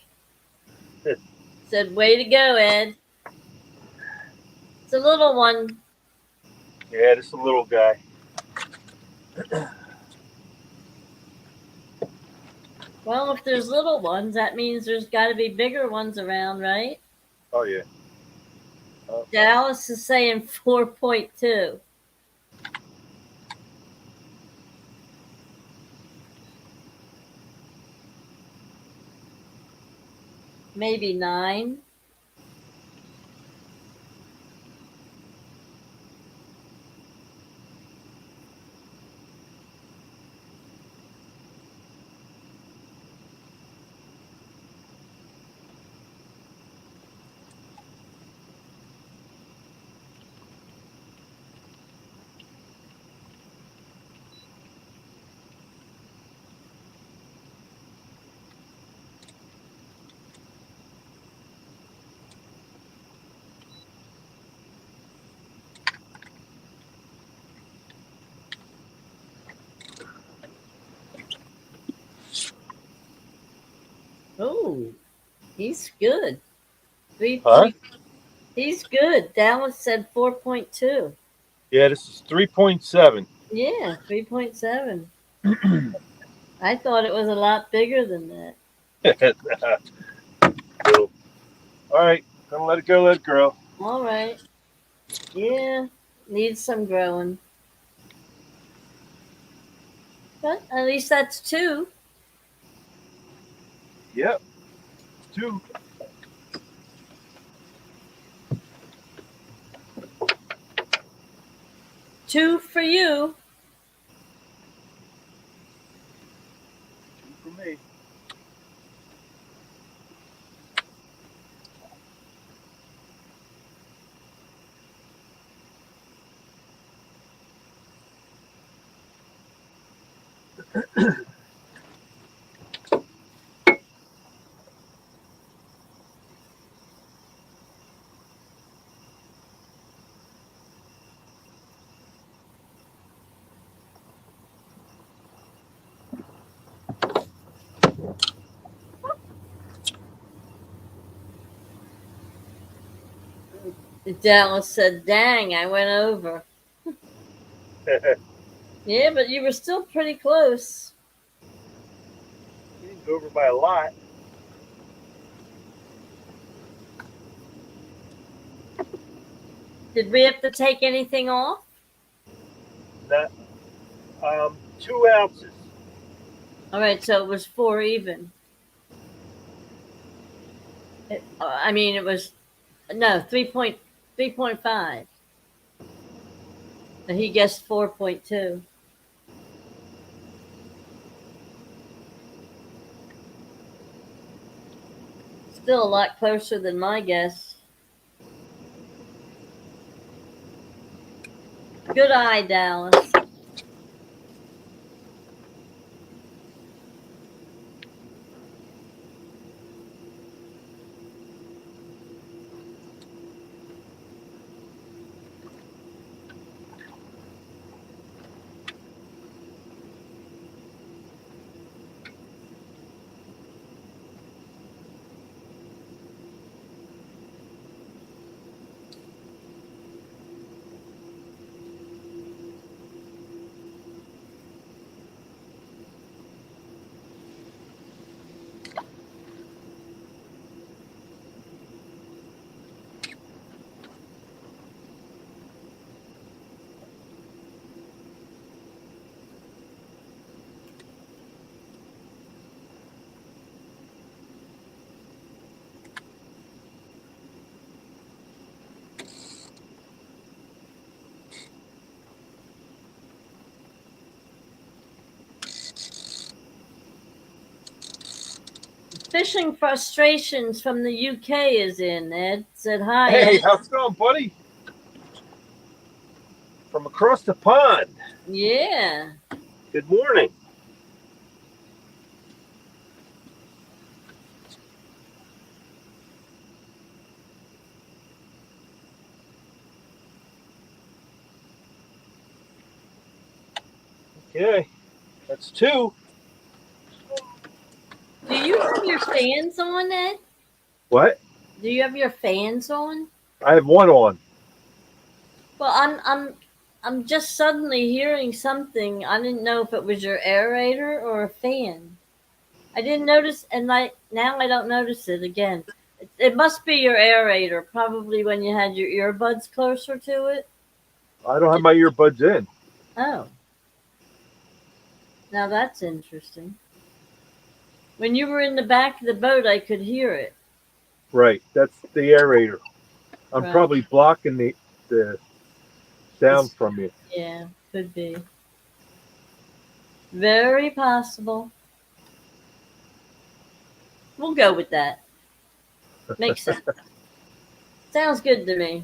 Said, "Way to go, Ed." It's a little one. Yeah, just a little guy. Well, if there's little ones, that means there's got to be bigger ones around, right? Oh yeah. Dallas is saying 4.2. Maybe 9. Oh, he's good. Huh? He's good. Dallas said 4.2. Yeah, this is 3.7. Yeah, 3.7. I thought it was a lot bigger than that. Little. All right, gonna let it go. Let it grow. All right. Yeah, needs some growing. But at least that's 2. Yep. 2. 2 for you. 2 for me. Dallas said, "Dang, I went over." Yeah, but you were still pretty close. Didn't go over by a lot. Did we have to take anything off? That 2 ounces. All right, so it was 4 even. I mean, it was no 3.5. He guessed 4.2. Still a lot closer than my guess. Good eye, Dallas. Fishing frustrations from the UK is in. Ed said hi. Hey, Ed. how's it going, buddy? From across the pond. Yeah. Good morning. Okay. That's two. Do you have your fans on, Ed? What? Do you have your fans on? I have one on. Well, I'm just suddenly hearing something. I didn't know if it was your aerator or a fan. I didn't notice, and now I don't notice it again. It must be your aerator, probably when you had your earbuds closer to it. I don't have my earbuds in. Oh, now that's interesting. When you were in the back of the boat, I could hear it. Right. That's the aerator. I'm Right. probably blocking the sound It's, from you. yeah, could be. Very possible. We'll go with that. Makes sense. Sounds good to me.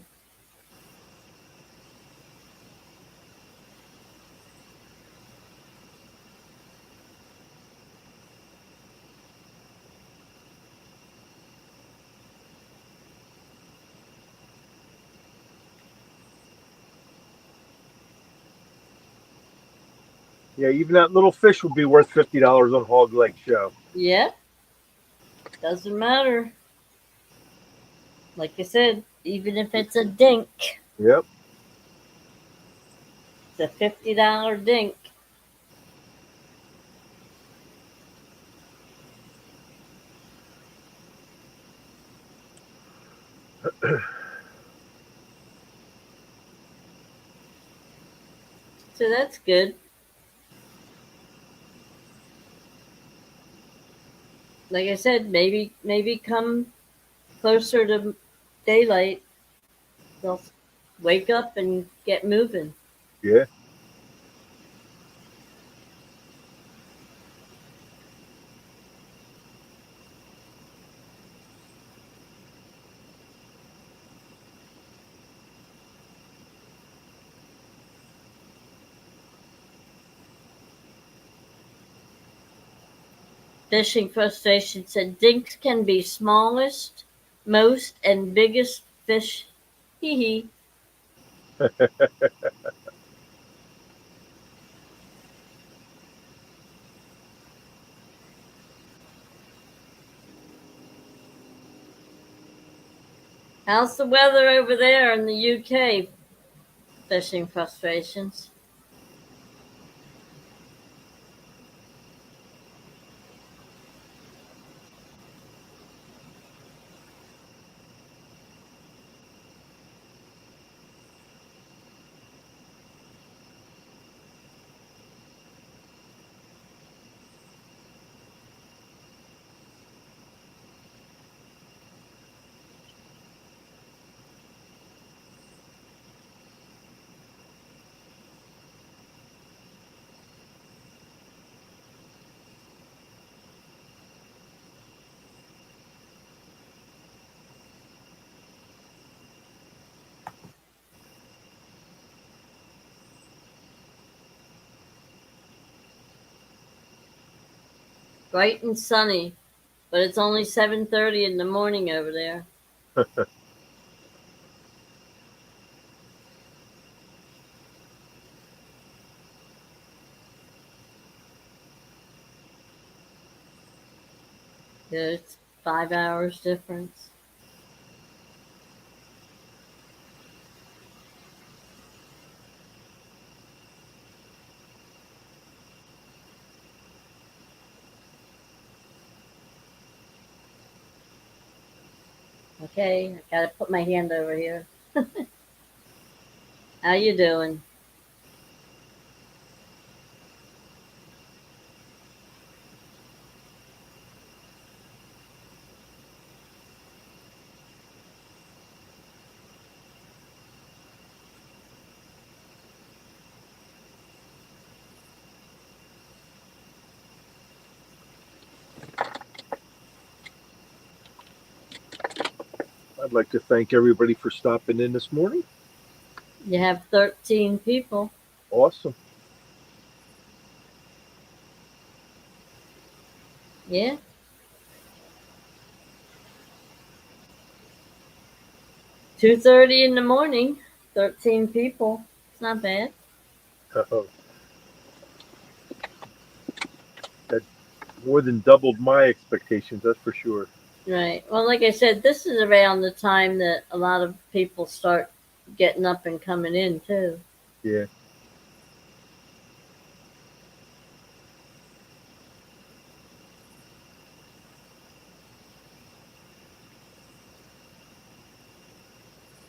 Yeah, even that little fish would be worth $50 on Hog Lake Show. Yep, doesn't matter. Like I said, even if it's a dink, Yep. it's a $50 dink. So that's good. Like I said, maybe come closer to daylight, they'll wake up and get moving. Yeah. Fishing Frustration said dinks can be smallest, most, and biggest fish. Hee hee. How's the weather over there in the UK? Fishing Frustrations. Bright and sunny, but it's only 7:30 in the morning over there. Yeah, it's 5 hours difference. Okay, I gotta put my hand over here. How you doing? I'd like to thank everybody for stopping in this morning. You have 13 people. Awesome. Yeah. $2:30 in the morning. 13 people. It's not bad. Uh-oh. more than doubled my expectations. That's for sure. Right. Well, like I said, this is around the time that a lot of people start getting up and coming in too. Yeah.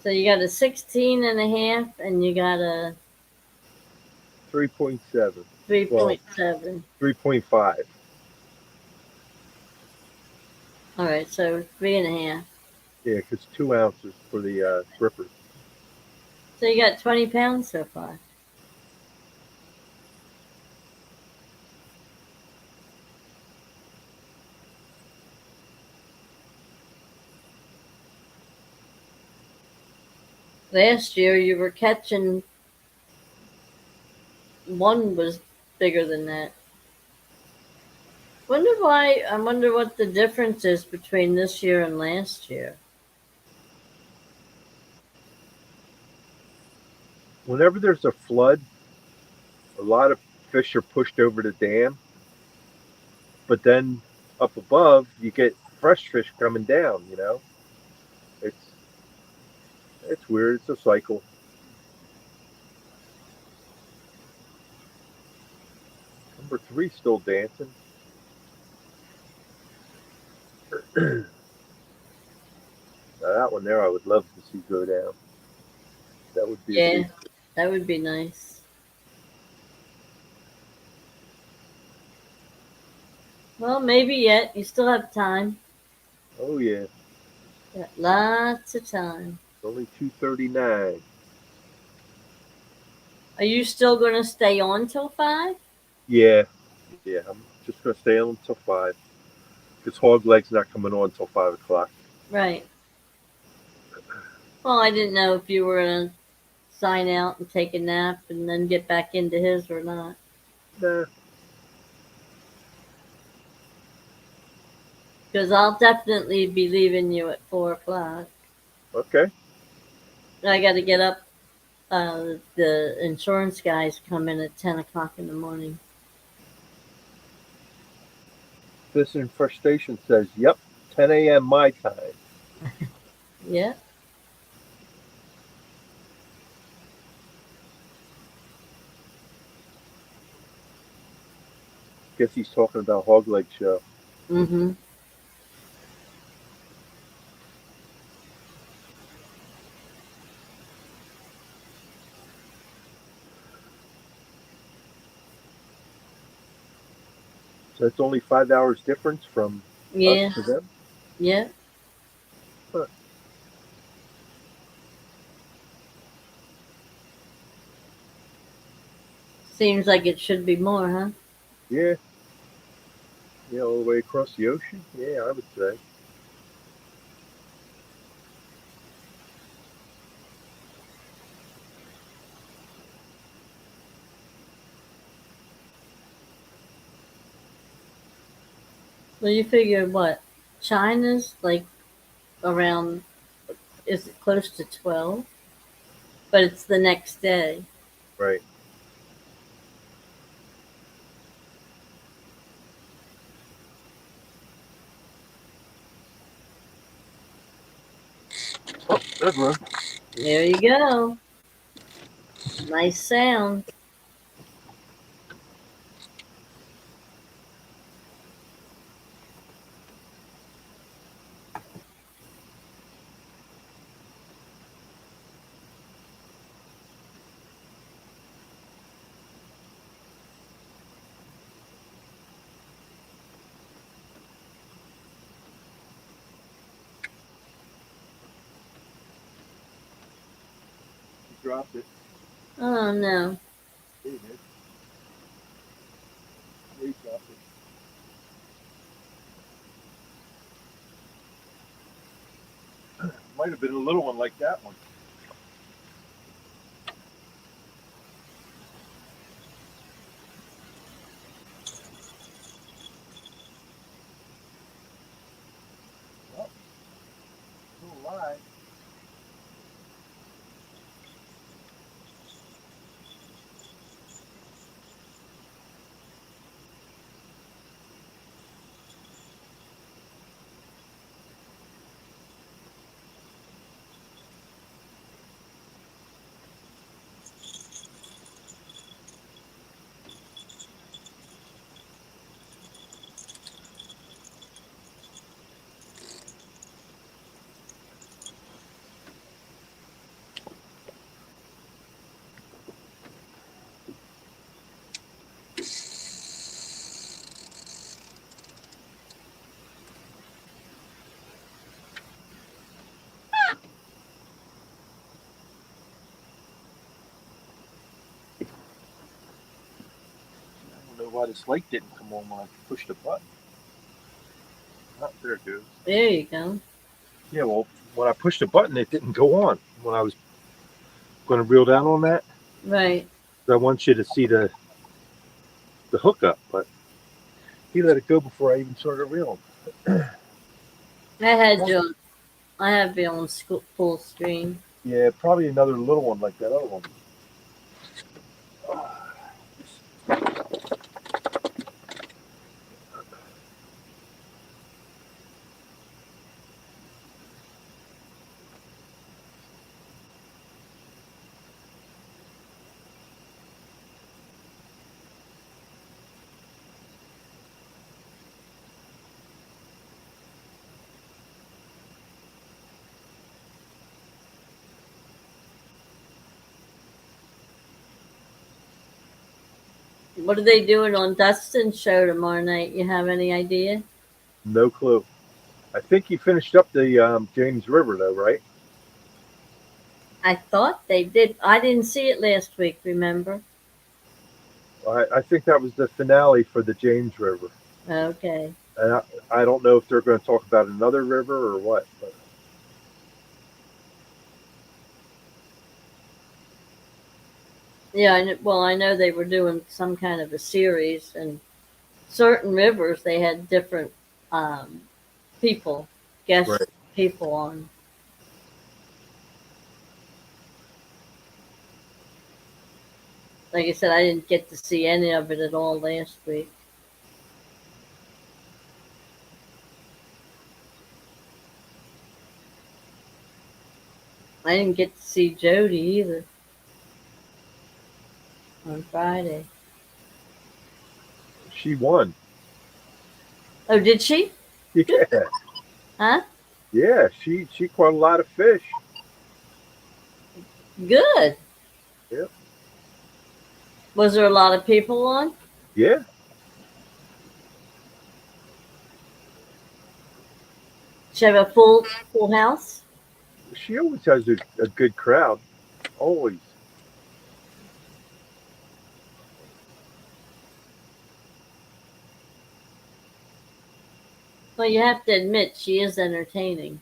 So you got a 16 and a half and you got a 3.7. Well, 3.7. 3.5. All right. So 3.5. Yeah, because 2 ounces for the gripper. So you got 20 pounds so far. Last year you were catching, one was bigger than that. Wonder why, I wonder what the difference is between this year and last year. Whenever there's a flood, a lot of fish are pushed over the dam, but then up above you get fresh fish coming down. It's it's weird. It's a cycle. Number three still dancing. Now that one there, I would love to see go down. That would be a Yeah, big. that would be nice. Well, maybe yet. You still have time. Oh yeah, Got lots of time. it's only 2:39. Are you still going to stay on till 5? Yeah, yeah. I'm just gonna stay on until 5 because hog leg's not coming on until 5 o'clock. Right. Well, I didn't know if you were going to sign out and take a nap and then get back into his or not. Nah. Because I'll definitely be leaving you at 4 o'clock. Okay. I got to get up. The insurance guys come in at 10 o'clock in the morning. This in frustration says, "Yep, 10 a.m. my time." Yeah. Guess he's talking about hog leg show. Mm-hmm. So it's only 5 hours difference from us Yeah. to them. Yeah. Huh. Seems like it should be more, huh? Yeah, yeah, all the way across the ocean. Yeah, I would say. Well, you figure what? China's like around, is it close to 12? But it's the next day. Right. Oh, that's one. There you go. Nice sound. He dropped it. Oh, no. He did. He dropped it. Might have been a little one like that one. Well, still alive. why this light didn't come on when I pushed the button. Oh, there it goes. There you go. Yeah, well, when I pushed the button, it didn't go on when I was going to reel down on that. Right. I want you to see the hookup, but he let it go before I even started reeling. I had you. I have you on full screen. Yeah, probably another little one like that other one. What are they doing on Dustin's show tomorrow night? You have any idea? No clue. I think he finished up the James River though, right? I thought they did. I didn't see it last week, remember? I think that was the finale for the James River. Okay. And I don't know if they're going to talk about another river or what. But Yeah, well, I know they were doing some kind of a series, and certain rivers they had different um, people, guest right. people on. Like I said, I didn't get to see any of it at all last week. I didn't get to see Jody either on Friday. She won. Oh, did she? Yeah, Huh? yeah. She caught a lot of fish. Good. Yeah, Was there a lot of people on? yeah. She have a full house? She always has a good crowd. Always. Well, you have to admit she is entertaining.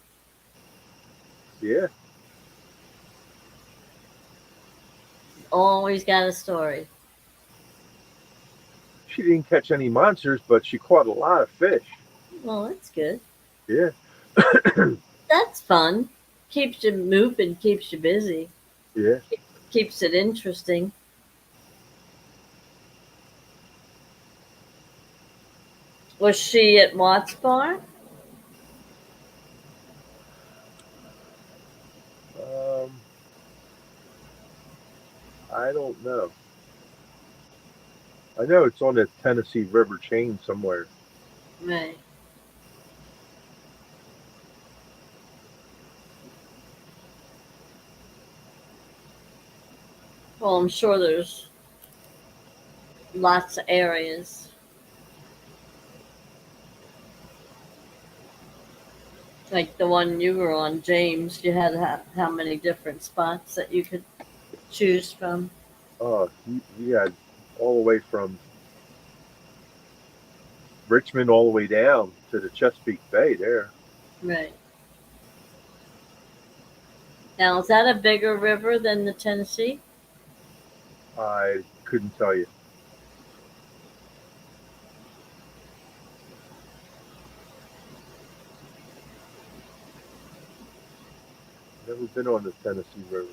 Yeah. Always got a story. She didn't catch any monsters, but she caught a lot of fish. Well, that's good. Yeah. That's fun. Keeps you moving, keeps you busy, Yeah. keeps it interesting. Was she at Watts Bar? Um, I don't know. I know it's on the Tennessee River chain somewhere. Right. Well, I'm sure there's lots of areas. Like the one you were on, James, you had how many different spots that you could choose from? Oh, he had all the way from Richmond all the way down to the Chesapeake Bay there. Right. Now, is that a bigger river than the Tennessee? I couldn't tell you. Never been on the Tennessee River.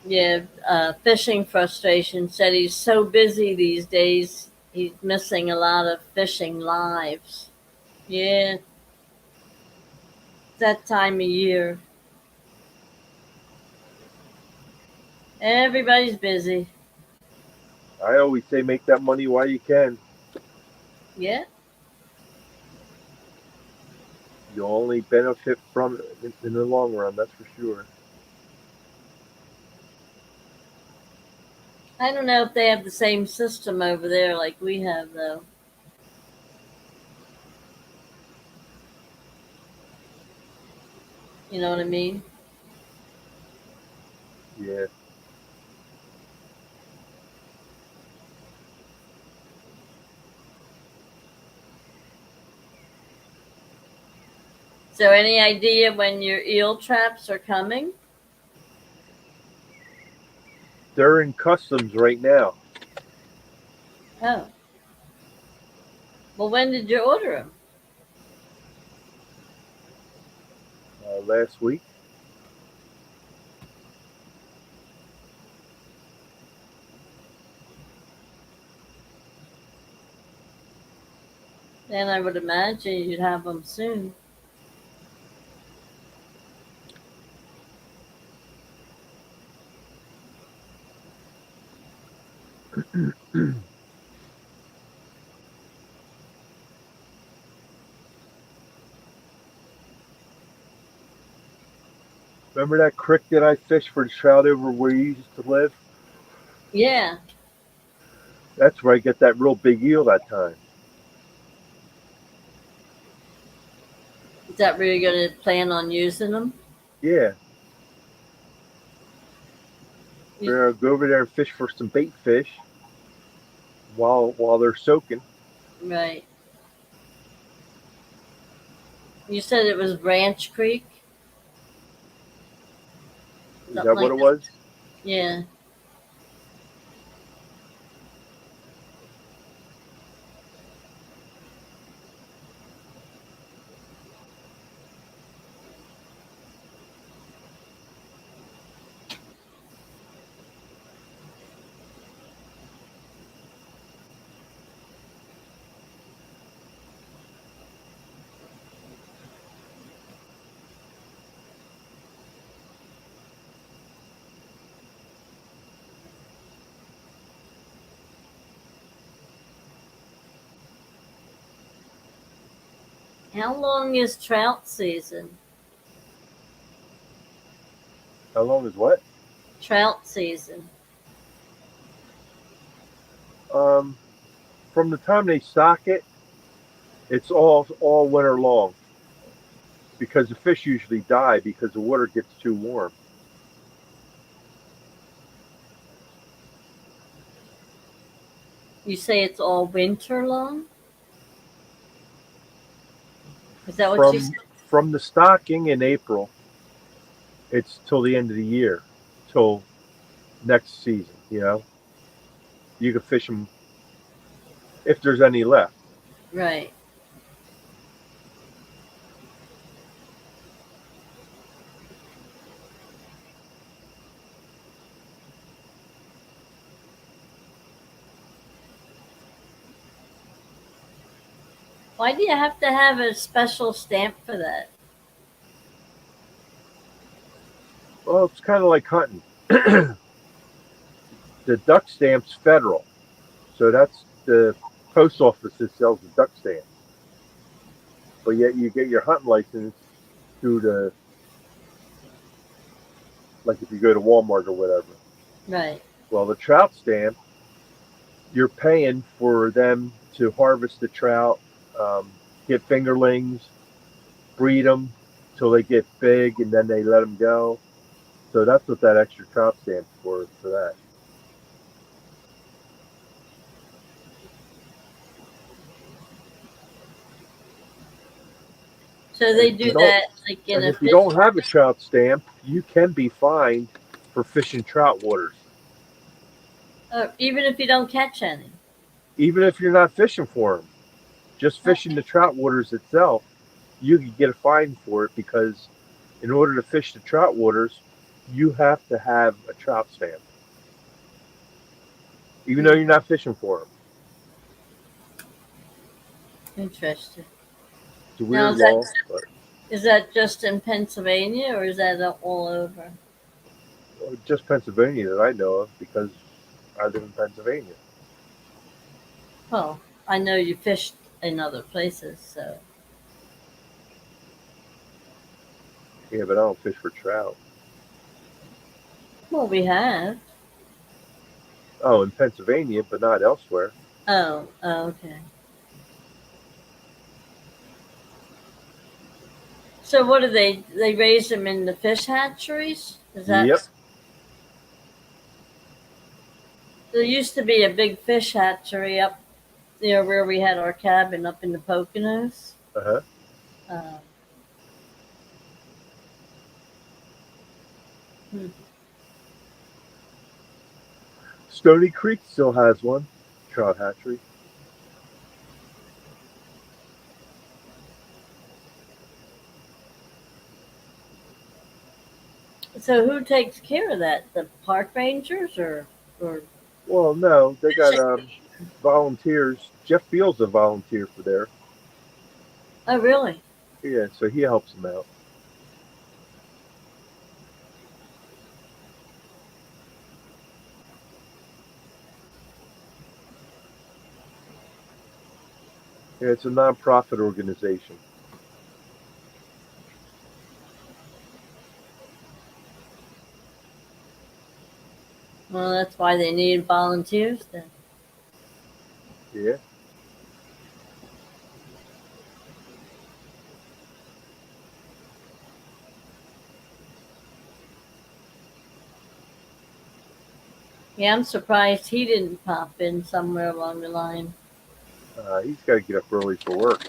Yeah, fishing frustration said he's so busy these days, he's missing a lot of fishing lives. Yeah, it's that time of year. Everybody's busy. I always say make that money while you can. Yeah. You'll only benefit from it in the long run, that's for sure. I don't know if they have the same system over there like we have, though. You know what I mean? Yeah. So, any idea when your eel traps are coming? They're in customs right now. Oh. Well, when did you order them? Last week. Then I would imagine you'd have them soon. Remember that creek that I fished for the trout over where you used to live? Yeah. That's where I get that real big eel that time. Is that where you're going to plan on using them? Yeah. You, We're gonna go over there and fish for some bait fish while they're soaking. right. You said it was Branch Creek? Is Something that what like it that. was? Yeah. How long is trout season? How long is what? Trout season. Um, from the time they stock it, it's all winter long because the fish usually die because the water gets too warm. You say it's all winter long? Is that what you From said? from the stocking in April, it's till the end of the year, till next season. You can fish them if there's any left. Right. Why do you have to have a special stamp for that? Well, it's kind of like hunting. The duck stamp's federal, so that's the post office that sells the duck stamp. But yet you get your hunting license through the like if you go to Walmart or whatever. Right. Well, the trout stamp, you're paying for them to harvest the trout, get fingerlings, breed them till they get big, and then they let them go. So that's what that extra trout stamp's for that. So And they if you do don't, that like in and a if you fish. don't have a trout stamp, you can be fined for fishing trout waters, Even if you don't catch any. even if you're not fishing for them. Just fishing the trout waters itself, you could get a fine for it because in order to fish the trout waters, you have to have a trout stamp, even though Hmm, you're not fishing for them. interesting. It's a Now, weird law, but is that just in Pennsylvania or is that all over? just Pennsylvania that I know of because I live in Pennsylvania. Well, I know you fished in other places, so. Yeah, but I don't fish for trout. Well, we have. Oh, in Pennsylvania, but not elsewhere. Oh, okay. So what do they raise them in the fish hatcheries? Is that Yep. there used to be a big fish hatchery up near where we had our cabin up in the Poconos. Uh huh. Um, Hmm. Stony Creek still has one trout hatchery. So who takes care of that? The park rangers or Well, no, they got volunteers. Jeff Beal's a volunteer for there. oh really? Yeah, so he helps them out. Yeah, it's a nonprofit organization. Well, that's why they need volunteers then. Yeah. Yeah, I'm surprised he didn't pop in somewhere along the line. He's got to get up early for work.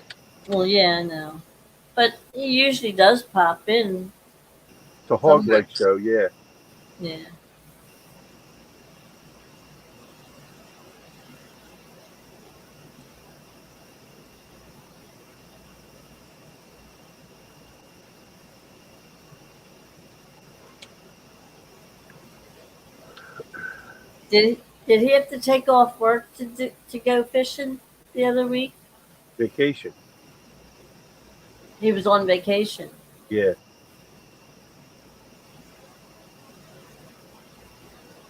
Well, yeah, I know. But he usually does pop in It's a hog somewhere. leg show, yeah. Yeah. Did he have to take off work to go fishing the other week? Vacation. He was on vacation Yeah.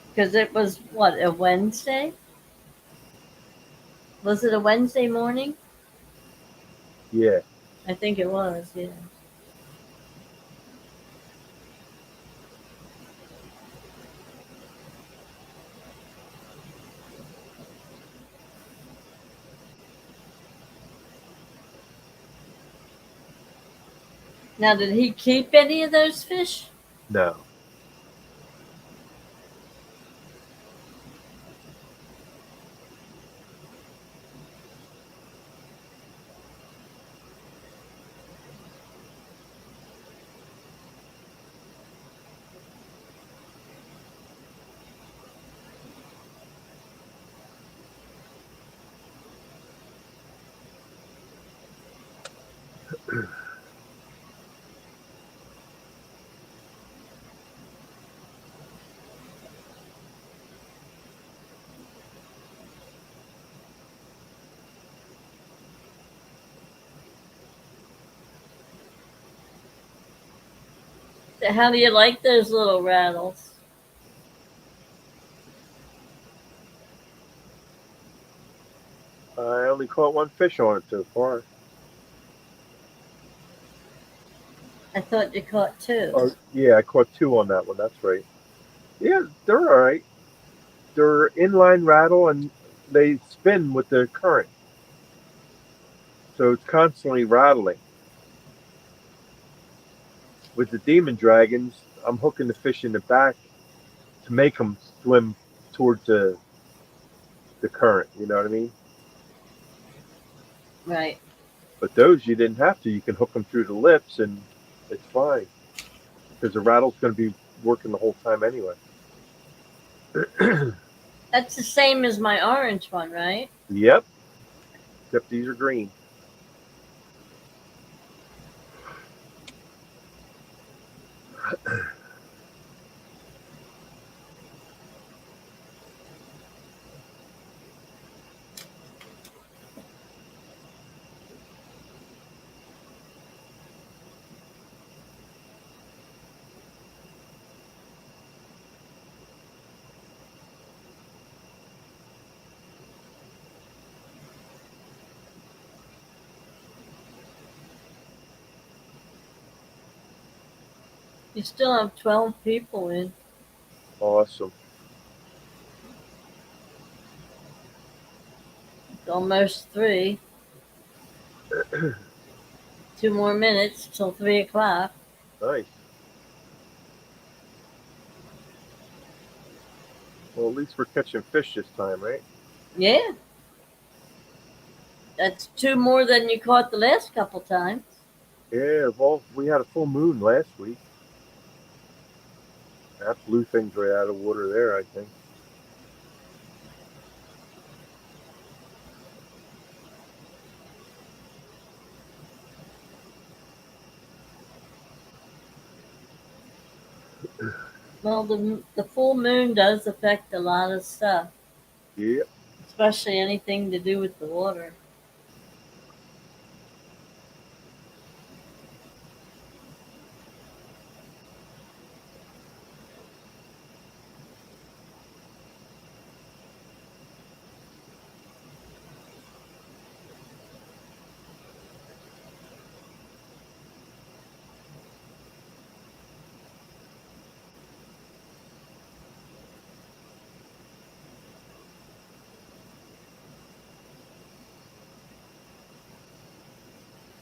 because it was what, a Wednesday? Was it a Wednesday morning? Yeah. I think it was. Yeah. Now, did he keep any of those fish? No. How do you like those little rattles? I only caught one fish on it so far. I thought you caught two. Oh, yeah, I caught two on that one. That's right. Yeah, they're all right. They're inline rattle and they spin with the current. So it's constantly rattling. With the demon dragons, I'm hooking the fish in the back to make them swim towards the current. You know what I mean? Right. But those you didn't have to. You can hook them through the lips and it's fine because the rattle's going to be working the whole time anyway. That's the same as my orange one, right? Yep, except these are green. You still have 12 people in. Awesome. It's almost 3. 2 more minutes till 3 o'clock. Nice. Well, at least we're catching fish this time, right? Yeah. That's 2 more than you caught the last couple times. Yeah, well, we had a full moon last week. That blew things right out of water there, I think. Well, the full moon does affect a lot of stuff, Yeah. especially anything to do with the water.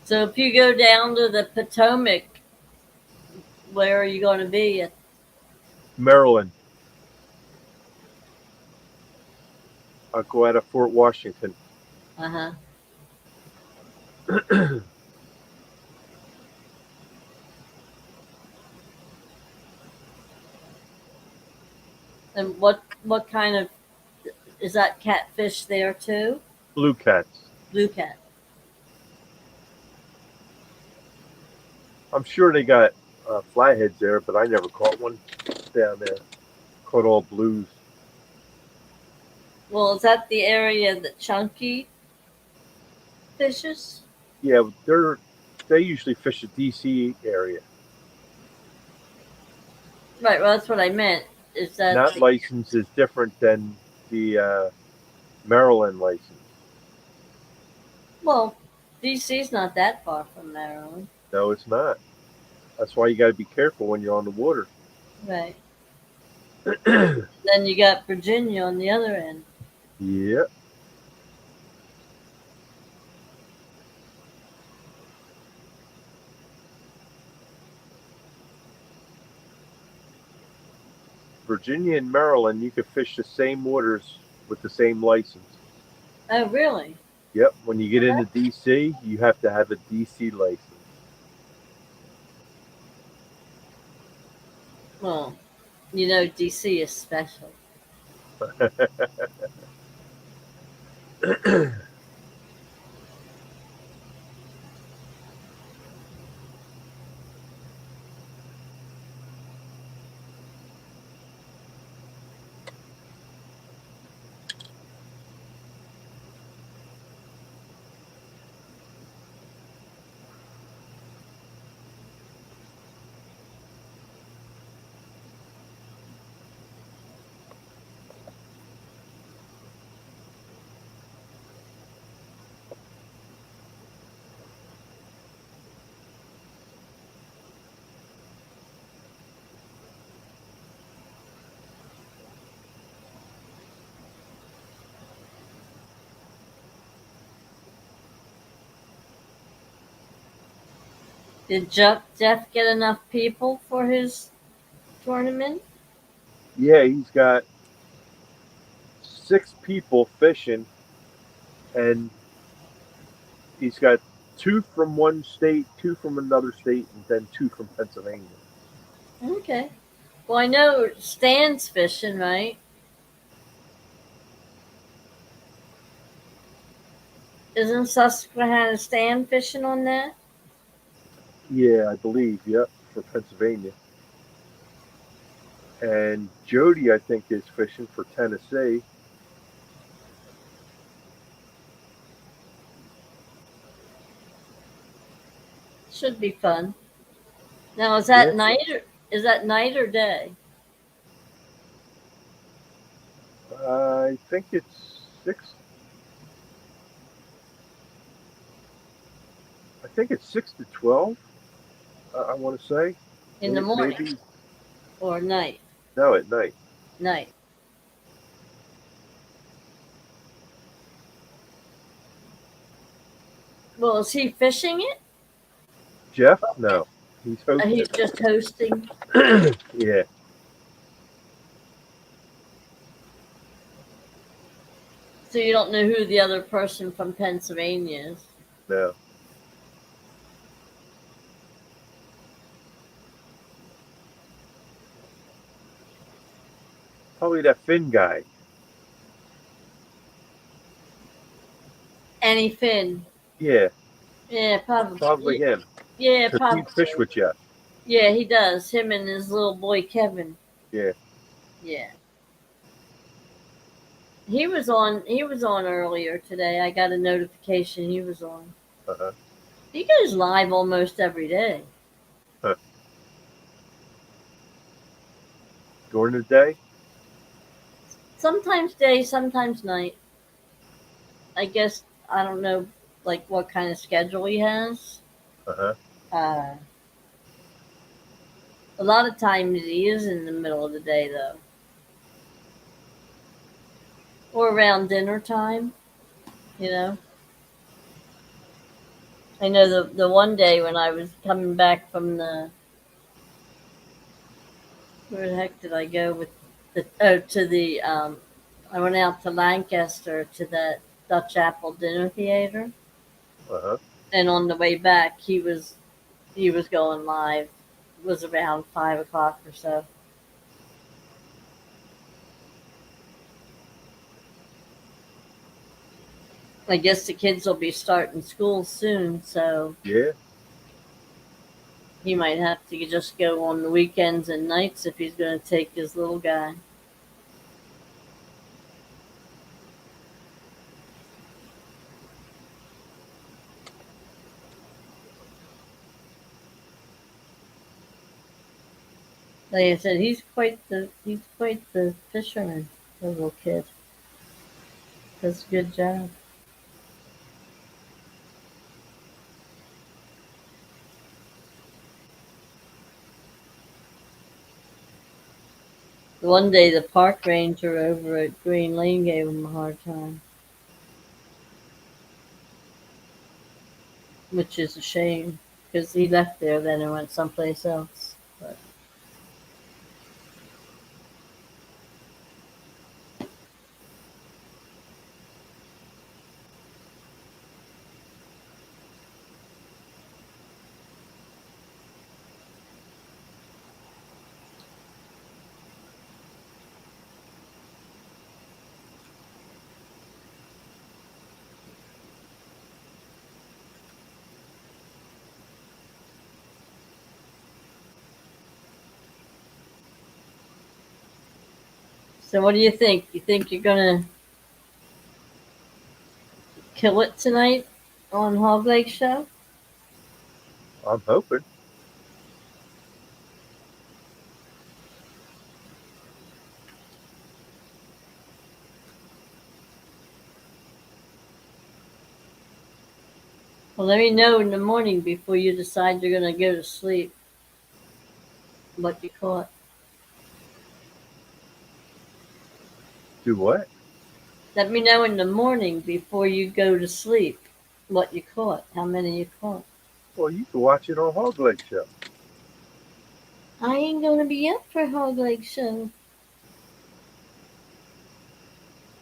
So if you go down to the Potomac, where are you going to be? Maryland. I'll go out of Fort Washington. Uh huh. And what kind of is that catfish there too? Blue cats. Blue cat. I'm sure they got flatheads there, but I never caught one down there. Caught all blues. Well, is that the area that chunky fishes? Yeah, they usually fish the DC area. Right. Well, that's what I meant. Is that Not license is different than the Maryland license. well, DC's not that far from Maryland. No, it's not. That's why you got to be careful when you're on the water. Right. Then you got Virginia on the other end. Yeah. Virginia and Maryland, you could fish the same waters with the same license. Oh, really? Yep. When you get into DC, you have to have a DC license. Well, you know, DC is special. Did Jeff get enough people for his tournament? Yeah, he's got 6 people fishing, and he's got 2 from one state, 2 from another state, and then 2 from Pennsylvania. Okay. Well, I know Stan's fishing, right? Isn't Susquehanna Stan fishing on that? Yeah, I believe. Yep, for Pennsylvania. And Jody, I think, is fishing for Tennessee. Should be fun. Now, Yeah, is that night or day? I think it's 6. I think it's 6 to 12. I want to say In the morning maybe or night? no at night. Night. Well, is he fishing it? Jeff, no, he's He's hosting. just hosting. Yeah, So you don't know who the other person from Pennsylvania is. no. Probably that Finn guy. Annie Finn. Yeah, Yeah, probably probably. him. Yeah, Cause probably. he'd fish with you. Yeah, he does. Him and his little boy Kevin. Yeah. Yeah. He was on. He was on earlier today. I got a notification he was on. Uh-huh. He goes live almost every day. Huh. During the day. Sometimes day, sometimes night. I guess I don't know, like what kind of schedule he has. Uh-huh. Uh, a lot of times he is in the middle of the day though, or around dinner time. You know, I know the one day when I was coming back from the where the heck did I go with the to the I went out to Lancaster to that Dutch Apple dinner theater, Uh-huh. and on the way back he was going live. It was around 5 o'clock or so. I guess the kids will be starting school soon, so Yeah. he might have to just go on the weekends and nights if he's going to take his little guy. Like I said, he's quite the fisherman, the little kid. Does a good job. One day the park ranger over at Green Lane gave him a hard time, which is a shame because he left there then and went someplace else. But so, what do you think? You think you're gonna kill it tonight on Hog Lake Show? I'm hoping. Well, let me know in the morning before you decide you're gonna go to sleep what you caught. Do what? Let me know in the morning before you go to sleep what you caught, how many you caught. Well, you can watch it on Hog Leg Show. I ain't gonna be up for Hog Lake Show.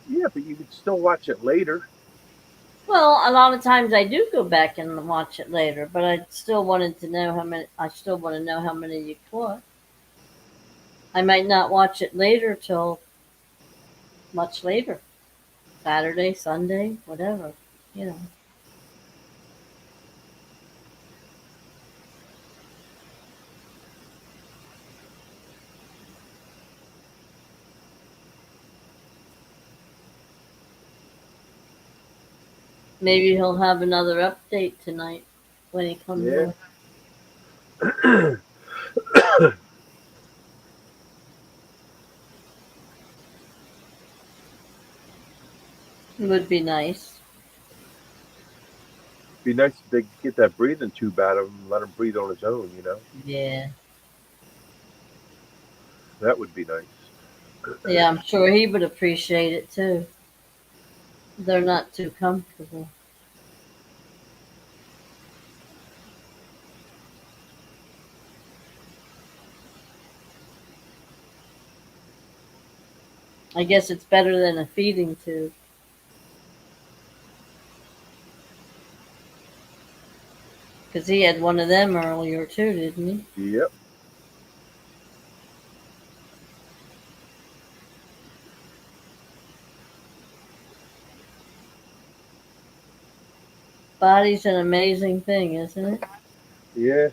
Yeah, but you can still watch it later. Well, a lot of times I do go back and watch it later, but I still wanted to know how many. I still want to know how many you caught. I might not watch it later till much later, Saturday, Sunday, whatever. You know. Maybe he'll have another update tonight when he comes Yeah. on. It would be nice. Be nice if they could get that breathing tube out of him and let him breathe on his own, you know? Yeah. That would be nice. Yeah, I'm sure he would appreciate it too. They're not too comfortable. I guess it's better than a feeding tube. Because he had one of them earlier too, didn't he? Yep. Body's an amazing thing, isn't it? Yeah.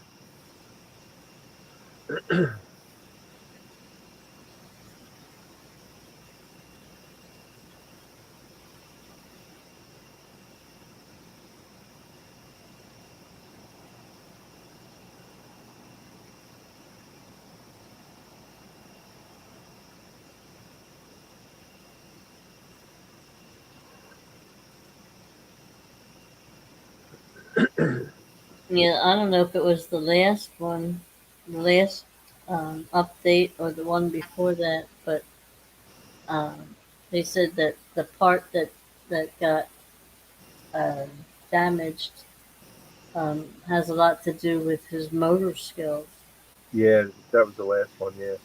Yeah, I don't know if it was the last one, the last update, or the one before that, but um, they said that the part that got um damaged has a lot to do with his motor skills. Yeah, that was the last one. Yeah.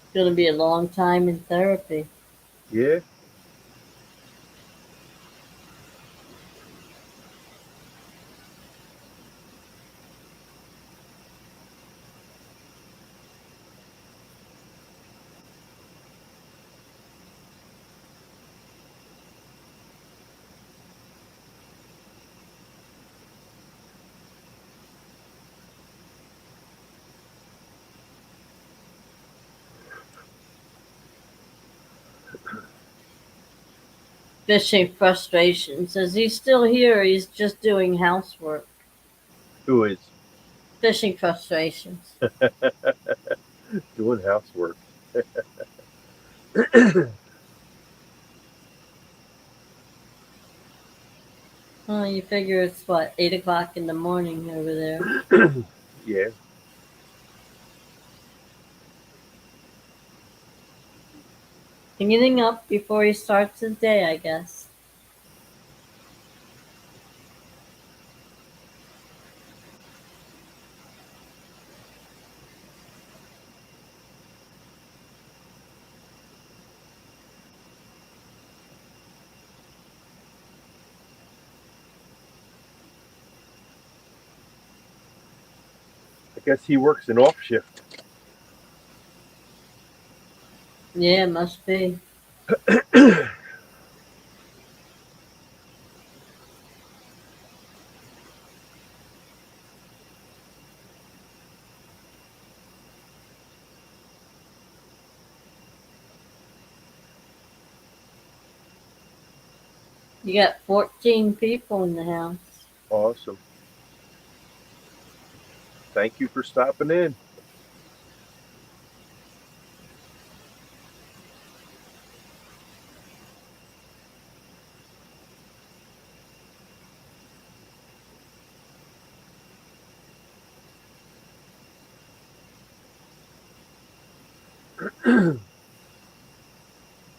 It's going to be a long time in therapy. Yeah. Fishing frustrations. Is he still here? Or he's just doing housework. Who is Fishing frustrations. doing housework? Oh, you figure it's what, 8 o'clock in the morning over there. Yeah. Getting up before he starts his day, I guess. I guess he works an off shift. Yeah, must be. You got 14 people in the house. Awesome. Thank you for stopping in.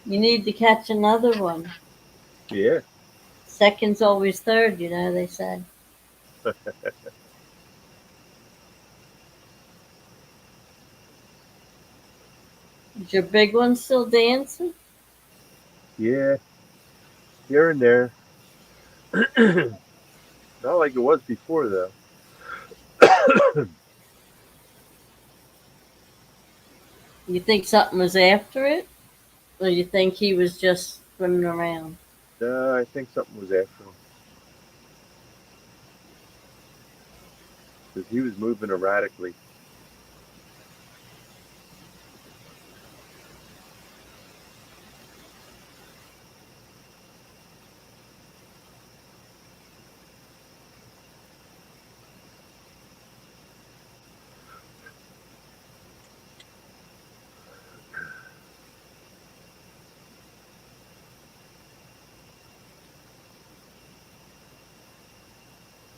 You need to catch another one. Yeah. Second's always third, they say. Is your big one still dancing? Yeah. Here and there. Not like it was before, though. You think something was after it? Or you think he was just swimming around? I think something was after him because he was moving erratically.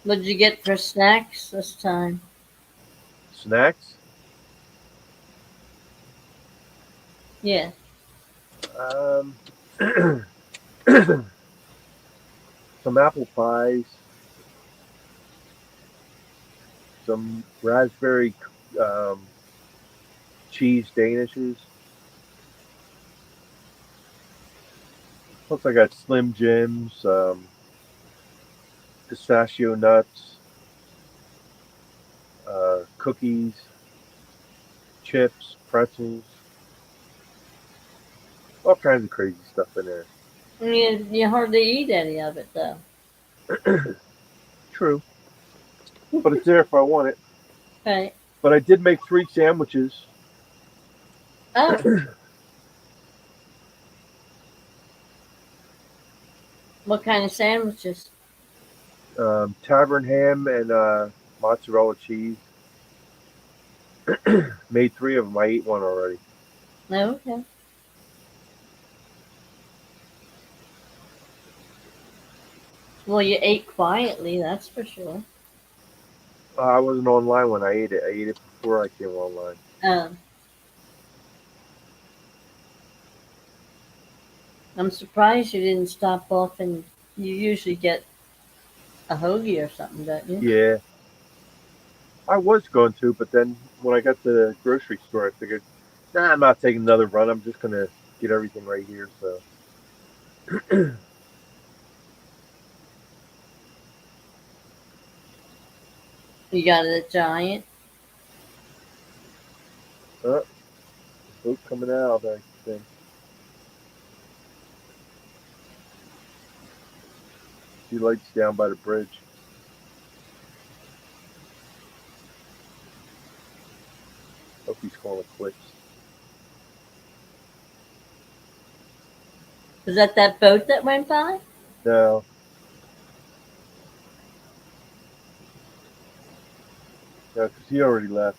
What'd you get for snacks this time? Snacks? Yeah. Um, some apple pies, some raspberry um, cheese danishes. Plus, I got Slim Jims, pistachio nuts, cookies, chips, pretzels, all kinds of crazy stuff in there. You hardly eat any of it though. True, but it's there if I want it. Right. But I did make 3 sandwiches. Oh, what kind of sandwiches? Tavern ham and mozzarella cheese. Made 3 of them. I ate one already. Okay. Well, you ate quietly, that's for sure. I wasn't online when I ate it. I ate it before I came online. Um, I'm surprised you didn't stop off and you usually get a hoagie or something, don't you? Yeah, I was going to, but then when I got to the grocery store, I figured, nah, I'm not taking another run. I'm just gonna get everything right here. So, You got a giant. uh, boat coming out. I think. See lights down by the bridge. Hope he's calling it quits. Was that boat that went by? No, no, because he already left.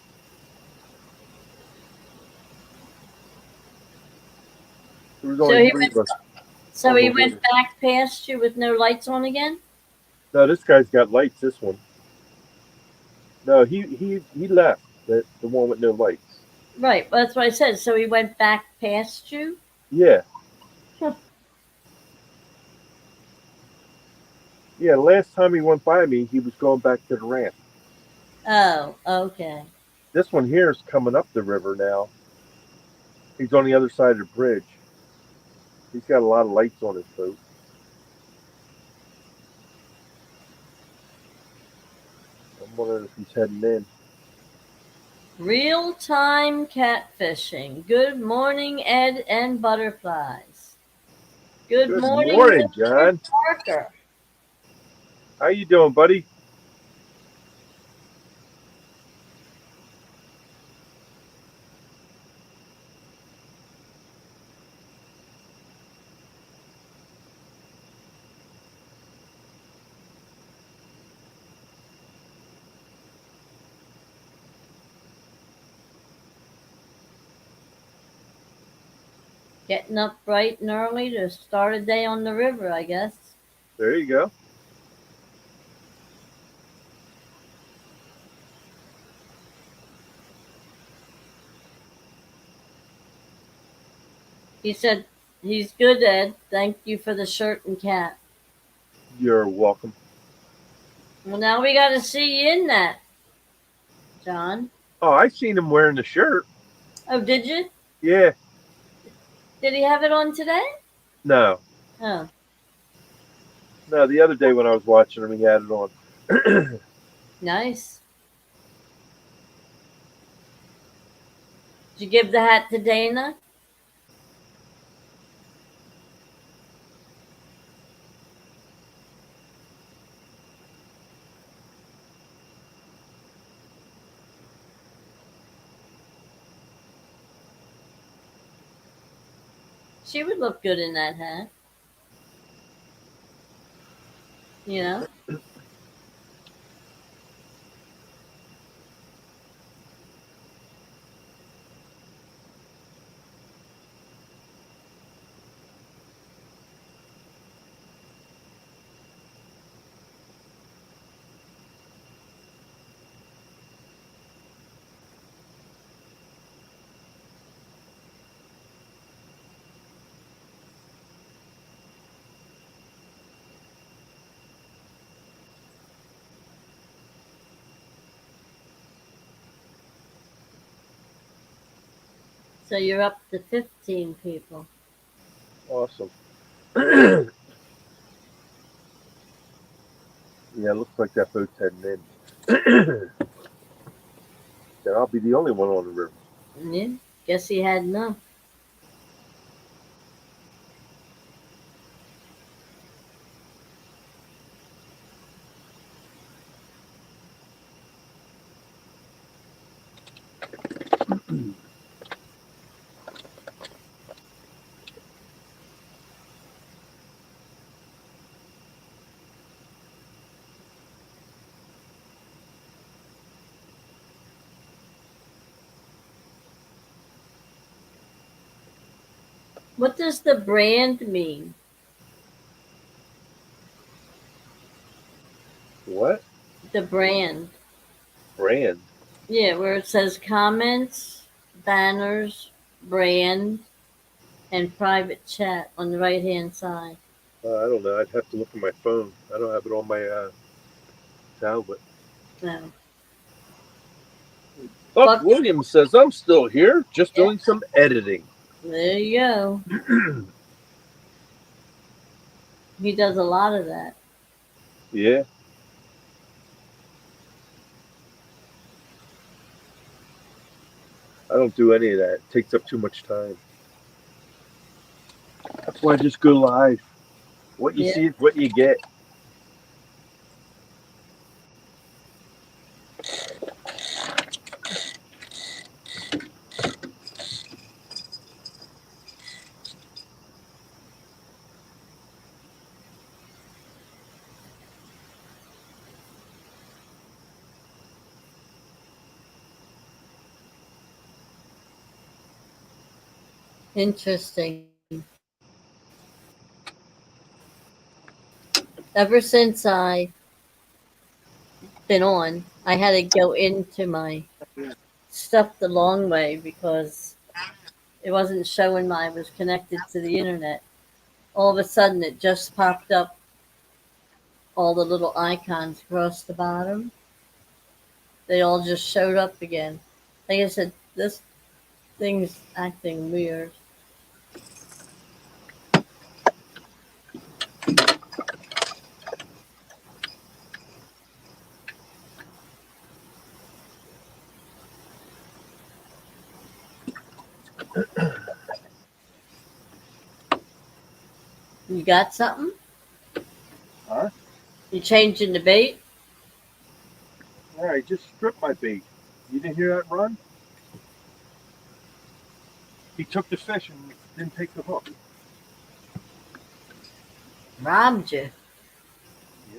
There was So only he 3 went. of us So on the he went water. back past you with no lights on again. No, this guy's got lights. This one. No, he left. The one with no lights. Right. Well, that's what I said. So he went back past you. Yeah, Huh. yeah. The last time he went by me, he was going back to the ramp. Oh, okay. This one here is coming up the river now. He's on the other side of the bridge. He's got a lot of lights on his boat. I'm wondering if he's heading in. Real time catfishing. Good morning, Ed and Butterflies. Good Good morning, morning, Mr. John. Parker. How you doing, buddy? Getting up bright and early to start a day on the river, I guess. There you go. He said, he's good, Ed. Thank you for the shirt and cap. You're welcome. Well, now we got to see you in that, John. Oh, I seen him wearing the shirt. Oh, did you? Yeah. Did he have it on today? No, Oh, no. The other day when I was watching him, he had it on. nice. Did you give the hat to Dana? She would look good in that hat. You know? So you're up to 15 people. Awesome. Yeah, it looks like that boat's heading in. Then I'll be the only one on the river. Yeah, guess he had enough. What does the brand mean? What? The brand. Brand? Yeah, where it says comments, banners, brand, and private chat on the right hand side. I don't know. I'd have to look at my phone. I don't have it on my tablet. No. Buck Buck, Williams says, I'm still here, just yeah, doing some editing. there you go. He does a lot of that. Yeah. I don't do any of that. It takes up too much time. That's why I just go live. What you Yeah. see is what you get. Interesting. Ever since I been on, I had to go into my stuff the long way because it wasn't showing I was connected to the internet. All of a sudden, it just popped up all the little icons across the bottom. They all just showed up again. Like I said, this thing's acting weird. You got something? Huh? You changing the bait? All right, just stripped my bait. You didn't hear that run? He took the fish and didn't take the hook. Robbed you.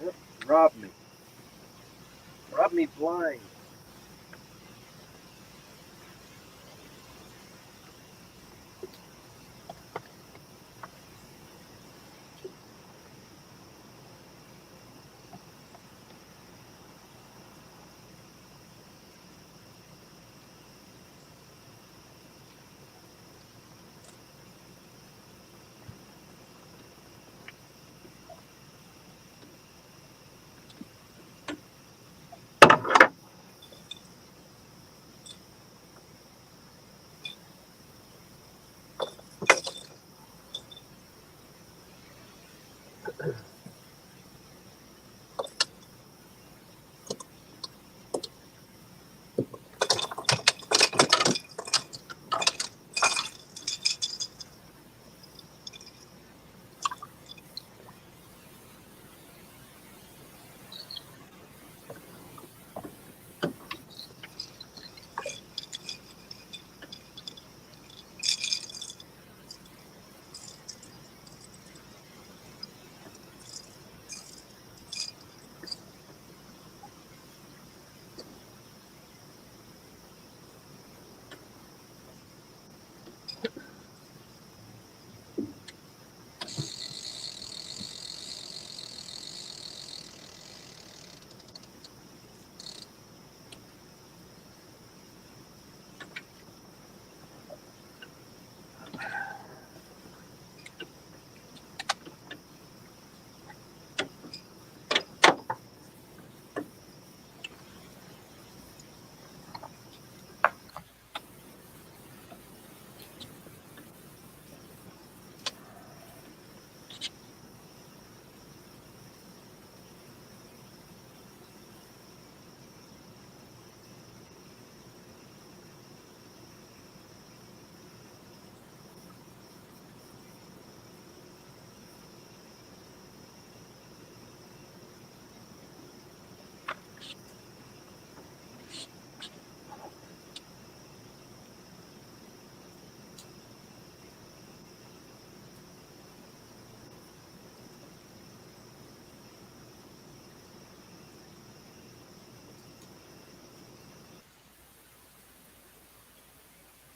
Yep, robbed me. Robbed me blind.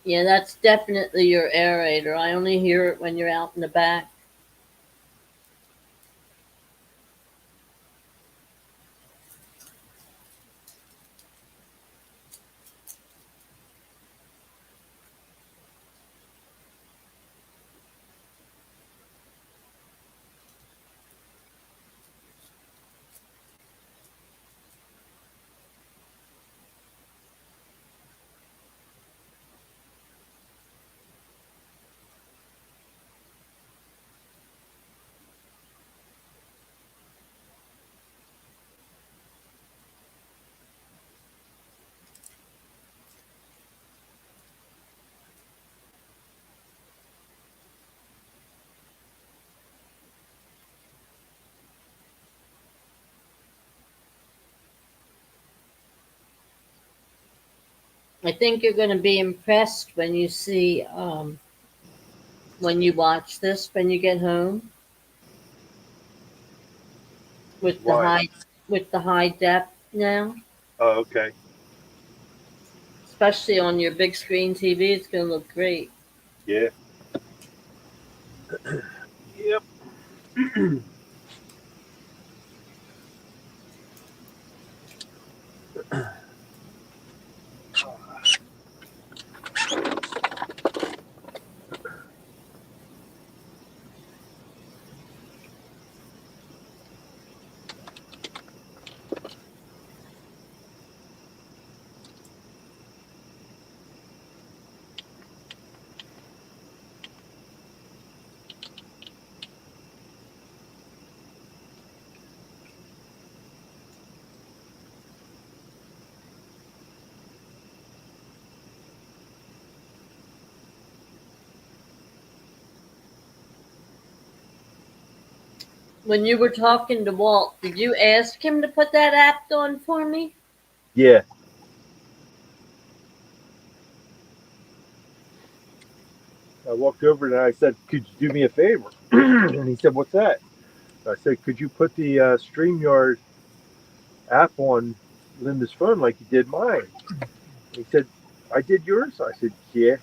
Yeah, that's definitely your aerator. I only hear it when you're out in the back. I think you're going to be impressed when you see when you watch this when you get home with the Why? high depth now, Oh, okay. especially on your big screen TV. It's going to look great. Yeah. Yep. When you were talking to Walt, did you ask him to put that app on for me? Yeah. I walked over and I said, "Could you do me a favor?" And he said, "What's that?" I said, "Could you put the StreamYard app on Linda's phone like you did mine?" He said, "I did yours." I said, "Yeah."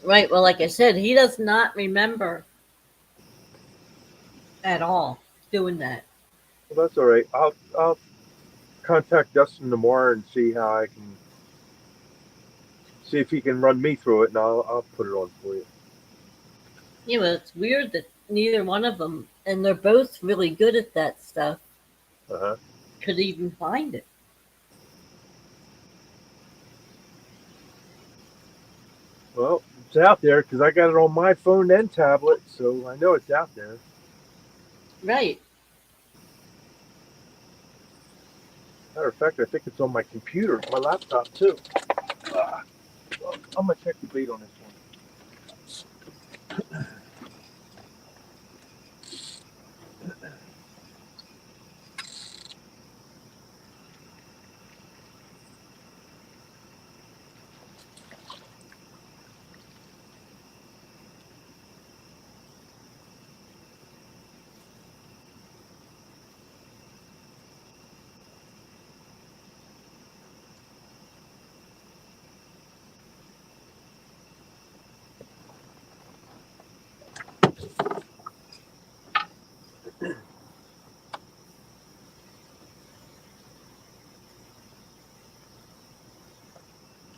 Right. Well, like I said, he does not remember at all doing that. Well, that's all right. I'll contact Dustin tomorrow and see how I can see if he can run me through it, and I'll put it on for you. You know, it's weird that neither one of them, and they're both really good at that stuff, Uh huh. could even find it. Well, it's out there because I got it on my phone and tablet, so I know it's out there. Right. Matter of fact, I think it's on my computer, my laptop too. Ah, well, I'm gonna check the date on this one.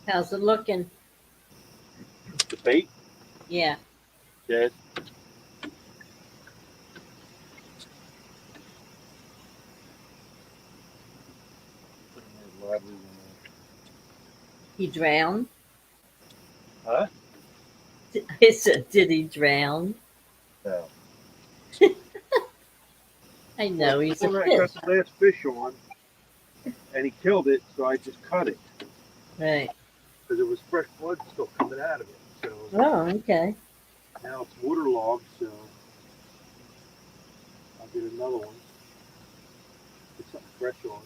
How's it looking? The bait? Yeah. Yeah. He drowned? Huh? I said, did he drown? No. I Well, know, he's a when I got fish. the last fish on, and he killed it, so I just cut it Right. because there was fresh blood still coming out of it. So Oh, okay. now it's waterlogged, so I'll get another one. Put something fresh on.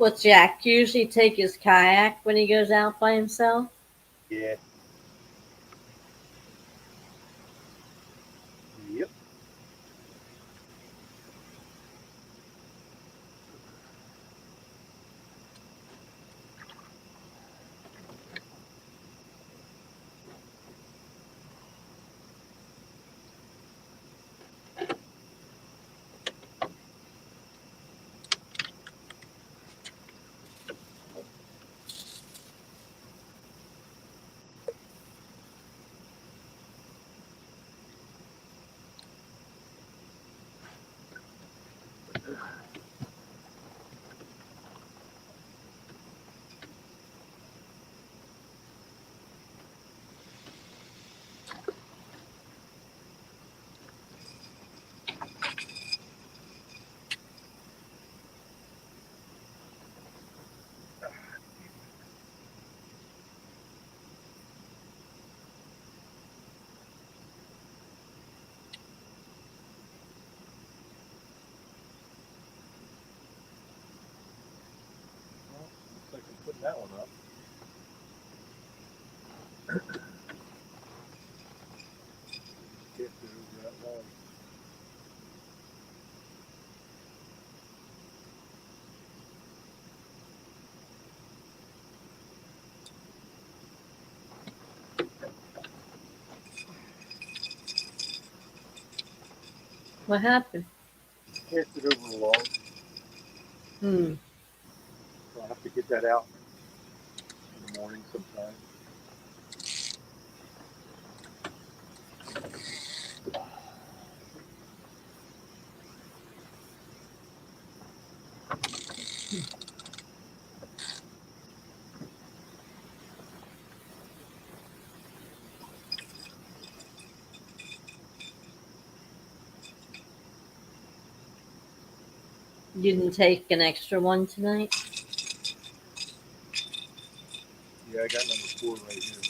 Will Jack usually take his kayak when he goes out by himself? Yeah. Yep. Well, looks like I'm putting that one up. Get through that one. What happened? Cast it over a log. Hmm. So I'll have to get that out in the morning sometime. You didn't take an extra one tonight? Yeah, I got number 4 right here.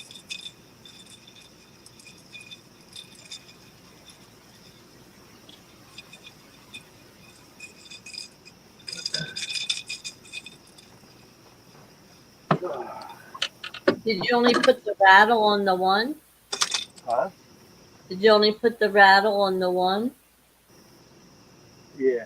Did you only put the rattle on the one? Huh? Did you only put the rattle on the one? Yeah.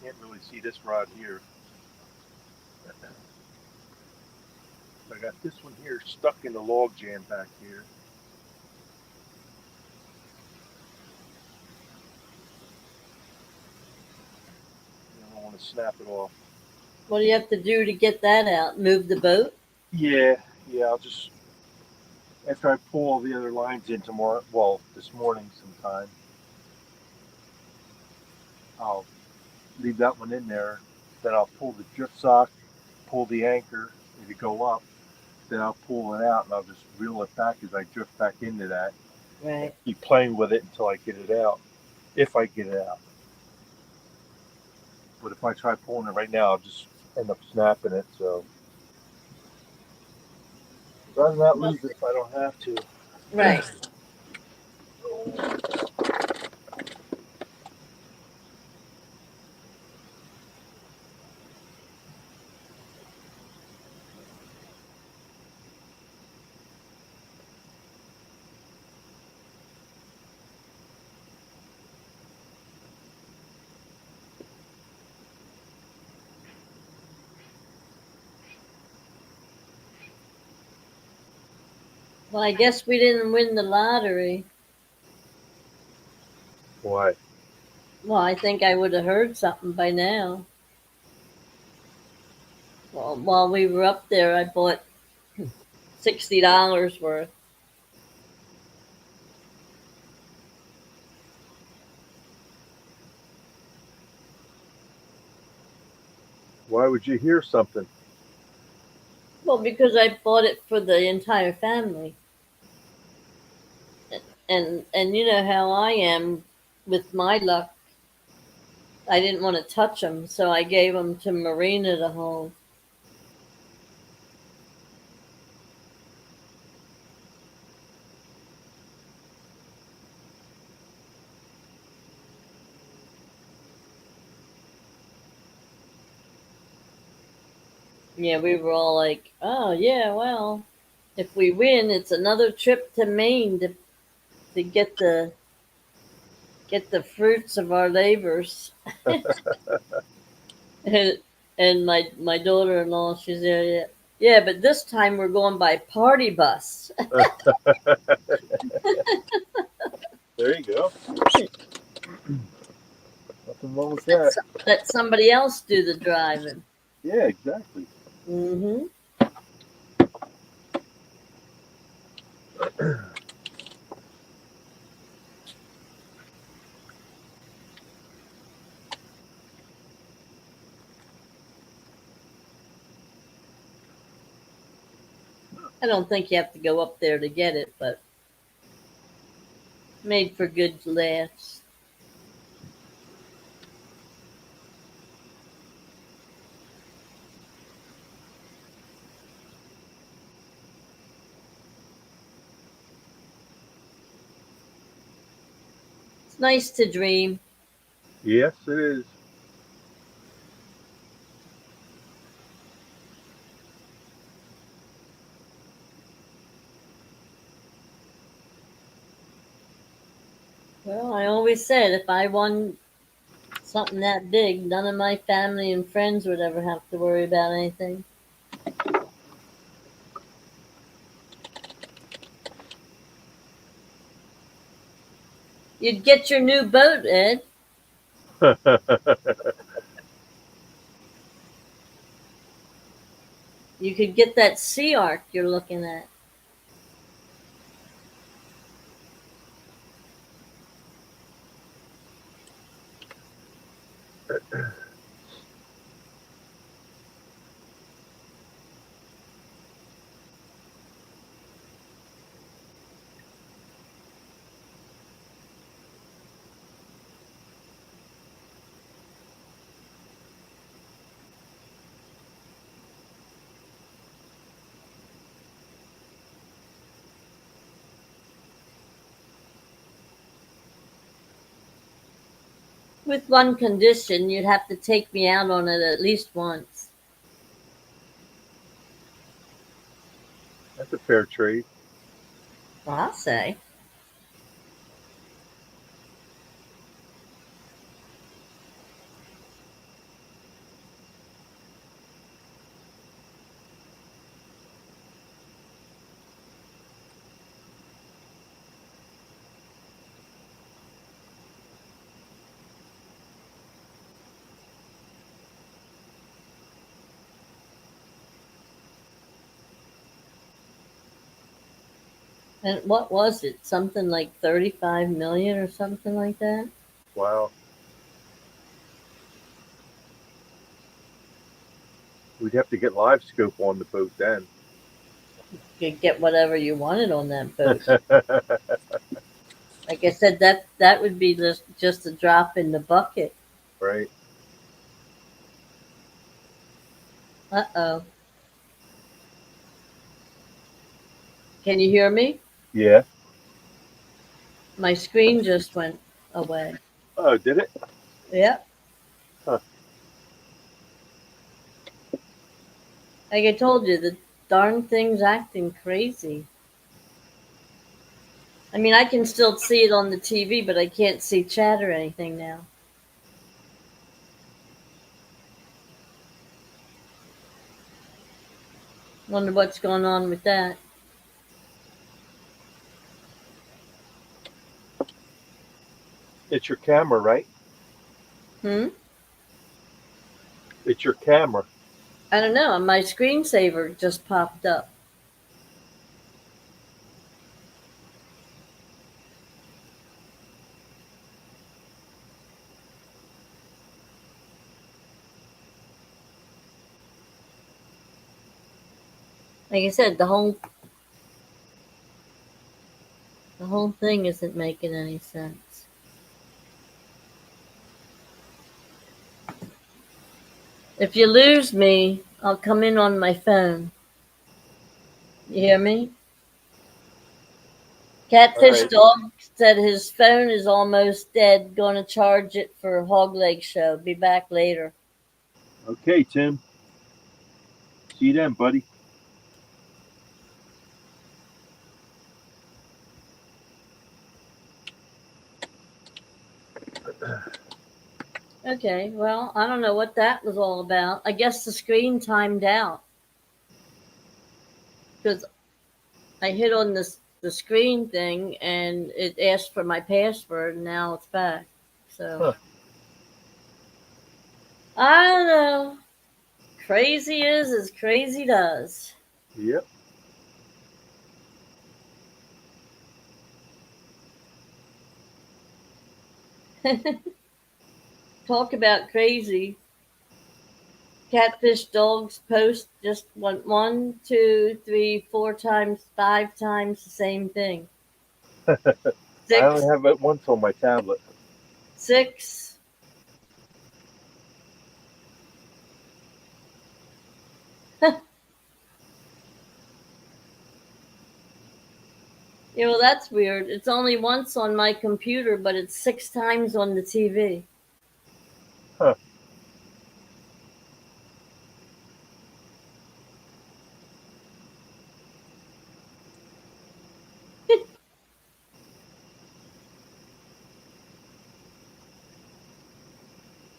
can't really see this rod here. I got this one here stuck in the log jam back here. I don't want to snap it off. What do you have to do to get that out? Move the boat? Yeah, I'll just, after I pull all the other lines in tomorrow, well, this morning sometime, I'll leave that one in there. Then I'll pull the drift sock, pull the anchor, and it go up. Then I'll pull it out and I'll just reel it back as I drift back into that. Right. Keep playing with it until I get it out, if I get it out. But if I try pulling it right now, I'll just end up snapping it. So I'd rather not lose it if I don't have to. Right. Well, I guess we didn't win the lottery. Why? Well, I think I would have heard something by now. Well, while we were up there, I bought $60 worth. Why would you hear something? Well, because I bought it for the entire family. And you know how I am with my luck. I didn't want to touch them, so I gave them to Marina to hold. Yeah, we were all like, "Oh yeah, well, if we win, it's another trip to Maine to get the fruits of our labors." and and my daughter-in-law, she's there. Yeah, yeah, but this time we're going by party bus. There you go. Nothing wrong with that. Let somebody else do the driving. Yeah, exactly. Mm-hmm. I don't think you have to go up there to get it, but made for good laughs. It's nice to dream. Yes, it is. Well, I always said if I won something that big, none of my family and friends would ever have to worry about anything. You'd get your new boat, Ed. You could get that Sea Arc you're looking at. With one condition, you'd have to take me out on it at least once. That's a fair trade. Well, I'll say. And what was it? Something like 35 million or something like that? Wow. We'd have to get live scope on the boat then. You could get whatever you wanted on that boat. Like I said, that would be just a drop in the bucket. Right. Uh-oh. Can you hear me? Yeah. My screen just went away. Oh, did it? Yep. Huh. Like I told you, the darn thing's acting crazy. I mean, I can still see it on the TV, but I can't see chat or anything now. Wonder what's going on with that. It's your camera, right? Hmm? It's your camera. I don't know. My screensaver just popped up. Like I said, the whole thing isn't making any sense. If you lose me, I'll come in on my phone. You hear me? All Catfish right. Dog said his phone is almost dead. Gonna charge it for Hog Leg Show. Be back later. Okay, Tim. See you then, buddy. Okay, well, I don't know what that was all about. I guess the screen timed out because I hit on the screen thing and it asked for my password, and now it's back. So Huh. I don't know. Crazy is as crazy does. Yep. Talk about crazy. Catfish Dog's post just went 1, 2, 3, 4 times, 5 times the same thing. I only Six, have it once on my tablet. six. Yeah, well, that's weird. It's only once on my computer, but it's 6 times on the TV. Huh.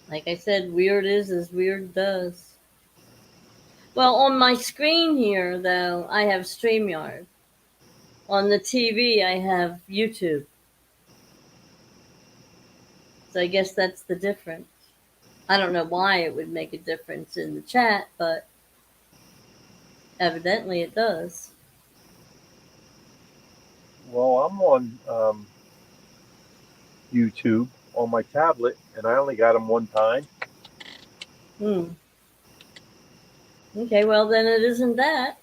Like I said, weird is as weird does. Well, on my screen here, though, I have StreamYard. On the TV, I have YouTube. So I guess that's the difference. I don't know why it would make a difference in the chat, but evidently it does. Well, I'm on YouTube on my tablet, and I only got them one time. Hmm. Okay, well, then it isn't that.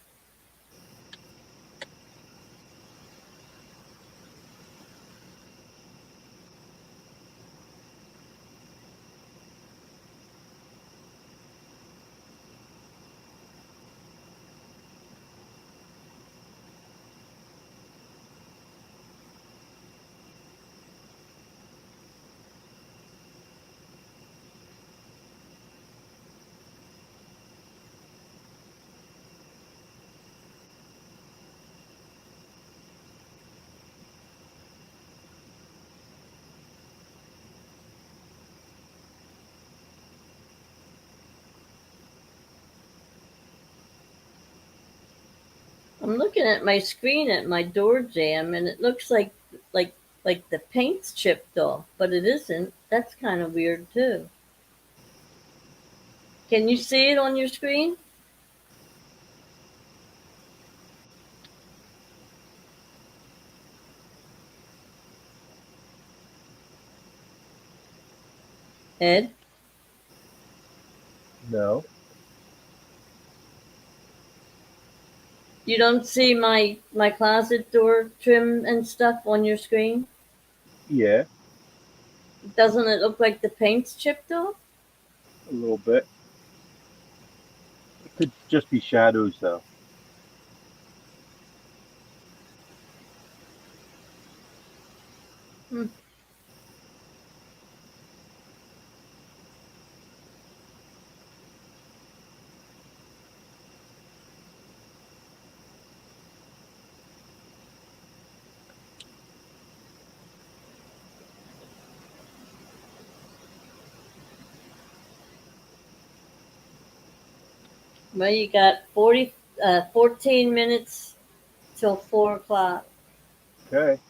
I'm looking at my screen at my door jamb, and it looks like like the paint's chipped off, but it isn't. That's kind of weird too. Can you see it on your screen? Ed, No. you don't see my closet door trim and stuff on your screen? Yeah, Doesn't it look like the paint's chipped off? a little bit. It could just be shadows though. Hmm. Well, you got 14 minutes till 4 o'clock. Okay.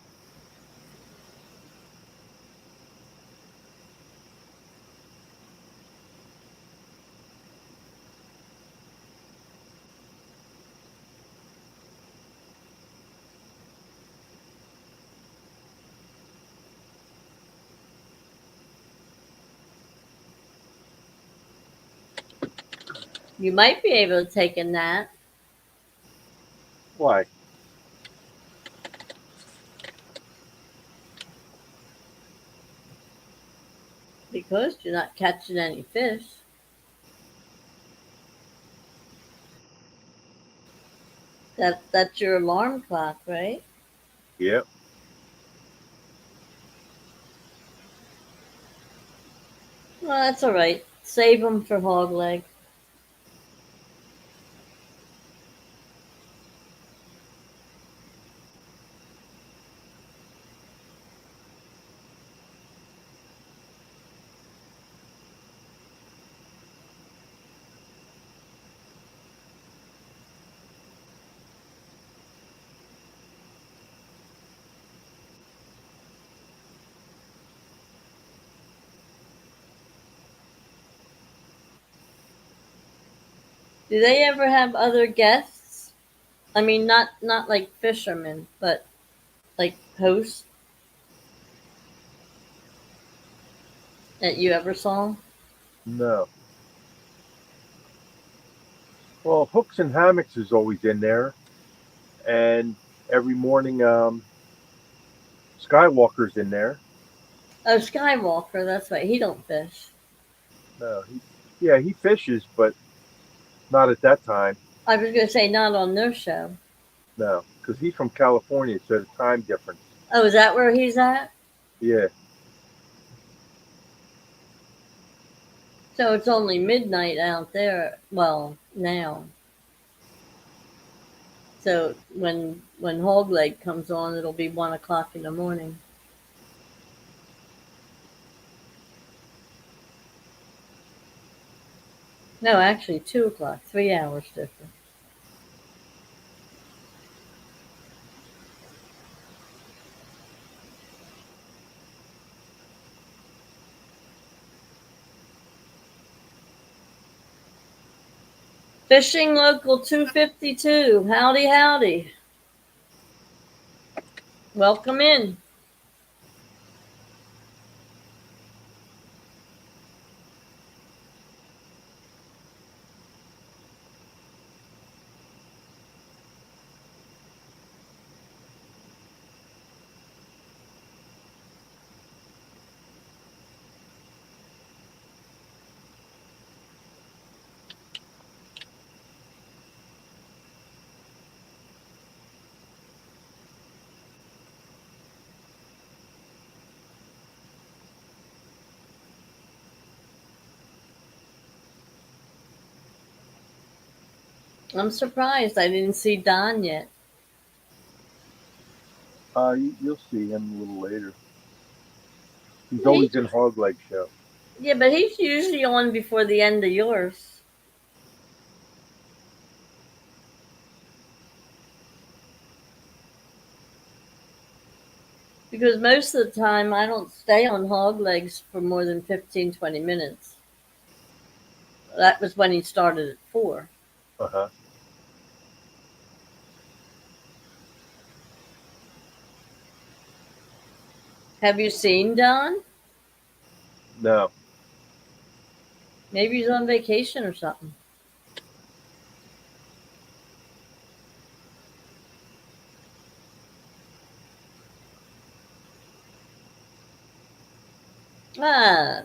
You might be able to take a nap Why? because you're not catching any fish. That's your alarm clock, right? Yep. Well, that's all right. Save them for hog leg. Do they ever have other guests? I mean, not like fishermen, but like hosts that you ever saw? No. Well, hooks and hammocks is always in there, and every morning, Skywalker's in there. Oh, Skywalker. That's right. He don't fish. No, yeah, he fishes, but not at that time. I was gonna say not on their show. No, because he's from California, so the time difference. Oh, is that where he's at? Yeah, So it's only midnight out there. Well, now. So when hog leg comes on, it'll be 1 o'clock in the morning. No, actually 2 o'clock. 3 hours different. Fishing Local 252. Howdy, howdy. Welcome in. I'm surprised I didn't see Don yet. you'll see him a little later. He's He, always in Hog Leg Show. yeah, but he's usually on before the end of yours. Because most of the time I don't stay on hog legs for more than 15-20 minutes. That was when he started at 4. Uh huh. Have you seen Don? No, Maybe he's on vacation or something. Ah,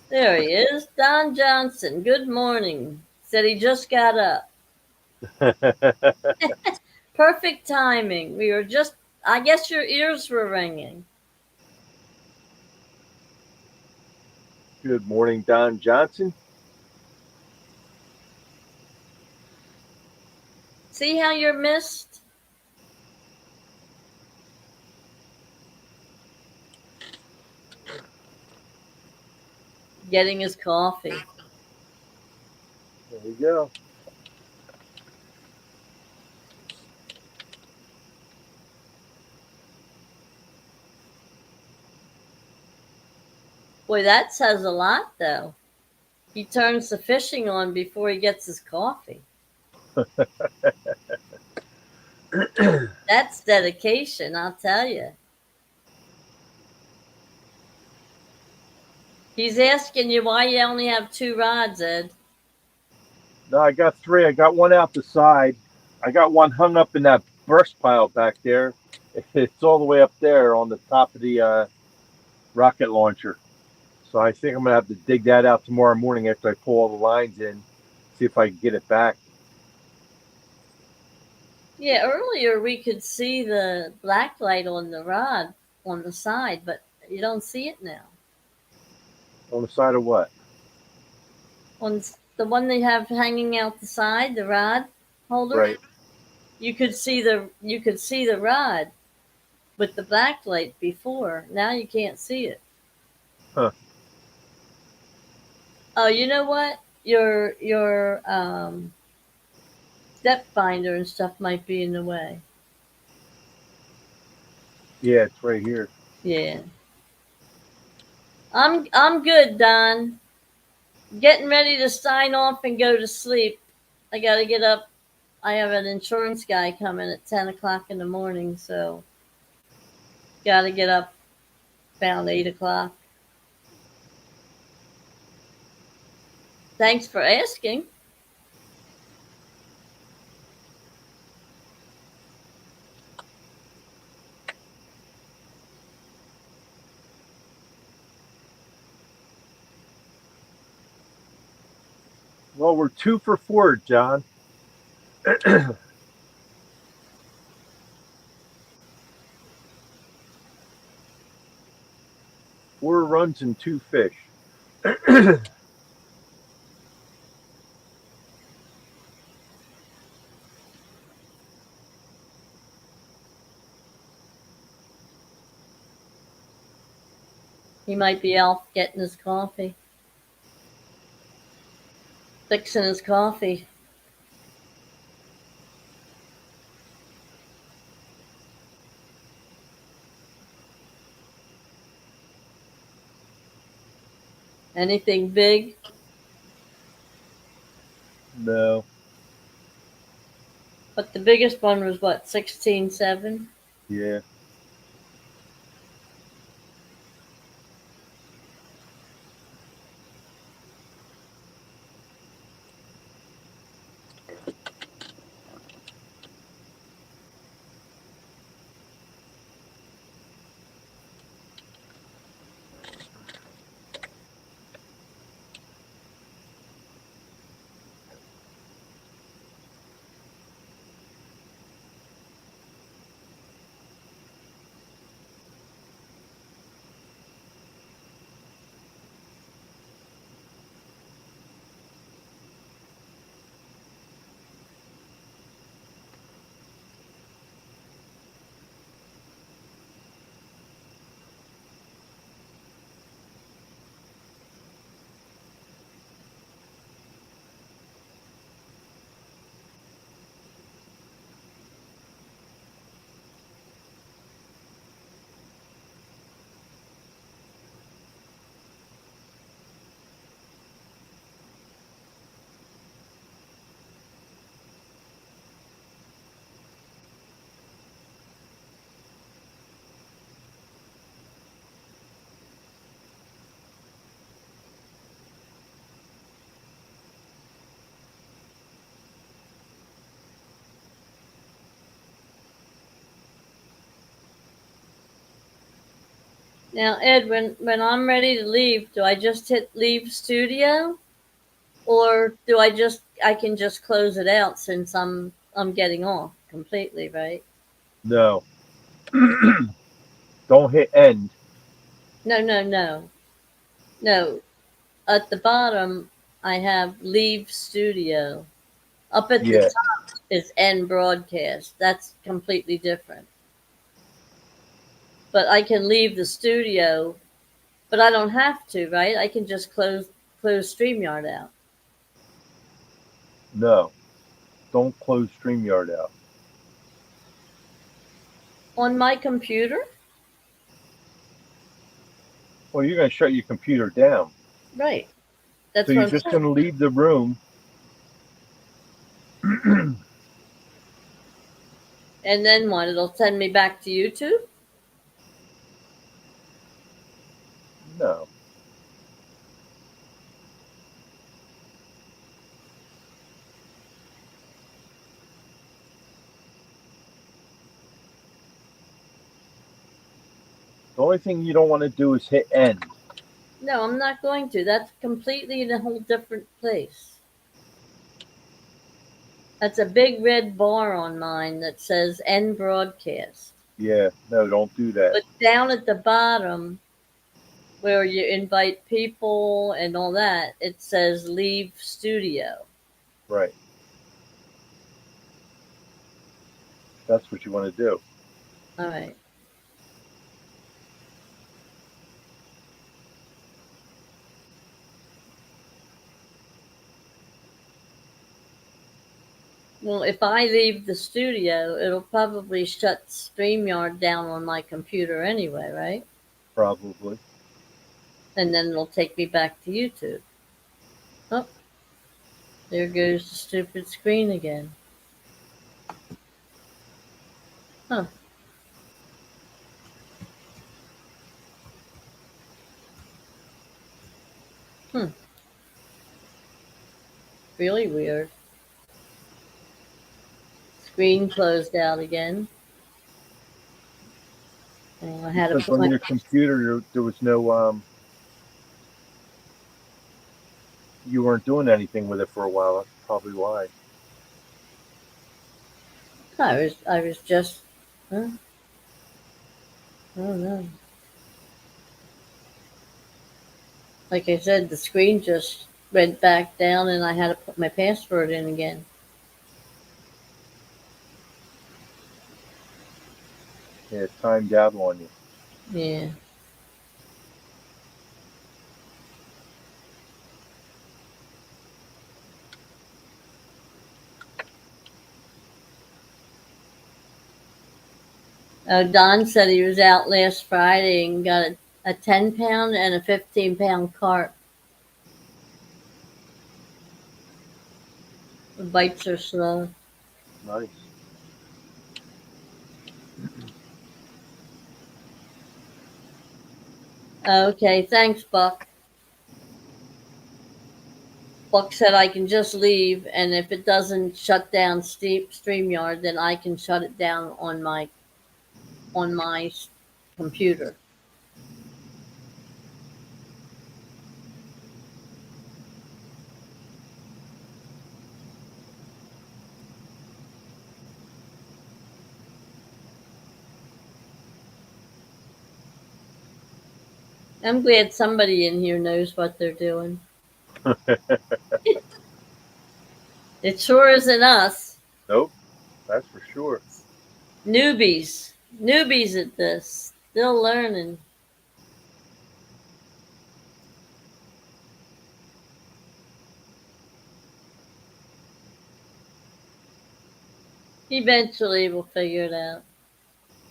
there he is. Don Johnson. Good morning. Said he just got up. Perfect timing. We were just, I guess your ears were ringing. Good morning, Don Johnson. See how you're missed? Getting his coffee. There we go. Boy, that says a lot, though. He turns the fishing on before he gets his coffee. That's dedication, I'll tell you. He's asking you why you only have 2 rods, Ed. No, I got 3. I got one out the side. I got one hung up in that brush pile back there. It's all the way up there on the top of the rocket launcher. So I think I'm gonna have to dig that out tomorrow morning after I pull all the lines in, see if I can get it back. Yeah, earlier we could see the black light on the rod on the side, but you don't see it now. On the side of what? On the one they have hanging out the side, the rod holder, Right. you could see the rod with the black light before. Now you can't see it. Huh. Oh, you know what? Your depth finder and stuff might be in the way. Yeah, it's right here. Yeah. I'm good, Don. Getting ready to sign off and go to sleep. I gotta get up. I have an insurance guy coming at 10 o'clock in the morning, so gotta get up about 8 o'clock. Thanks for asking. Well, we're 2 for 4, John. 4 runs and 2 fish. He might be out getting his coffee, fixing his coffee. Anything big? No. But the biggest one was what, 16.7? Yeah. Now, Ed, when I'm ready to leave, do I just hit leave studio, or do I can just close it out since I'm getting off completely, right? No, don't hit end. No, no, no, no. At the bottom, I have leave studio. Up at the Yeah, top is end broadcast. That's completely different. But I can leave the studio, but I don't have to, right? I can just close StreamYard out. no, don't close StreamYard out. On my computer? Well, you're gonna shut your computer down. Right. So That's what you're I'm just saying. gonna leave the room. And then what? It'll send me back to YouTube? No, the only thing you don't want to do is hit end. No, I'm not going to. That's completely in a whole different place. That's a big red bar on mine that says end broadcast. Yeah, no, don't do that. But down at the bottom, where you invite people and all that, it says leave studio. Right, that's what you want to do. All right. Well, if I leave the studio, it'll probably shut StreamYard down on my computer anyway, right? Probably. And then it'll take me back to YouTube. Oh, there goes the stupid screen again. Huh. Hmm. Really weird. Screen closed out again. Oh, I had to Because put on my. your computer there was no you weren't doing anything with it for a while. That's probably why. I was just. Huh? I don't know. Like I said, the screen just went back down, and I had to put my password in again. Yeah, it timed out on you. Yeah. Oh, Don said he was out last Friday and got a 10 pound and a 15 pound carp. The bites are slow. Nice. Okay, thanks, Buck. Buck said I can just leave, and if it doesn't shut down StreamYard, then I can shut it down on my computer. I'm glad somebody in here knows what they're doing. It sure isn't us. Nope, that's for sure. Newbies at this, still learning. Eventually we'll figure it out.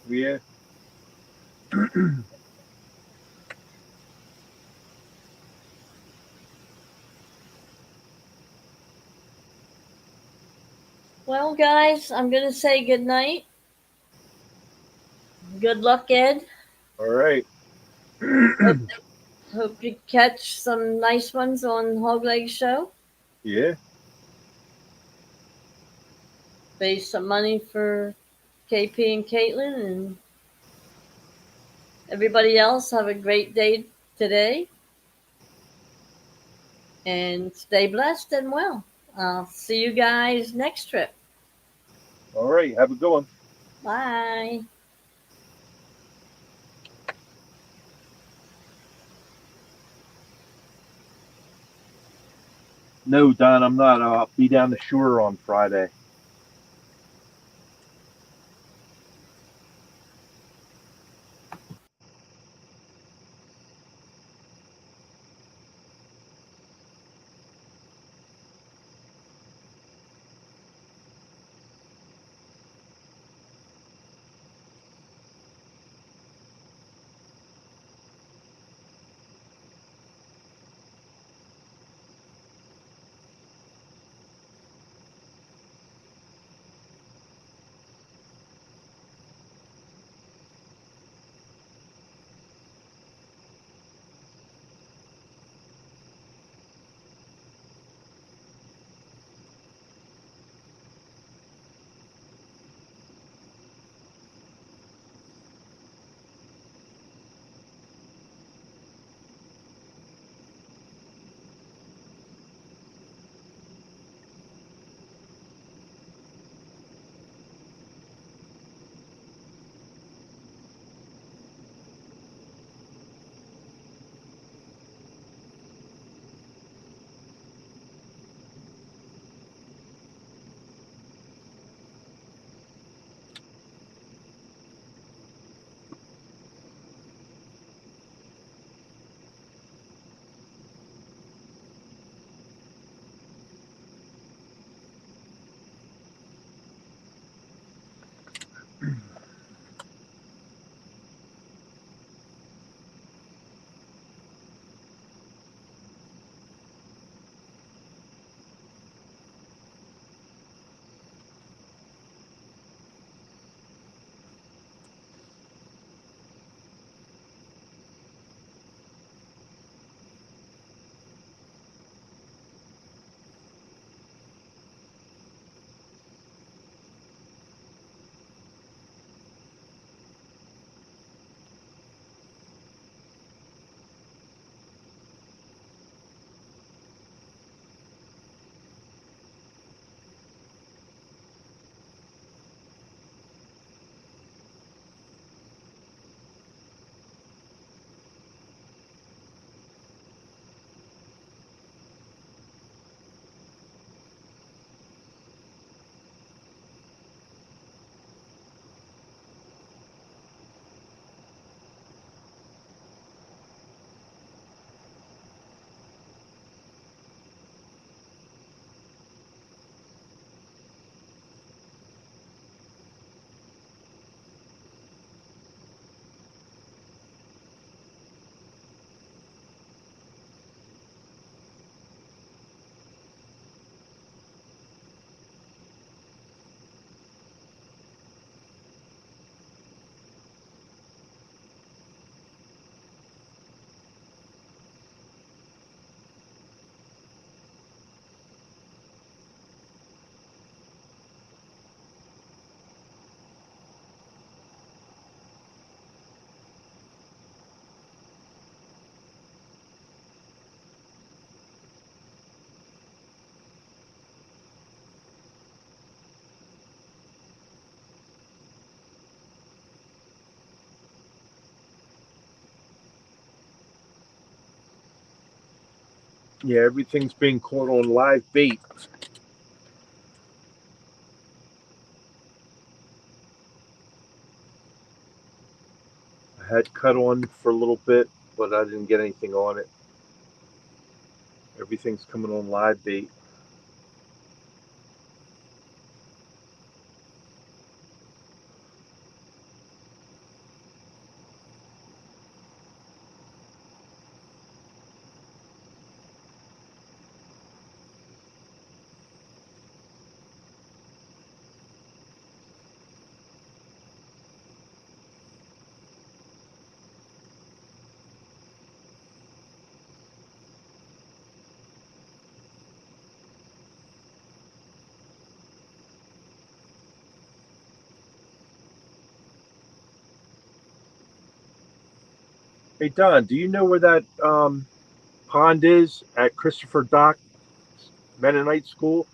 Yeah. Well, guys, I'm going to say good night. Good luck, Ed. All right. Hope you catch some nice ones on Hogleg Show. Yeah. Raise some money for KP and Caitlin, Everybody else, have a great day today and stay blessed and well. I'll see you guys next trip. All right, have a good one. Bye. No, Don, I'm not. I'll be down the shore on Friday. Yeah, everything's being caught on live bait. I had cut on for a little bit, but I didn't get anything on it. Everything's coming on live bait. Hey Don, do you know where that pond is at Christopher Dock Mennonite School?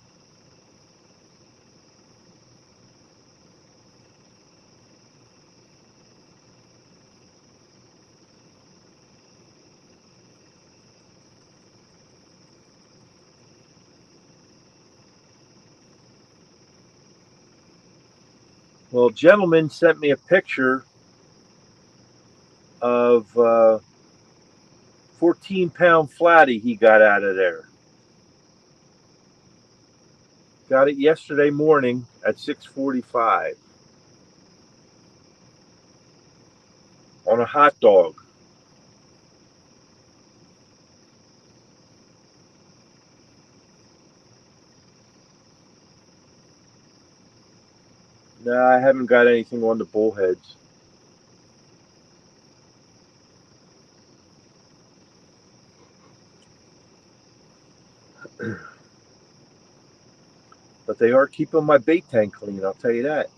Well, a gentleman sent me a picture of 14-pound flatty he got out of there. Got it yesterday morning at 6:45 on a hot dog. No, I haven't got anything on the bullheads. But they are keeping my bait tank clean, I'll tell you that.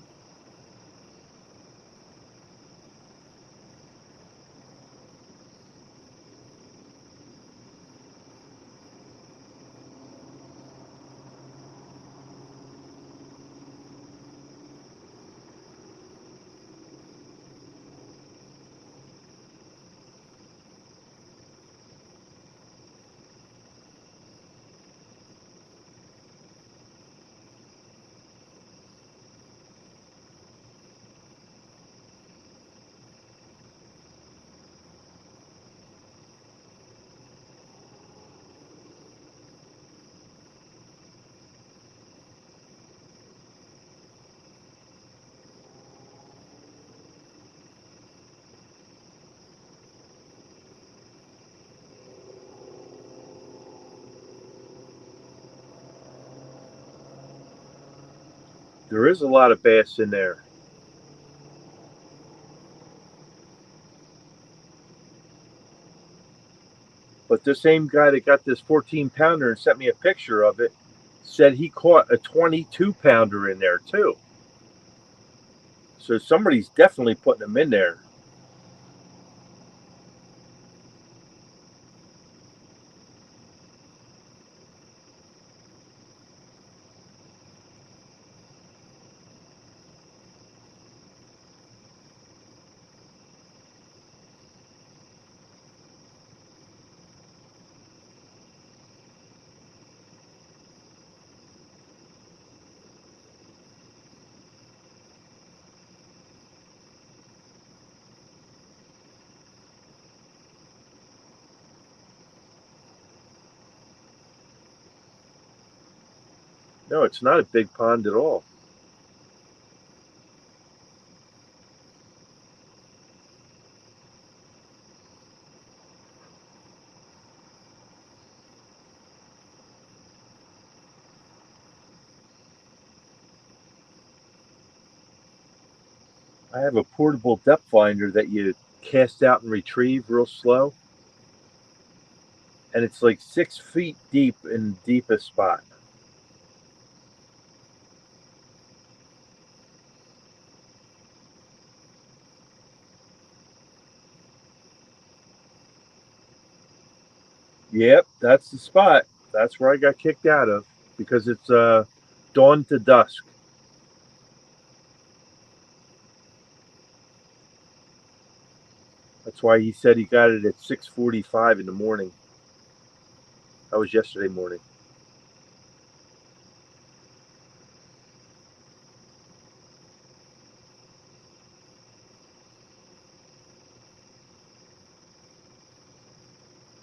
There is a lot of bass in there. But the same guy that got this 14-pounder and sent me a picture of it said he caught a 22-pounder in there too. So somebody's definitely putting them in there. No, it's not a big pond at all. I have a portable depth finder that you cast out and retrieve real slow. And it's like 6 feet deep in the deepest spot. Yep, that's the spot. That's where I got kicked out of because it's dawn to dusk. That's why he said he got it at 6:45 in the morning. That was yesterday morning.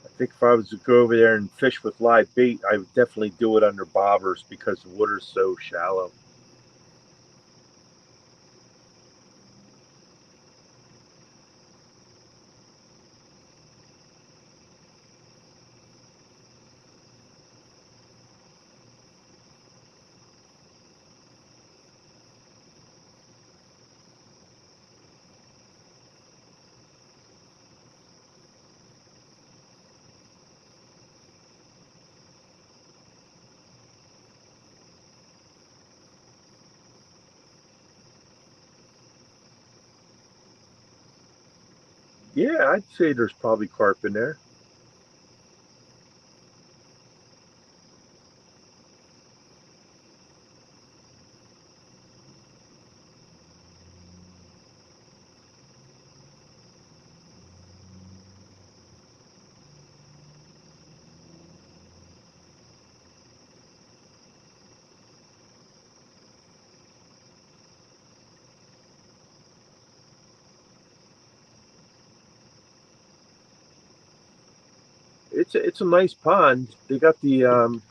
I think if I was to go over there and fish with live bait, I would definitely do it under bobbers because the water's so shallow. Yeah, I'd say there's probably carp in there. It's a nice pond. They got the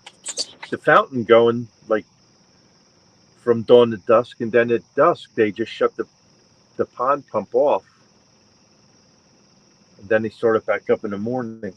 fountain going like from dawn to dusk, and then at dusk they just shut the pond pump off, and then they start it back up in the morning.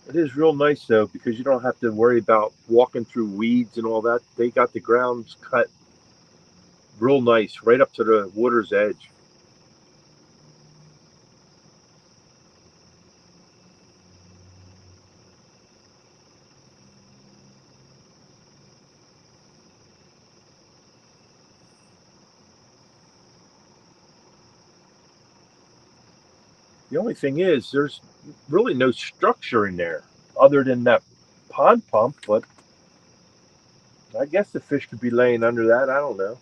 It is real nice though because you don't have to worry about walking through weeds and all that. They got the grounds cut real nice right up to the water's edge. The only thing is, there's really no structure in there other than that pond pump, but I guess the fish could be laying under that. I don't know.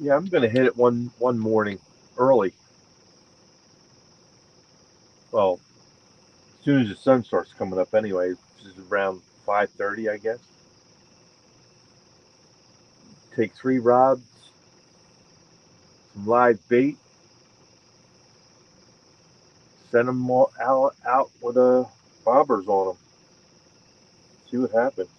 Yeah, I'm gonna hit it one morning early. Well, as soon as the sun starts coming up, anyway, which is around 5:30, I guess. Take three rods, some live bait, send them all out with bobbers on them. See what happens.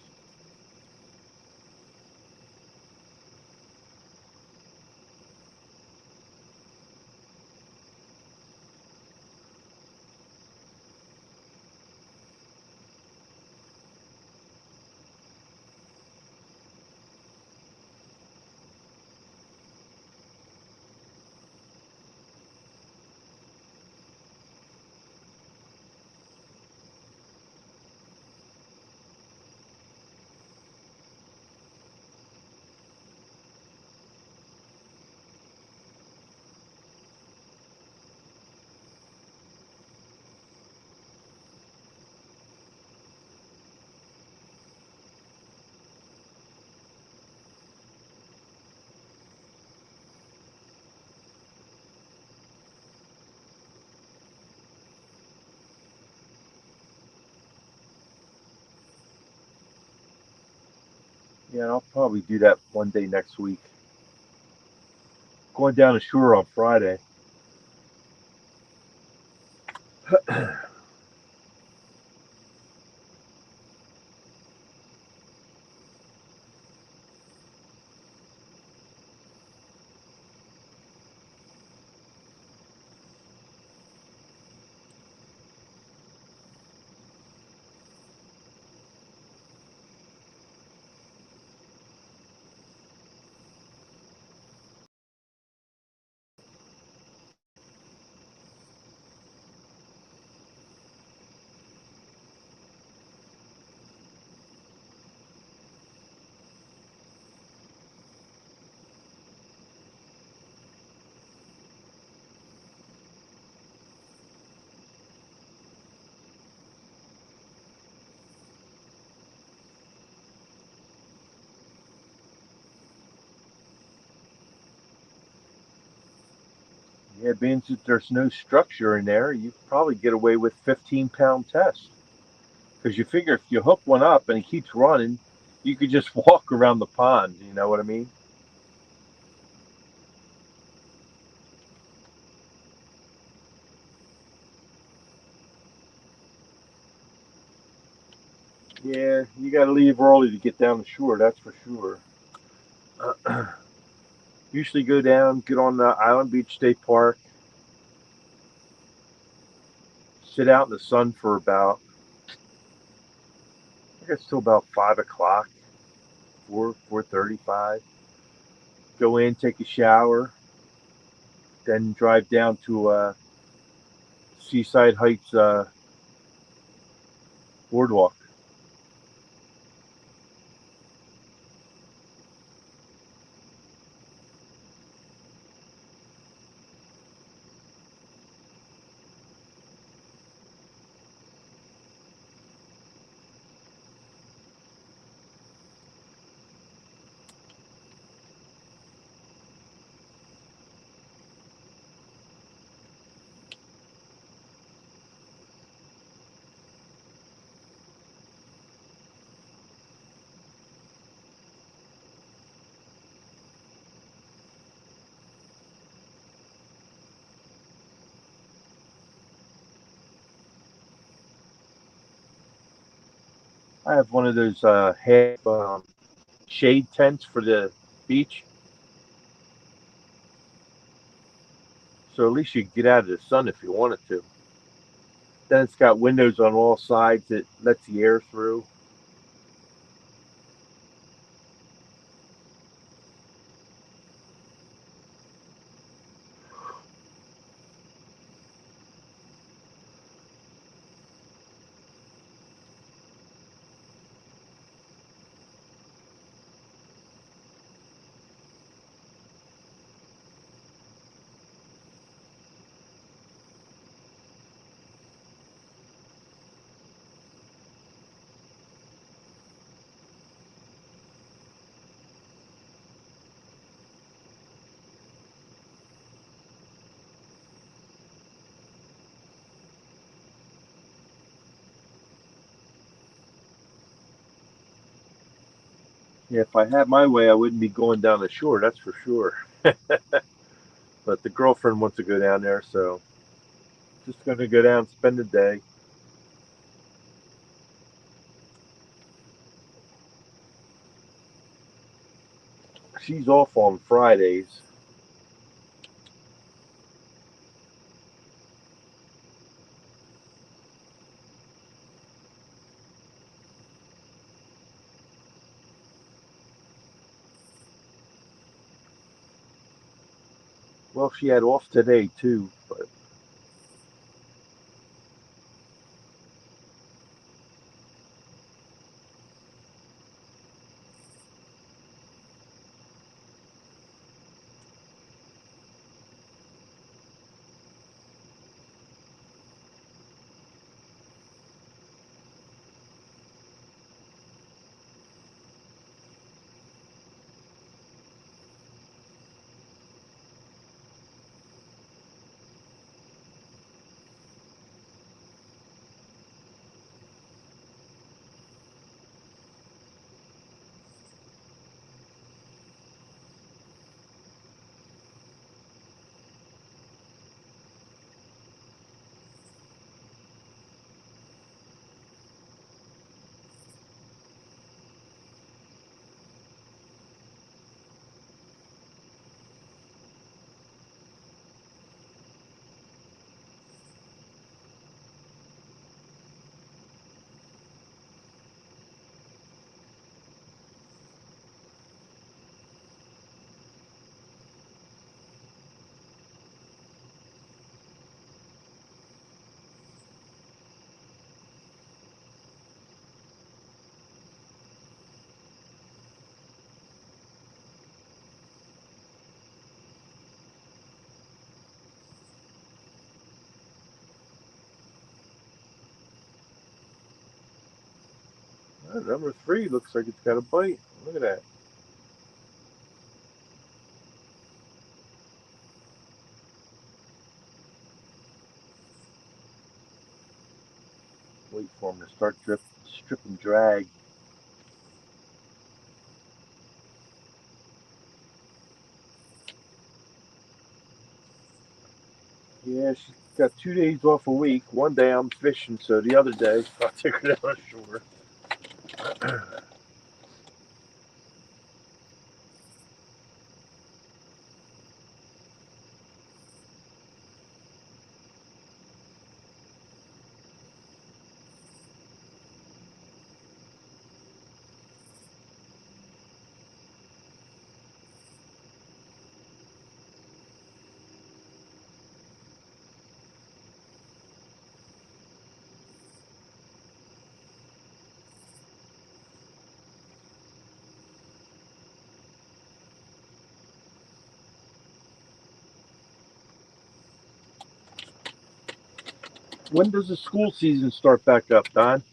Yeah, I'll probably do that one day next week. Going down the shore on Friday. Yeah, being that there's no structure in there, you probably get away with 15-pound test. Because you figure if you hook one up and he keeps running, you could just walk around the pond. You know what I mean? Yeah, you got to leave early to get down the shore. That's for sure. Usually go down, get on the Island Beach State Park, sit out in the sun for about, I guess, till about 5 o'clock, 4:35. Go in, take a shower, then drive down to Seaside Heights boardwalk. I have one of those half shade tents for the beach, so at least you can get out of the sun if you wanted to. Then it's got windows on all sides that lets the air through. Yeah, if I had my way, I wouldn't be going down the shore. That's for sure. But the girlfriend wants to go down there, so just going to go down, spend the day. She's off on Fridays. Well, she had off today too, but number three looks like it's got a bite. Look at that. Wait for them to start strip and drag. Yeah, she's got 2 days off a week. One day I'm fishing, so the other day I take her down the shore. When does the school season start back up, Don?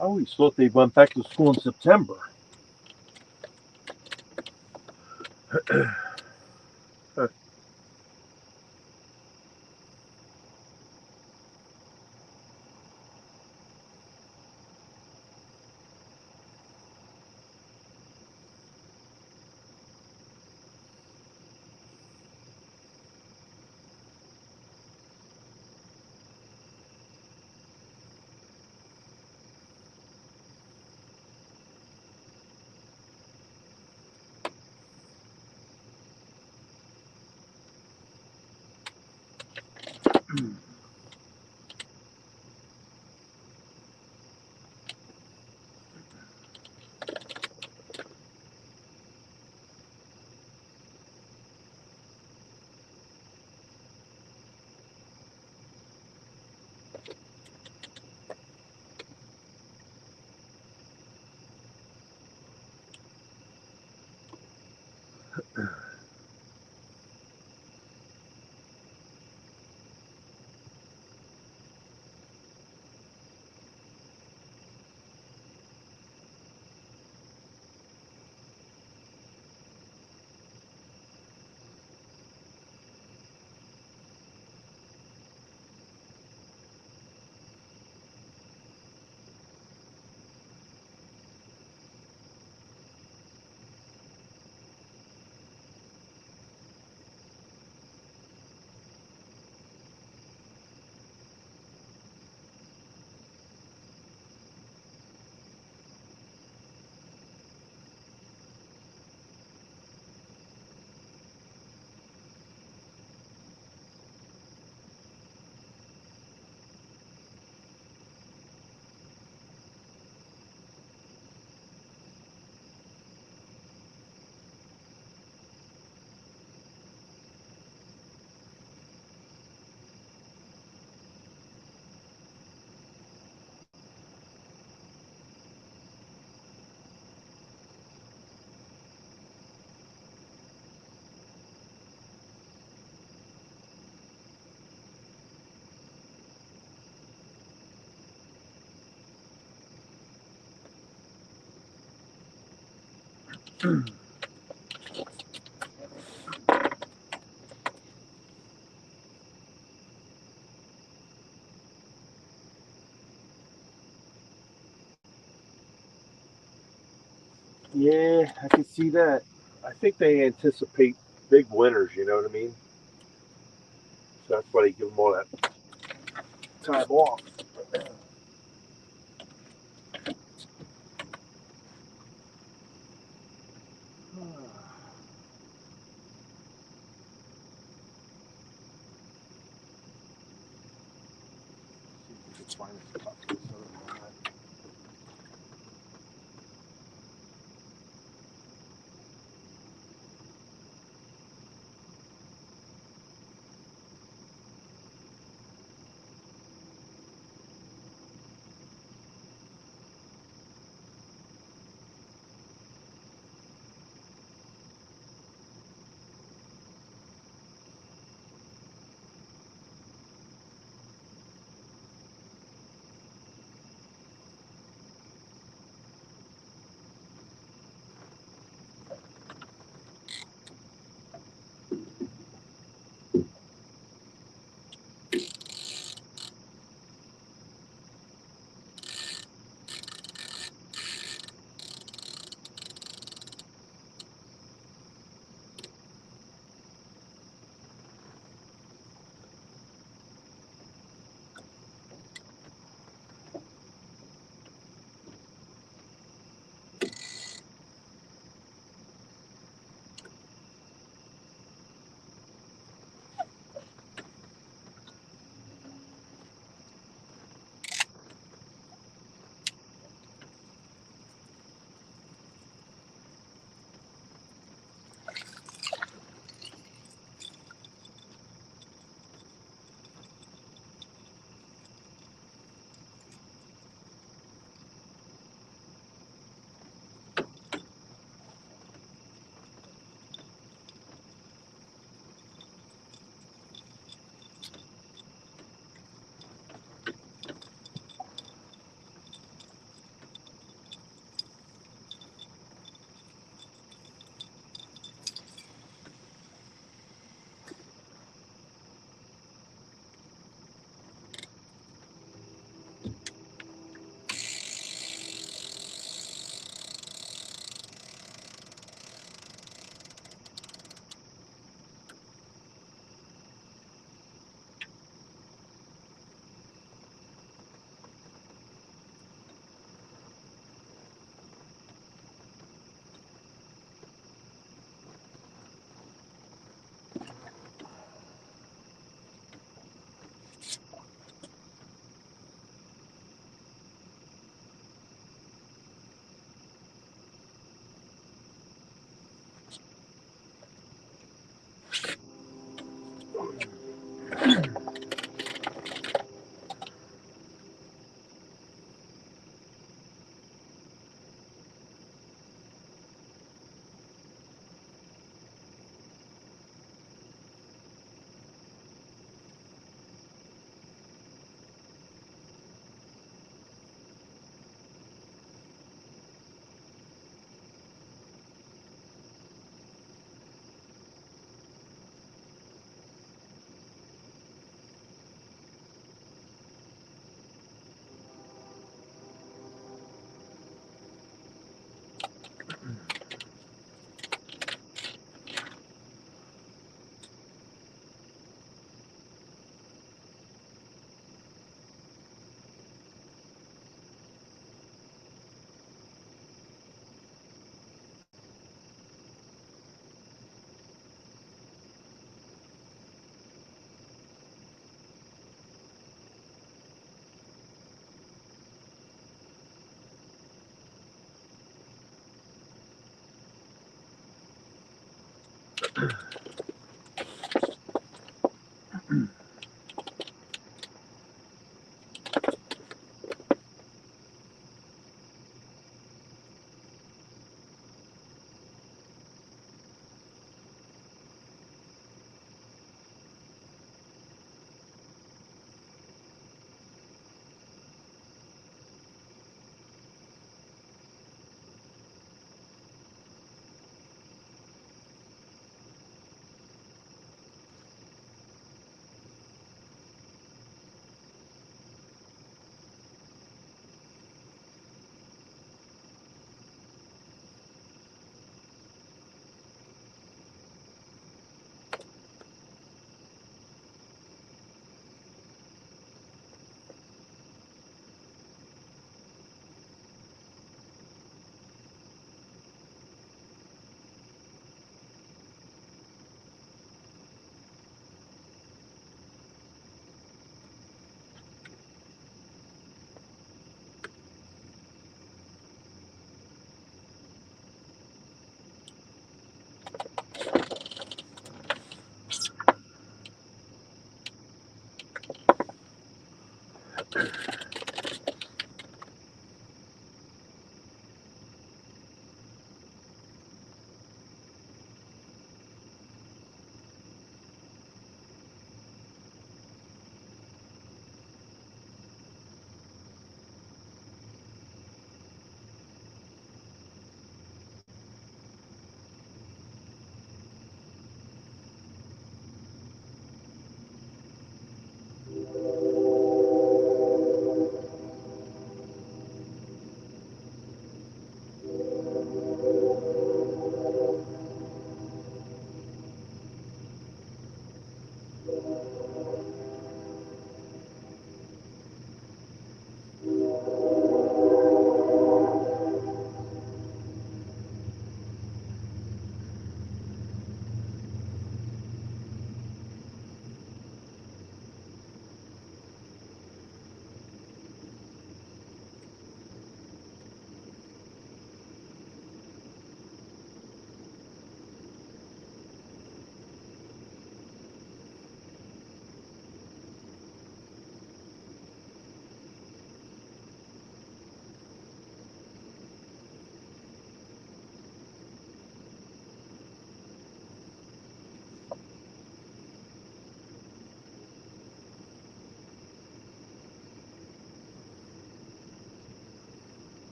I always thought they went back to school in September. Yeah, I can see that. I think they anticipate big winners. You know what I mean? So that's why they give them all that time off. See if we can find this copy of this other one. Well,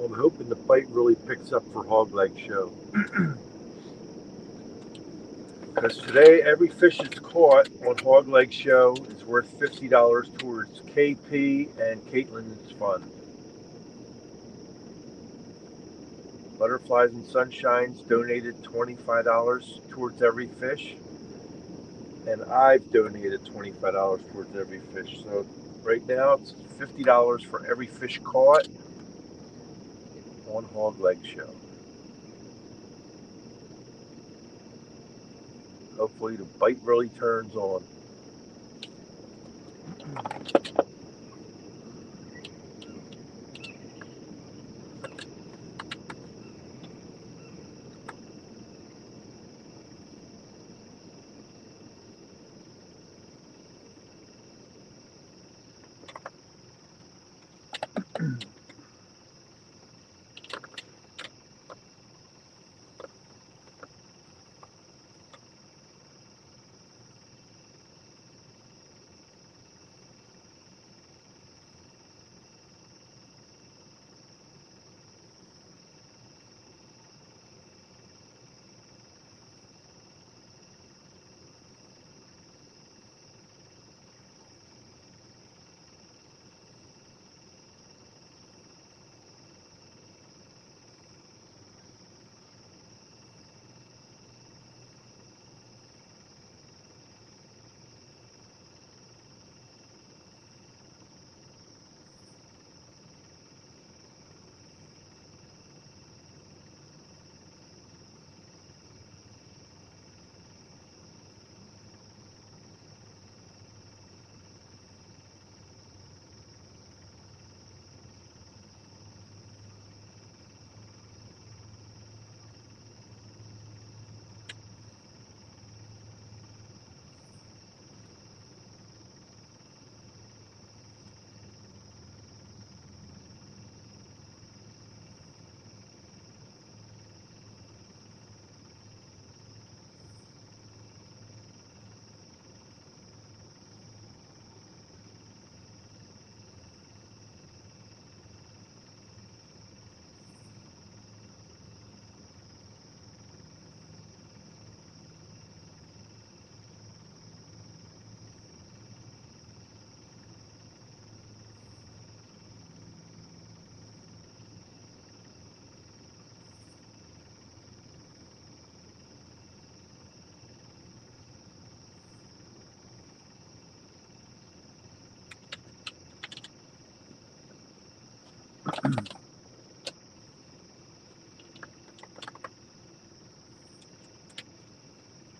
I'm hoping the fight really picks up for Hog Leg Show. Because today, every fish that's caught on Hog Leg Show is worth $50 towards KP and Caitlin's fund. Butterflies and Sunshines donated $25 towards every fish, and I've donated $25 towards every fish. So right now, it's $50 for every fish caught on Hog Leg Show. Hopefully, the bite really turns on.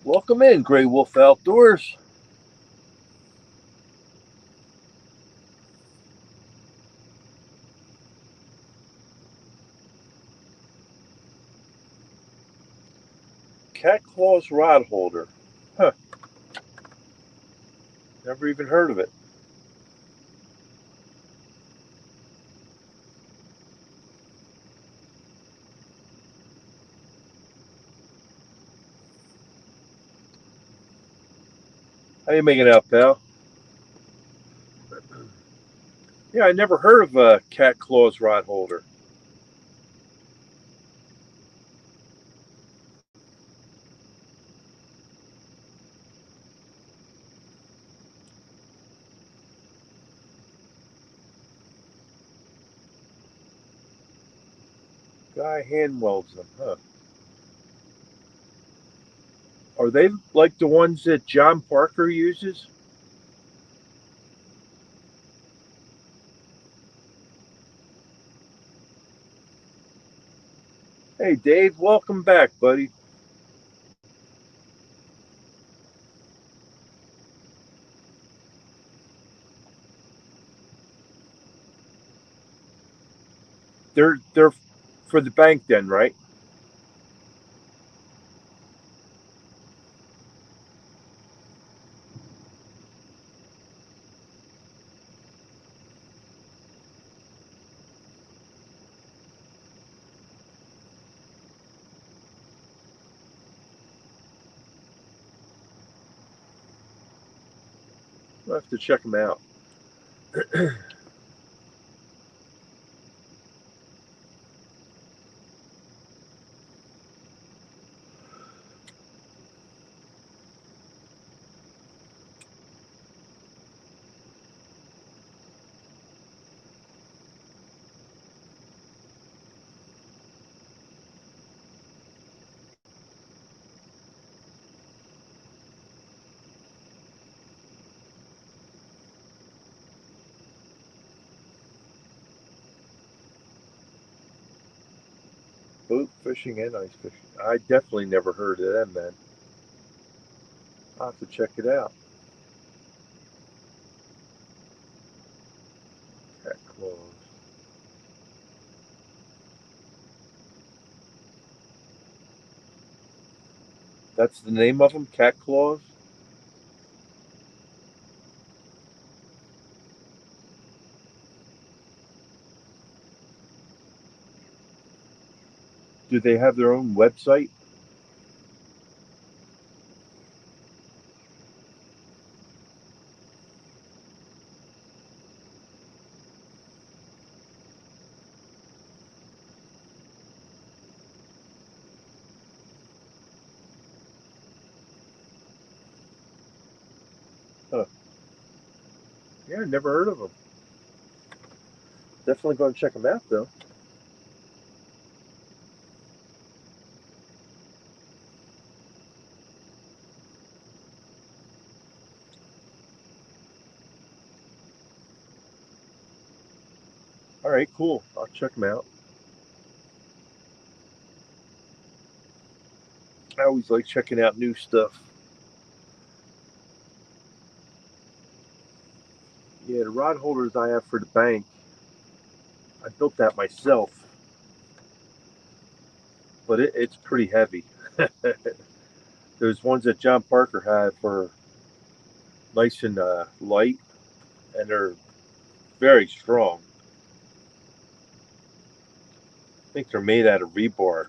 Welcome in, Grey Wolf Outdoors. Cat Claws Rod Holder. Huh. Never even heard of it. How you making out, pal? Yeah, I never heard of a Cat Claws Rod Holder. Guy hand welds them, huh? Are they like the ones that John Parker uses? Hey, Dave, welcome back, buddy. They're for the bank then, right? I'll have to check them out. Boat fishing and ice fishing. I definitely never heard of them, man. I'll have to check it out. Cat Claws. That's the name of them, Cat Claws? Do they have their own website? Huh. Yeah, never heard of them. Definitely going to check them out, though. All right, cool. I'll check them out. I always like checking out new stuff. Yeah, the rod holders I have for the bank, I built that myself, but it's pretty heavy. There's ones that John Parker had for nice and light, and they're very strong. I think they're made out of rebar.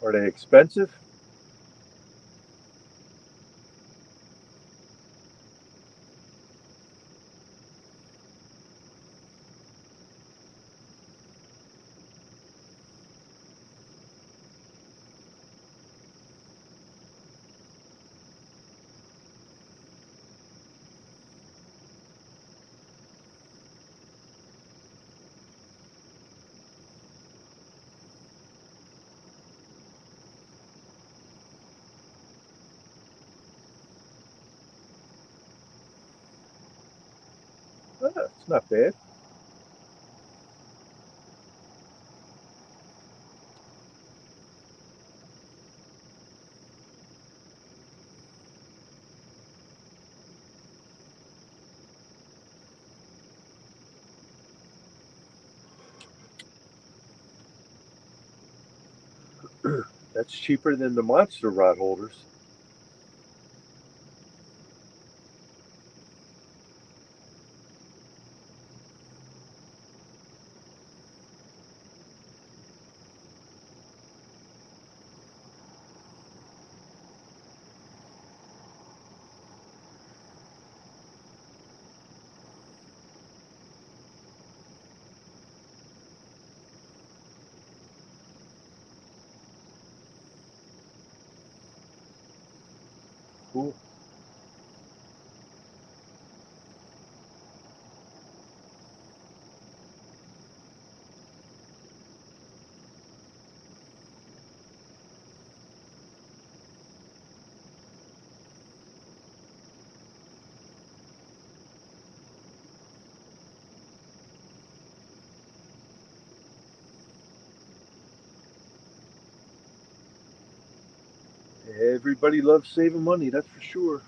Are they expensive? It's not bad. That's cheaper than the monster rod holders. Cool. Everybody loves saving money, that's for sure.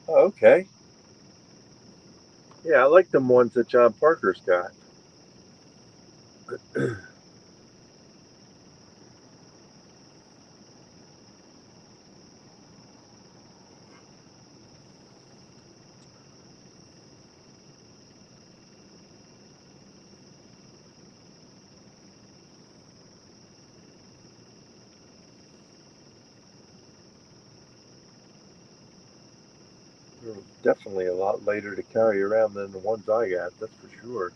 Oh, okay. Yeah, I like them ones that John Parker's got. They're definitely a lot lighter to carry around than the ones I got, that's for sure.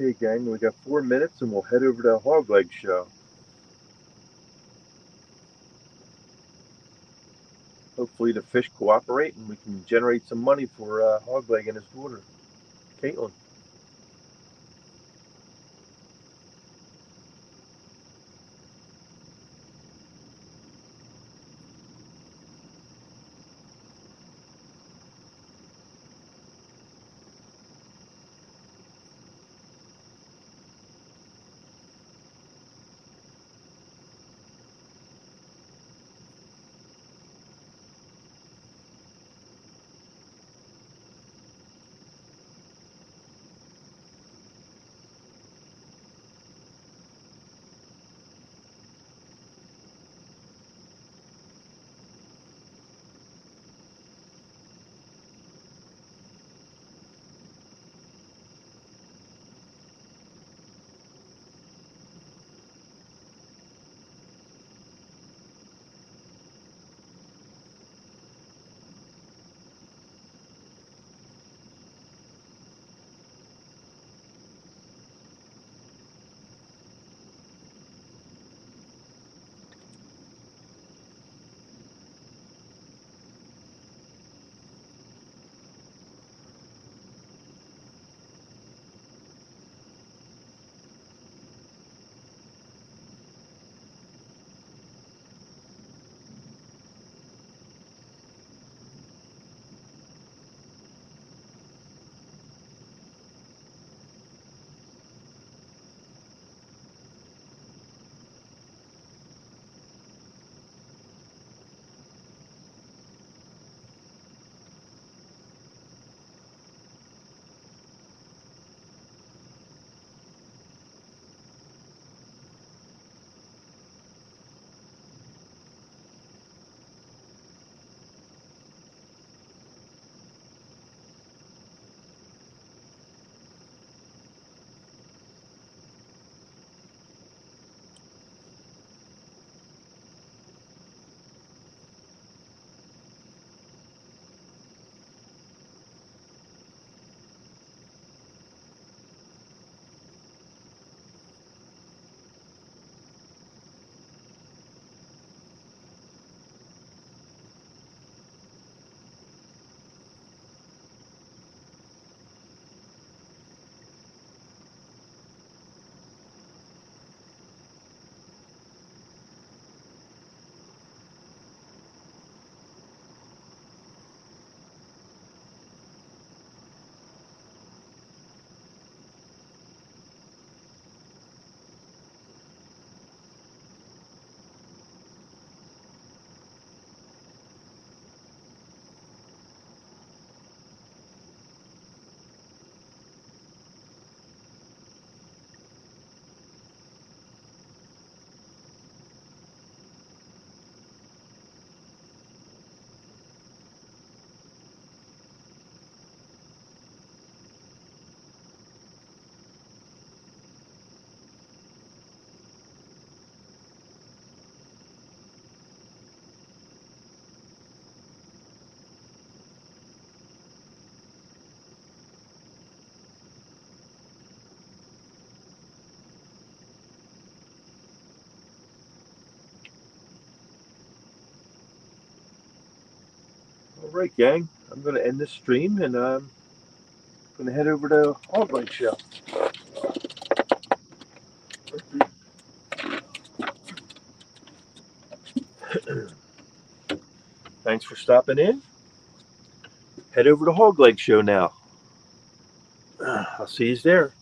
Okay, gang, we got 4 minutes and we'll head over to Hog Leg Show. Hopefully the fish cooperate and we can generate some money for Hog Leg and his daughter, Caitlin. All right, gang, I'm going to end this stream and I'm going to head over to Hog Leg Show. Thanks for stopping in. Head over to Hog Leg Show now. I'll see you there.